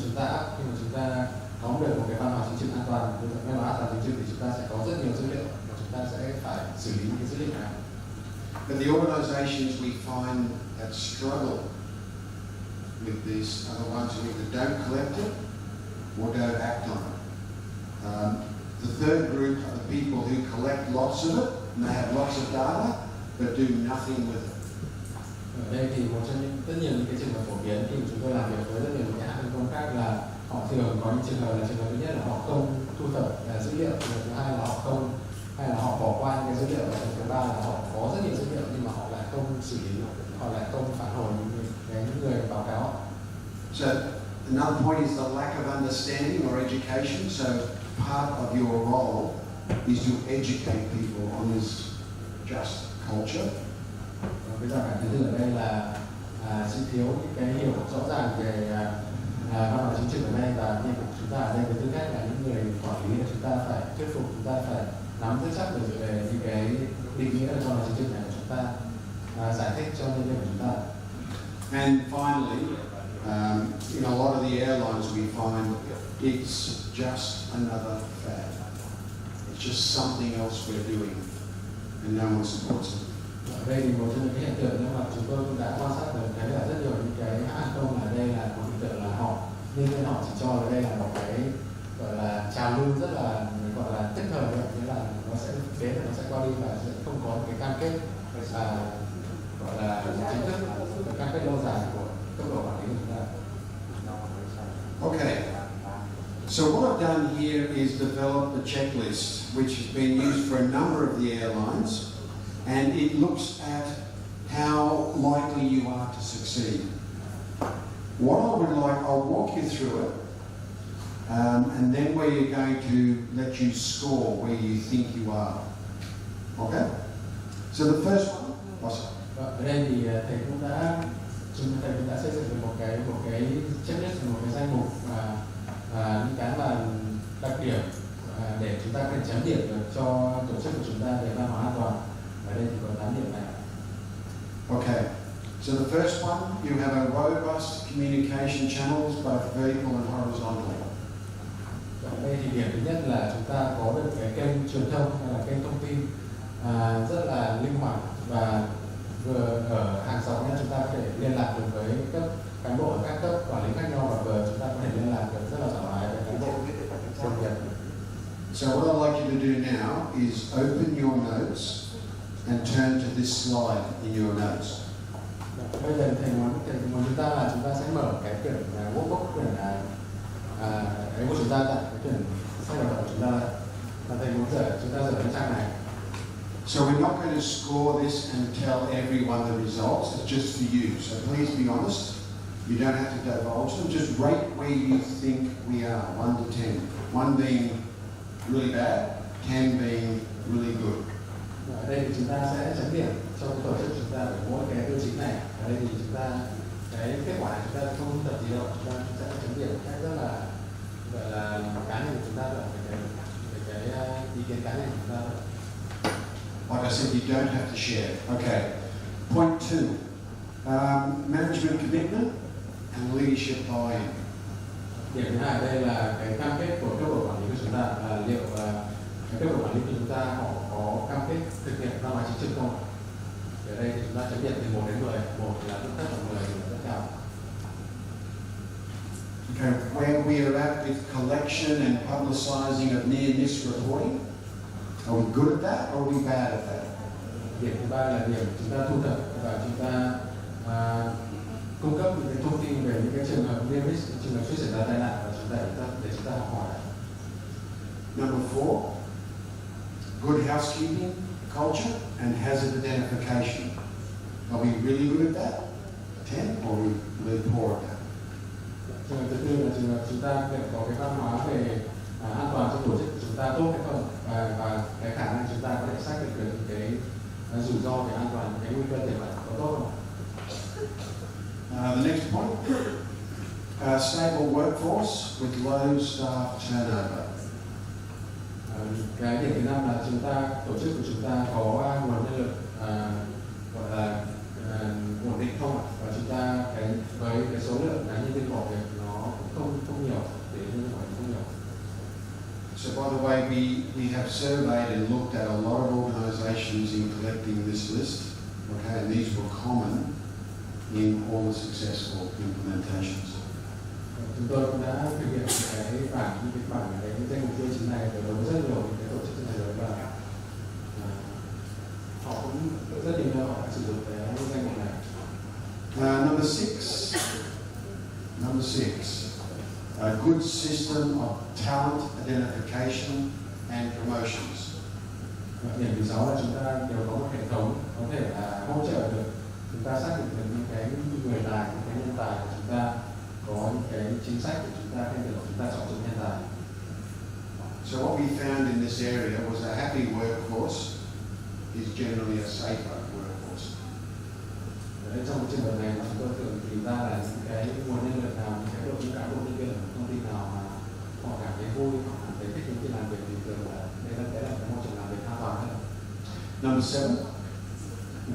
chúng ta có được một cái văn hóa chính trực an toàn, văn hóa an toàn chính trực, thì chúng ta sẽ có rất nhiều dữ liệu và chúng ta sẽ phải xử lý những cái dữ liệu này. But the organisations we find that struggle with this are the ones who either don't collect it or don't act on it. The third group are the people who collect lots of it and they have lots of data but do nothing with it. Ở đây thì một trong rất nhiều những cái trường hợp phổ biến khi chúng tôi làm việc với rất nhiều những hãng hàng không khác là họ thường có những trường hợp thứ nhất là họ không thu thập dữ liệu, trường hợp thứ hai là họ bỏ qua những cái dữ liệu, và trường thứ ba là họ có rất nhiều dữ liệu nhưng mà họ lại không xử lý, họ lại không phản hồi những người báo cáo. So another point is the lack of understanding or education. So part of your role is to educate people on this just culture. Cái rào cản thứ tư ở đây là sự thiếu những cái hiểu rõ ràng về văn hóa chính trực ở đây, và nhiệm vụ của chúng ta ở đây với tư cách là những người quản lý là chúng ta phải thuyết phục, chúng ta phải nắm rất chắc được về những cái định nghĩa văn hóa chính trực này của chúng ta, giải thích cho nhân viên của chúng ta. And finally, in a lot of the airlines we find it's just another fad. It's just something else we're doing and no one supports it. Ở đây thì một trong những cái hiện tượng mà chúng tôi cũng đã quan sát được, thấy là rất nhiều những cái hãng không ở đây là một hiện tượng là nhân viên họ chỉ cho là đây là một cái gọi là trào lưu rất là gọi là tức thời, nghĩa là nó sẽ đến và nó sẽ qua đi và sẽ không có cái cam kết gọi là chính thức, cái cam kết lâu dài của cấp độ quản lý của chúng ta. Okay. So what I've done here is develop a checklist which has been used for a number of the airlines. And it looks at how likely you are to succeed. What I would like, I'll walk you through it, and then where you're going to let you score where you think you are. Okay? So the first one, ở đây thì thầy cũng đã xây dựng được một cái checklist, một cái danh mục và những cái mà đặc điểm để chúng ta có thể chấm điểm được cho tổ chức của chúng ta về văn hóa an toàn. Ở đây thì có 8 điểm này. Okay. So the first one, you have a robust communication channels, both vertical and horizontal. Ở đây thì điểm thứ nhất là chúng ta có được cái kênh truyền thông hay là kênh thông tin rất là linh hoạt, và vừa ở hàng xóm chúng ta có thể liên lạc được với cấp cán bộ ở các cấp quản lý khác nhau, và vừa chúng ta có thể liên lạc được rất là thoải mái với cán bộ công việc. So what I'd like you to do now is open your notes and turn to this slide in your notes. Bây giờ thầy muốn chúng ta là chúng ta sẽ mở cái quyển workbook, quyển ấy của chúng ta tại cái quyển sách hoạt động của chúng ta, và thầy muốn chúng ta dở đến trang này. So we're not going to score this and tell everyone the results. It's just for you. So please be honest. You don't have to divulge them. Just rate where you think we are, 1 to 10. 1 being really bad, 10 being really good. Ở đây thì chúng ta sẽ chấm điểm cho cái tổ chức chúng ta ở mỗi cái tiêu chí này. Ở đây thì chúng ta cái kết quả này chúng ta không tập gì đâu, chúng ta sẽ chấm điểm một cách rất là gọi là cá nhân của chúng ta, là cái ý kiến cá nhân của chúng ta. Like I said, you don't have to share. Okay. Point 2, management commitment and leadership buy-in. Điểm thứ hai đây là cái cam kết của cấp độ quản lý của chúng ta, là liệu cái cấp độ quản lý của chúng ta họ có cam kết thực hiện ra ngoài chính trực không? Ở đây thì chúng ta chấm điểm từ 1 đến 10, 1 là rất thấp và 10 là rất cao. Okay, where we are at with collection and publicising of near-miss reporting, are we good at that or are we bad at that? Điểm thứ ba là điểm chúng ta thu thập và chúng ta cung cấp những cái thông tin về những cái trường hợp near-miss, trường hợp suýt xảy ra tai nạn, và để chúng ta học hỏi. Number 4, good housekeeping culture and hazard identification. Are we really good at that? 10 or are we really poor at that? Trường hợp thứ tư là trường hợp chúng ta có cái văn hóa về an toàn trong tổ chức của chúng ta tốt hay không, và cái khả năng chúng ta có thể xác định được cái rủi ro về an toàn, cái nguy cơ tiềm ẩn có tốt không? The next point, stable workforce with low staff turnover. Cái điểm thứ 5 là chúng ta, tổ chức của chúng ta có nguồn nhân lực gọi là ổn định không ạ? Và chúng ta với cái số lượng nhân viên bỏ việc nó cũng không nhiều, để nhân viên bỏ việc không nhiều. So by the way, we have surveyed and looked at a lot of organisations in collecting this list. Okay, and these were common in all the successful implementations. Chúng tôi cũng đã thực hiện cái danh mục tiêu chí này đối với rất nhiều những cái tổ chức trên thế giới, và họ cũng rất nhiều nơi họ đã sử dụng cái danh mục này. Number six, a good system of talent identification and promotions. Điểm thứ 6 là chúng ta đều có một hệ thống có thể là hỗ trợ được chúng ta xác định được những cái người tài, những cái nhân tài của chúng ta, có những cái chính sách của chúng ta hay được chúng ta chọn dụng nhân tài. So what we found in this area was a happy workforce is generally a safer workforce. Trong trường hợp này chúng tôi thường tìm ra là những cái nguồn nhân lực nào, những cái đội ngũ cán bộ nhân viên ở công ty nào mà họ cảm thấy vui, họ cảm thấy thích những cái làm việc, thì thường là đây là cái môi trường làm việc an toàn hơn. Number 7,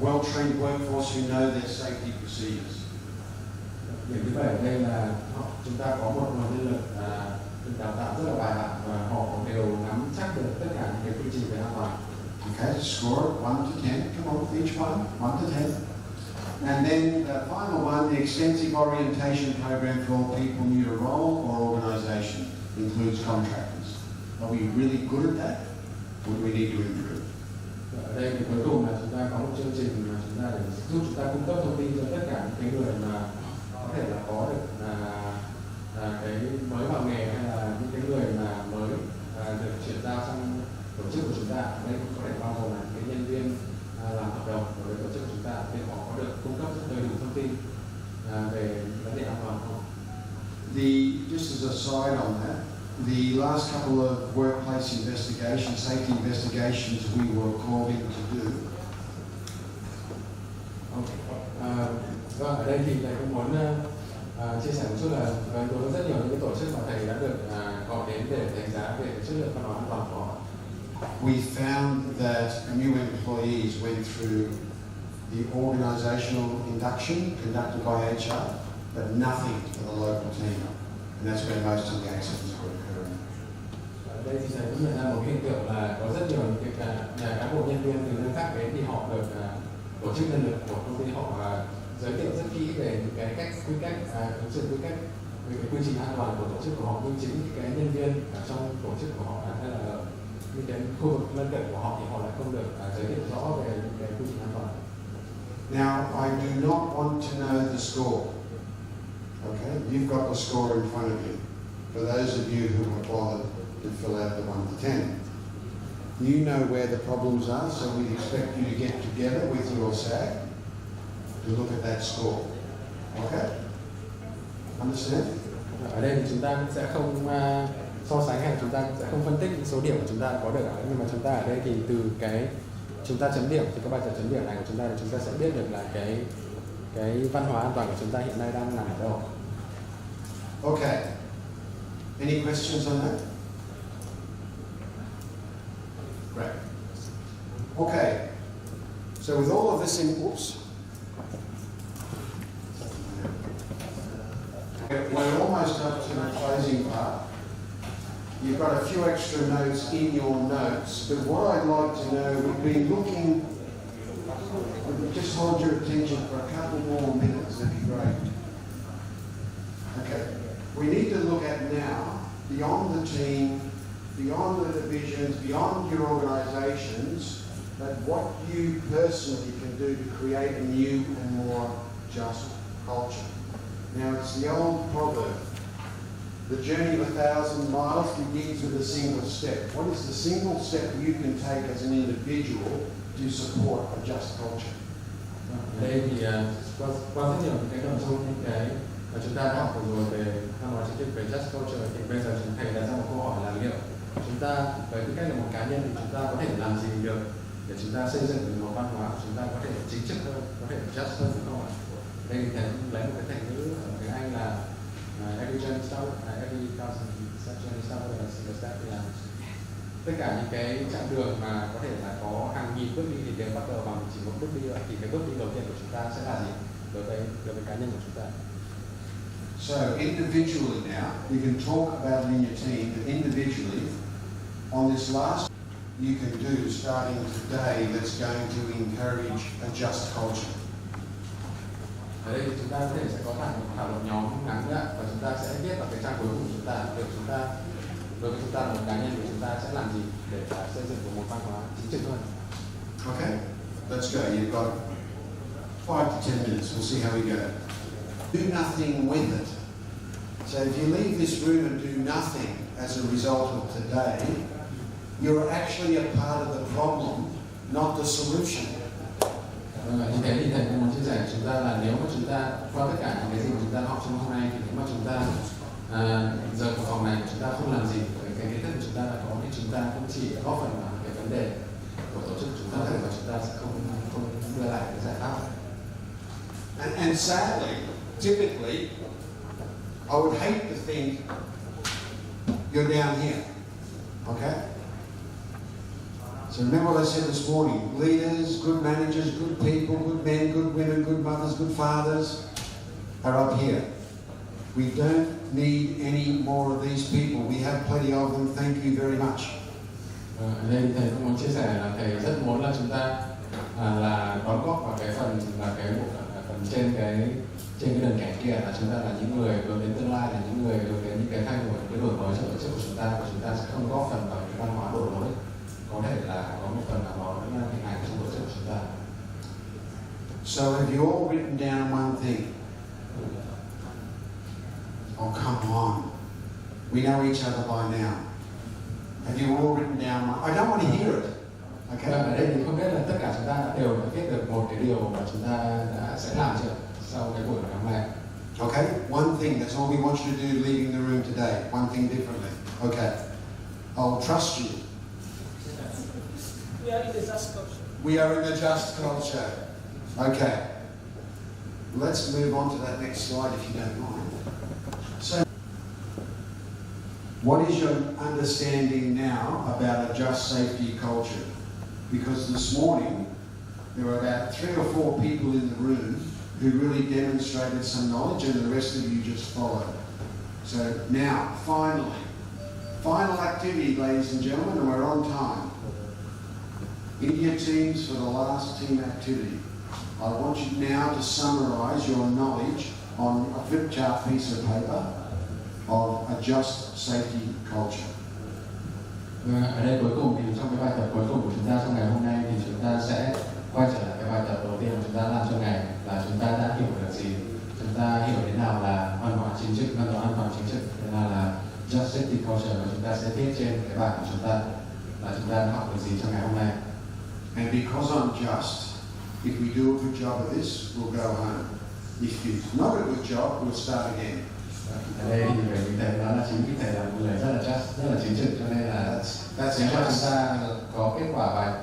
well-trained workforce who know their safety procedures. Điểm thứ 7 đây là chúng ta có một nguồn nhân lực được đào tạo rất là bài bản, và họ đều nắm chắc được tất cả những cái quy trình về an toàn. Okay, to score it 1 to 10. Come on, each one, 1 to 10. And then the final one, the extensive orientation program for all people new to role or organisation, includes contractors. Are we really good at that? Or do we need to improve? Ở đây thì cuối cùng là chúng ta có một chương trình mà chúng ta để giúp chúng ta cung cấp thông tin cho tất cả những cái người mà có thể là có được cái mới vào nghề, hay là những cái người mà mới được chuyển giao sang tổ chức của chúng ta. Đây cũng có thể bao gồm là cái nhân viên làm hợp đồng với tổ chức của chúng ta, để họ có được cung cấp rất đầy đủ thông tin về vấn đề an toàn không? Just as a side on that, the last couple of workplace investigations, safety investigations we were called in to do. Vâng, ở đây thì thầy cũng muốn chia sẻ một chút là đối với rất nhiều những cái tổ chức mà thầy đã được gọi đến để đánh giá về chất lượng văn hóa an toàn của họ. We found that new employees went through the organisational induction conducted by HR, but nothing for the local team, and that's where most of the accidents were occurring. Ở đây thì thầy cũng nhận ra một hiện tượng là có rất nhiều những cái nhà cán bộ nhân viên từ nơi khác đến thì họ được tổ chức nhân lực của công ty họ giới thiệu rất kỹ về những cái quy cách ứng xử quy cách về cái quy trình an toàn của tổ chức của họ, nhưng chính những cái nhân viên ở trong tổ chức của họ hay là những cái khu vực lân cận của họ thì họ lại không được giới thiệu rõ về những cái quy trình an toàn. Now, I do not want to know the score. Okay, you've got the score in front of you. For those of you who have bothered to fill out the 1 to 10, you know where the problems are, so we expect you to get together with your SAG to look at that score. Okay? Understand? Ở đây thì chúng ta cũng sẽ không so sánh hay là chúng ta cũng sẽ không phân tích những số điểm mà chúng ta có được, nhưng mà chúng ta ở đây thì từ cái chúng ta chấm điểm thì các bài chấm điểm này của chúng ta thì chúng ta sẽ biết được là cái văn hóa an toàn của chúng ta hiện nay đang nằm ở đâu. Okay. Any questions on that? Great. Okay. So with all of this inputs, we're almost up to the closing part. You've got a few extra notes in your notes, but what I'd like to know, we've been looking, just hold your attention for a couple more minutes, that'd be great. Okay. We need to look at now, beyond the team, beyond the divisions, beyond your organisations, that what you personally can do to create a new and more just culture. Now, it's the old proverb, the journey of 1,000 miles begins with a single step. What is the single step you can take as an individual to support a just culture? Đây thì qua rất nhiều những cái nội dung những cái mà chúng ta đã học rồi về văn hóa chính trị về just culture, thì bây giờ chúng thầy đặt ra một câu hỏi là liệu chúng ta với tư cách là một cá nhân thì chúng ta có thể làm gì được để chúng ta xây dựng được một văn hóa của chúng ta có thể chính trực hơn, có thể just hơn được không ạ? Đây thì thầy lấy một cái thành ngữ ở tiếng Anh là every journey starts, every thousand journey starts with a single step, là tất cả những cái chặng đường mà có thể là có hàng nghìn bước đi thì đều bắt đầu bằng chỉ một bước đi thôi. Thì cái bước đi đầu tiên của chúng ta sẽ là gì đối với cá nhân của chúng ta? So individually now, you can talk about it in your team, but individually, on this last you can do starting today that's going to encourage a just culture. Ở đây thì chúng ta có thể sẽ có thảo luận nhóm ngắn nữa và chúng ta sẽ viết vào cái trang cuối cùng của chúng ta để chúng ta đối với chúng ta là một cá nhân thì chúng ta sẽ làm gì để xây dựng một văn hóa chính trực hơn. Okay, let's go. You've got 5 to 10 minutes. We'll see how we go. Do nothing with it. So if you leave this room and do nothing as a result of today, you're actually a part of the problem, not the solution. Như thế thì thầy cũng muốn chia sẻ với chúng ta là nếu mà chúng ta qua tất cả những cái gì mà chúng ta học trong hôm nay thì nếu mà chúng ta rời khỏi phòng này mà chúng ta không làm gì với cái kiến thức của chúng ta đã có thì chúng ta cũng chỉ góp phần vào cái vấn đề của tổ chức chúng ta thôi và chúng ta sẽ không đưa lại cái giải pháp. And sadly, typically, I would hate to think you're down here. Okay? So remember what I said this morning, leaders, good managers, good people, good men, good women, good mothers, good fathers are up here. We don't need any more of these people. We have plenty of them. Thank you very much. Ở đây thầy cũng muốn chia sẻ là thầy rất muốn là chúng ta là đóng góp vào cái phần là cái bộ phần trên cái nền cảnh kia là chúng ta là những người hướng đến tương lai, là những người hướng đến những cái thay đổi, những cái đổi mới trong tổ chức của chúng ta và chúng ta sẽ không góp phần vào cái văn hóa đổi mới. Có thể là có một phần nào đó nó hình ảnh trong tổ chức của chúng ta. So have you all written down one thing? Oh, come on. We know each other by now. Have you all written down one? I don't want to hear it. Okay? Ở đây thì không biết là tất cả chúng ta đã đều đã viết được một cái điều mà chúng ta sẽ làm chưa sau cái buổi ngày hôm nay. Okay? One thing, that's all we want you to do leaving the room today. One thing differently. Okay. I'll trust you. We are in the just culture. We are in the just culture. Okay. Let's move on to that next slide if you don't mind. So, what is your understanding now about a just safety culture? Because this morning, there were about 3 or 4 people in the room who really demonstrated some knowledge and the rest of you just followed. So now, finally, Final activity, ladies and gentlemen, and we're on time. India teams for the last team activity. I want you now to summarise your knowledge on a flip chart piece of paper of a just safety culture. Ở đây cuối cùng thì trong cái bài tập cuối cùng của chúng ta trong ngày hôm nay thì chúng ta sẽ quay trở lại cái bài tập đầu tiên mà chúng ta làm trong ngày là chúng ta đã hiểu được gì, chúng ta hiểu thế nào là an toàn chính trị, an toàn chính trị, thế nào là just safety culture, và chúng ta sẽ viết trên cái bảng của chúng ta là chúng ta đã học được gì trong ngày hôm nay. And because I'm just, if we do a good job of this, we'll go home. If it's not a good job, we'll start again. Ở đây thì về mình thấy đó là chính vì thầy là một người rất là just, rất là chính trực, cho nên là nếu mà chúng ta có kết quả bài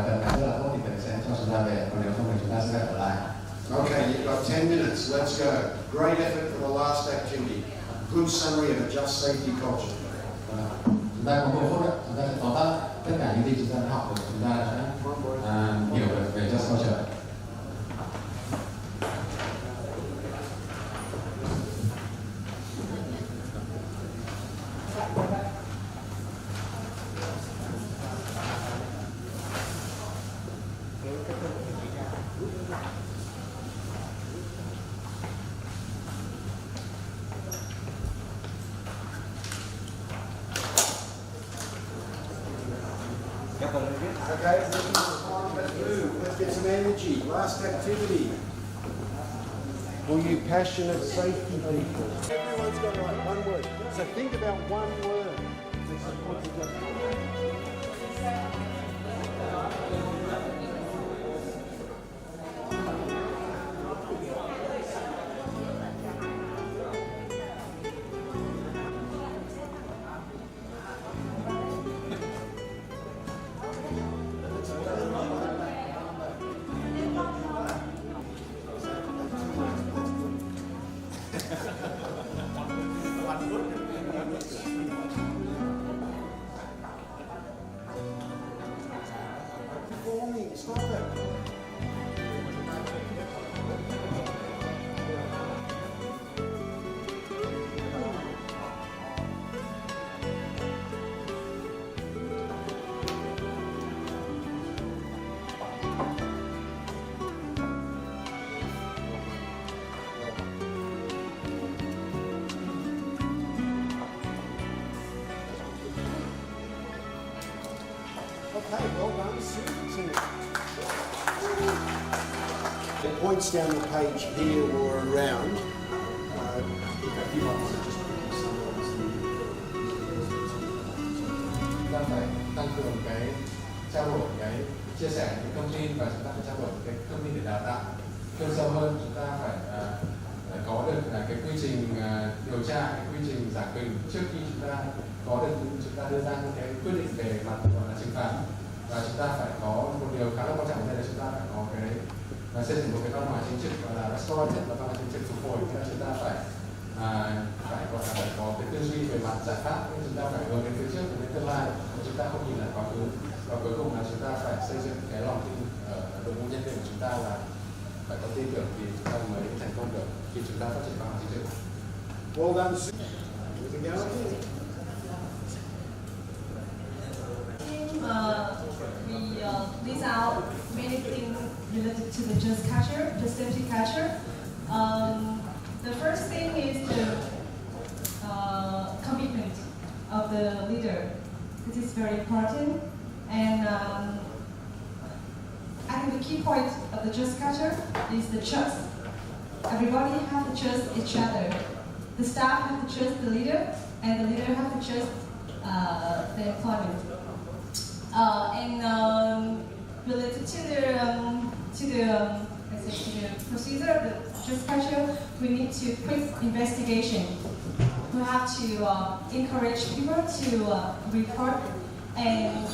tập này rất là tốt thì thầy sẽ cho chúng ta về, còn nếu không thì chúng ta sẽ phải ở lại. Okay, you've got 10 minutes. Let's go. Great effort for the last activity. Good summary of a just safety culture. Chúng ta có 10 phút đó, chúng ta sẽ tóm tắt tất cả những gì chúng ta đã học được, chúng ta đã hiểu được về just culture. Okay, let's move. Let's get some energy. Last activity. For you passionate safety people. Everyone's got to write one word. So think about one word. This is what you just stop it. Okay, well done, Sue. The points down the page here or around. If you might want to just quickly summarise Chúng ta phải tăng cường cái trao đổi, cái chia sẻ những thông tin, và chúng ta phải trao đổi cái thông tin để đào tạo chuyên sâu hơn. Chúng ta phải có được cái quy trình điều tra, cái quy trình giải trình trước khi chúng ta đưa ra những cái quyết định về mặt gọi là trừng phạt. Và chúng ta phải có một điều khá là quan trọng, đây là chúng ta phải có cái xây dựng một cái văn hóa chính trị gọi là restorative, là văn hóa chính trị phục hồi. Tức là chúng ta phải gọi là phải có cái tư duy về mặt giải pháp, chúng ta phải hướng đến phía trước, đến tương lai, chúng ta không nhìn lại quá khứ. Và cuối cùng là chúng ta phải xây dựng cái lòng tin ở đội ngũ nhân viên của chúng ta, là phải có tin tưởng thì chúng ta mới thành công được khi chúng ta phát triển văn hóa chính trị. Well done. We list out many things related to the just culture, the safety culture. The first thing is the commitment of the leader. This is very important, and I think the key point of the just culture is the trust. Everybody has to trust each other. The staff have to trust the leader, and the leader have to trust the employment. Related to the procedure of the just culture, we need to quick investigation. We have to encourage people to report, and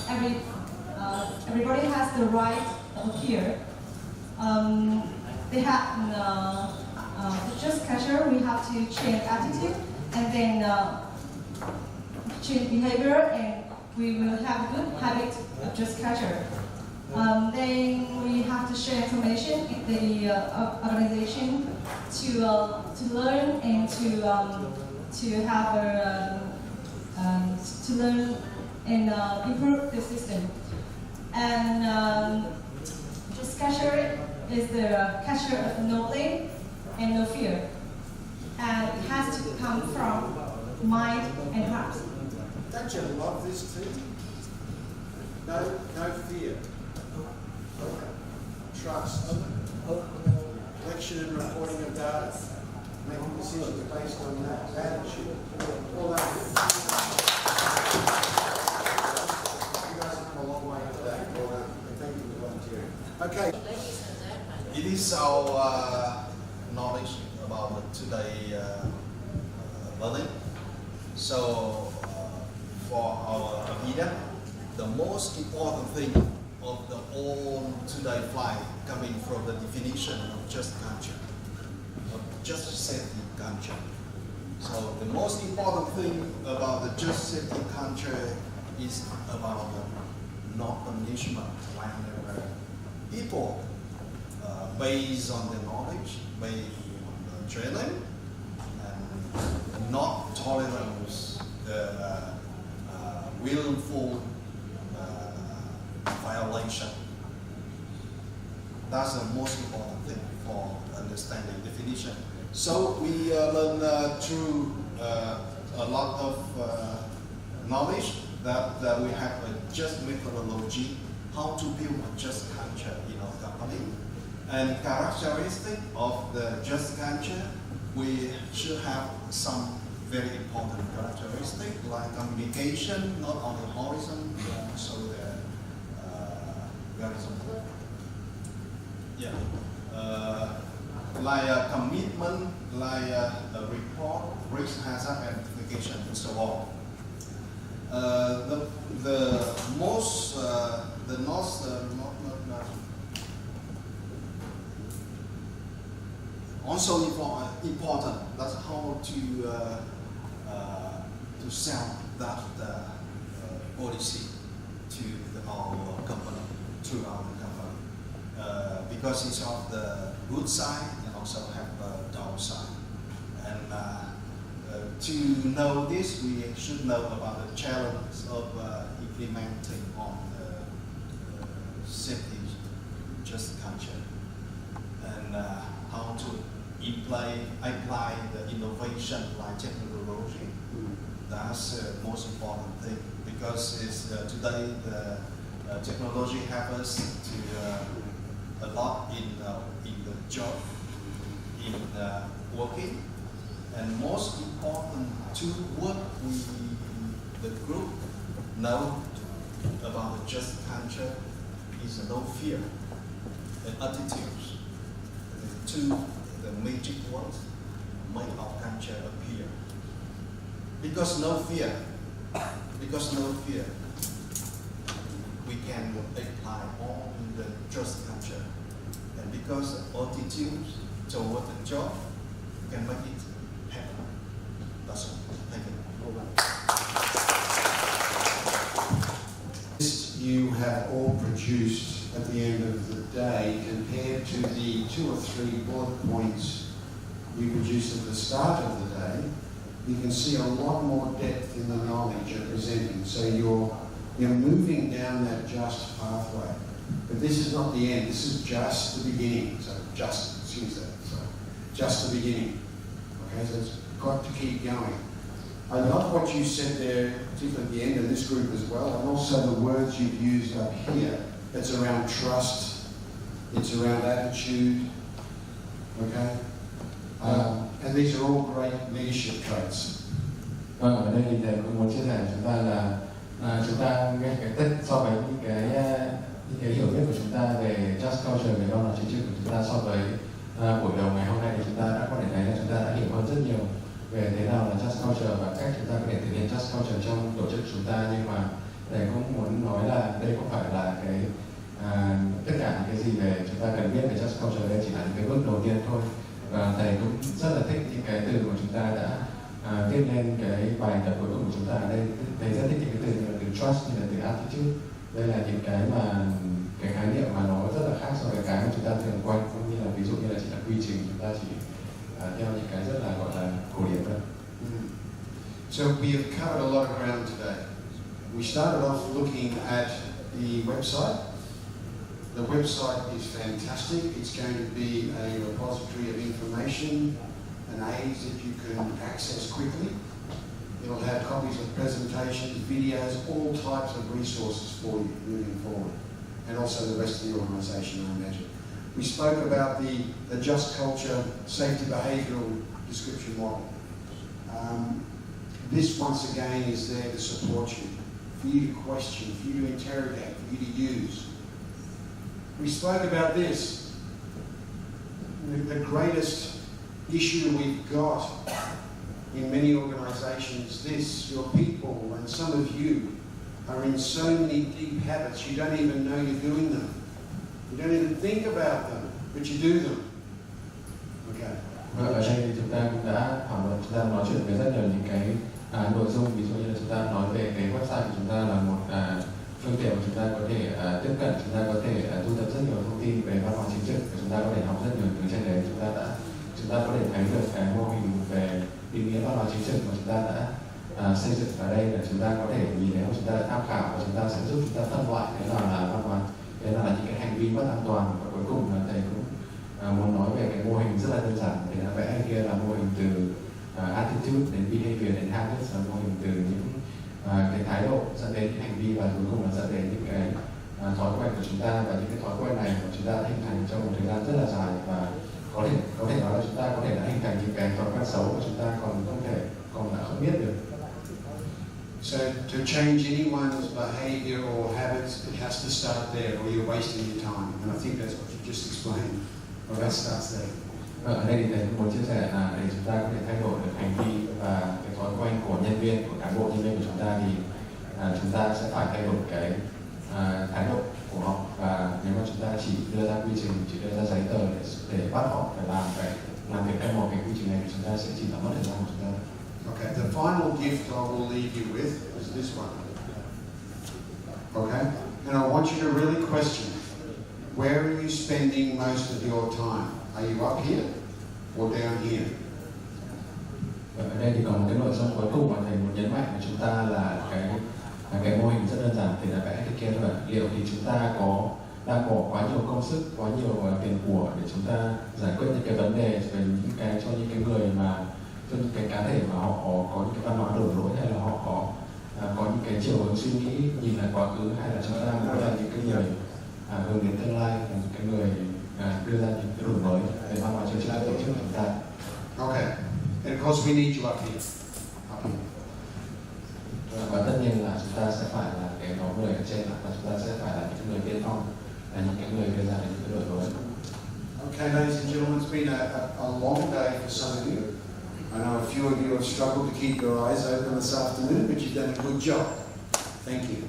everybody has the right to appear. They have the just culture. We have to change attitude, and then change behavior, and we will have a good habit of just culture. Then we have to share information in the organization to learn and to have to learn and improve the system. And this culture is the culture of no blame and no fear. And it has to come from mind and heart. Don't you love this too? No fear. Trust. Collection and reporting of data. Making decisions based on that attitude. All that. You guys have come a long way today. Well done. And thank you for volunteering. Okay. It is our knowledge about today learning. So for our media, the most important thing of the whole today flight coming from the definition of just culture, of just safety culture. So the most important thing about the just safety culture is about the non-punishment. Whenever people, based on the knowledge, based on the training, and not tolerance the willful violation. That's the most important thing for understanding definition. So we learn through a lot of knowledge that we have a just methodology, how to build a just culture in our company. And characteristic of the just culture, we should have some very important characteristics like communication, not only horizontal, but also the vertical. Yeah, like commitment, like a report, risk hazard identification, and so on. Also important, that's how to sell that policy to our company, through our company, because it's of the good side and also have a downside. And to know this, we should know about the challenge of implementing on the safety just culture, and how to apply the innovation like technology. That's the most important thing, because it's, today the technology helps us to a lot in the job, in working, and most important to what the group know about the just culture is no fear and attitudes. The magic words make our culture appear. Because no fear, we can apply all in the just culture. And because attitudes toward the job, we can make it happen. That's all. Thank you. This you have all produced at the end of the day, compared to the 2 or 3 bullet points we produced at the start of the day, you can see a lot more depth in the knowledge you're presenting. So you're moving down that just pathway. But this is not the end, this is just the beginning. So just the beginning. Okay, so it's got to keep going. I love what you said there, particularly at the end of this group as well, and also the words you've used up here. It's around trust, it's around attitude, okay? And these are all great leadership traits. Vâng, ở đây thì thầy cũng muốn chia sẻ với chúng ta là chúng ta nghe cái tất so với những cái hiểu biết của chúng ta về just culture, về văn hóa chính trị của chúng ta, so với buổi đầu ngày hôm nay thì chúng ta đã có thể thấy là chúng ta đã hiểu hơn rất nhiều về thế nào là just culture và cách chúng ta có thể thực hiện just culture trong tổ chức của chúng ta. Nhưng mà thầy cũng muốn nói là đây không phải là cái tất cả những cái gì về chúng ta cần biết về just culture, đây chỉ là những cái bước đầu tiên thôi. Và thầy cũng rất là thích những cái từ mà chúng ta đã viết lên cái bài tập cuối cùng của chúng ta ở đây. Thầy rất thích những cái từ như là từ trust, như là từ attitude. Đây là những cái mà cái khái niệm mà nó rất là khác so với cái mà chúng ta thường quen, cũng như là ví dụ như là chỉ là quy trình, chúng ta chỉ theo những cái rất là gọi là cổ điển thôi. So we have covered a lot of ground today. We started off looking at the website. The website is fantastic. It's going to be a repository of information and aids that you can access quickly. It'll have copies of presentations, videos, all types of resources for you moving forward, and also the rest of the organisation, I imagine. We spoke about the just culture, safety behavioural description model. This, once again, is there to support you, for you to question, for you to interrogate, for you to use. We spoke about this. The greatest issue we've got in many organisations, this, your people and some of you are in so many deep habits you don't even know you're doing them. You don't even think about them, but you do them. Okay. Và ở đây thì chúng ta cũng đã thảo luận, chúng ta nói chuyện về rất nhiều những cái nội dung, ví dụ như là chúng ta nói về cái website của chúng ta là một phương tiện mà chúng ta có thể tiếp cận, chúng ta có thể thu thập rất nhiều thông tin về văn hóa chính trực, chúng ta có thể học rất nhiều từ trên đấy, chúng ta có thể thấy được cái mô hình về ý nghĩa văn hóa chính trực mà chúng ta đã xây dựng ở đây, là chúng ta có thể nhìn thấy, chúng ta đã tham khảo và chúng ta sẽ giúp chúng ta phân loại thế nào là văn hóa, thế nào là những cái hành vi mất an toàn, và cuối cùng là thầy cũng muốn nói về cái mô hình rất là đơn giản. Thì đã vẽ kia là mô hình từ attitude đến behavior đến habits, là mô hình từ những cái thái độ dẫn đến những hành vi, và cuối cùng là dẫn đến những cái thói quen của chúng ta, và những cái thói quen này của chúng ta đã hình thành trong một thời gian rất là dài, và có thể nói là chúng ta có thể đã hình thành những cái thói quen xấu mà chúng ta còn đã không biết được. So to change anyone's behaviour or habits, it has to start there, or you're wasting your time. And I think that's what you just explained. Well, that starts there. Ở đây thì thầy cũng muốn chia sẻ là để chúng ta có thể thay đổi được hành vi và cái thói quen của nhân viên, của cán bộ nhân viên của chúng ta, thì chúng ta sẽ phải thay đổi cái thái độ của họ, và nếu mà chúng ta chỉ đưa ra quy trình, chỉ đưa ra giấy tờ để bắt họ phải làm việc theo một cái quy trình này, thì chúng ta sẽ chỉ làm mất thời gian của chúng ta. Okay, the final gift I will leave you with is this one. Okay? And I want you to really question, where are you spending most of your time? Are you up here or down here? Và ở đây thì còn một cái nội dung cuối cùng mà thầy muốn nhấn mạnh của chúng ta là cái mô hình rất đơn giản. Thầy đã vẽ cái kia rồi. Liệu thì chúng ta đang bỏ quá nhiều công sức, quá nhiều tiền của để chúng ta giải quyết những cái vấn đề về cho những cái người mà, cho những cái cá thể mà họ có những cái văn hóa đổ lỗi, hay là họ có những cái chiều hướng suy nghĩ nhìn lại quá khứ, hay là chúng ta muốn là những cái người hướng đến tương lai, là những cái người đưa ra những cái đổi mới về văn hóa chính trị tổ chức của chúng ta. Okay, and of course we need you up here. Và tất nhiên là chúng ta sẽ phải là cái nhóm người ở trên, và chúng ta sẽ phải là những người tiên phong, là những cái người đưa ra những cái đổi mới. Okay, ladies and gentlemen, it's been a long day for some of you. I know a few of you have struggled to keep your eyes open this afternoon, but you've done a good job. Thank you.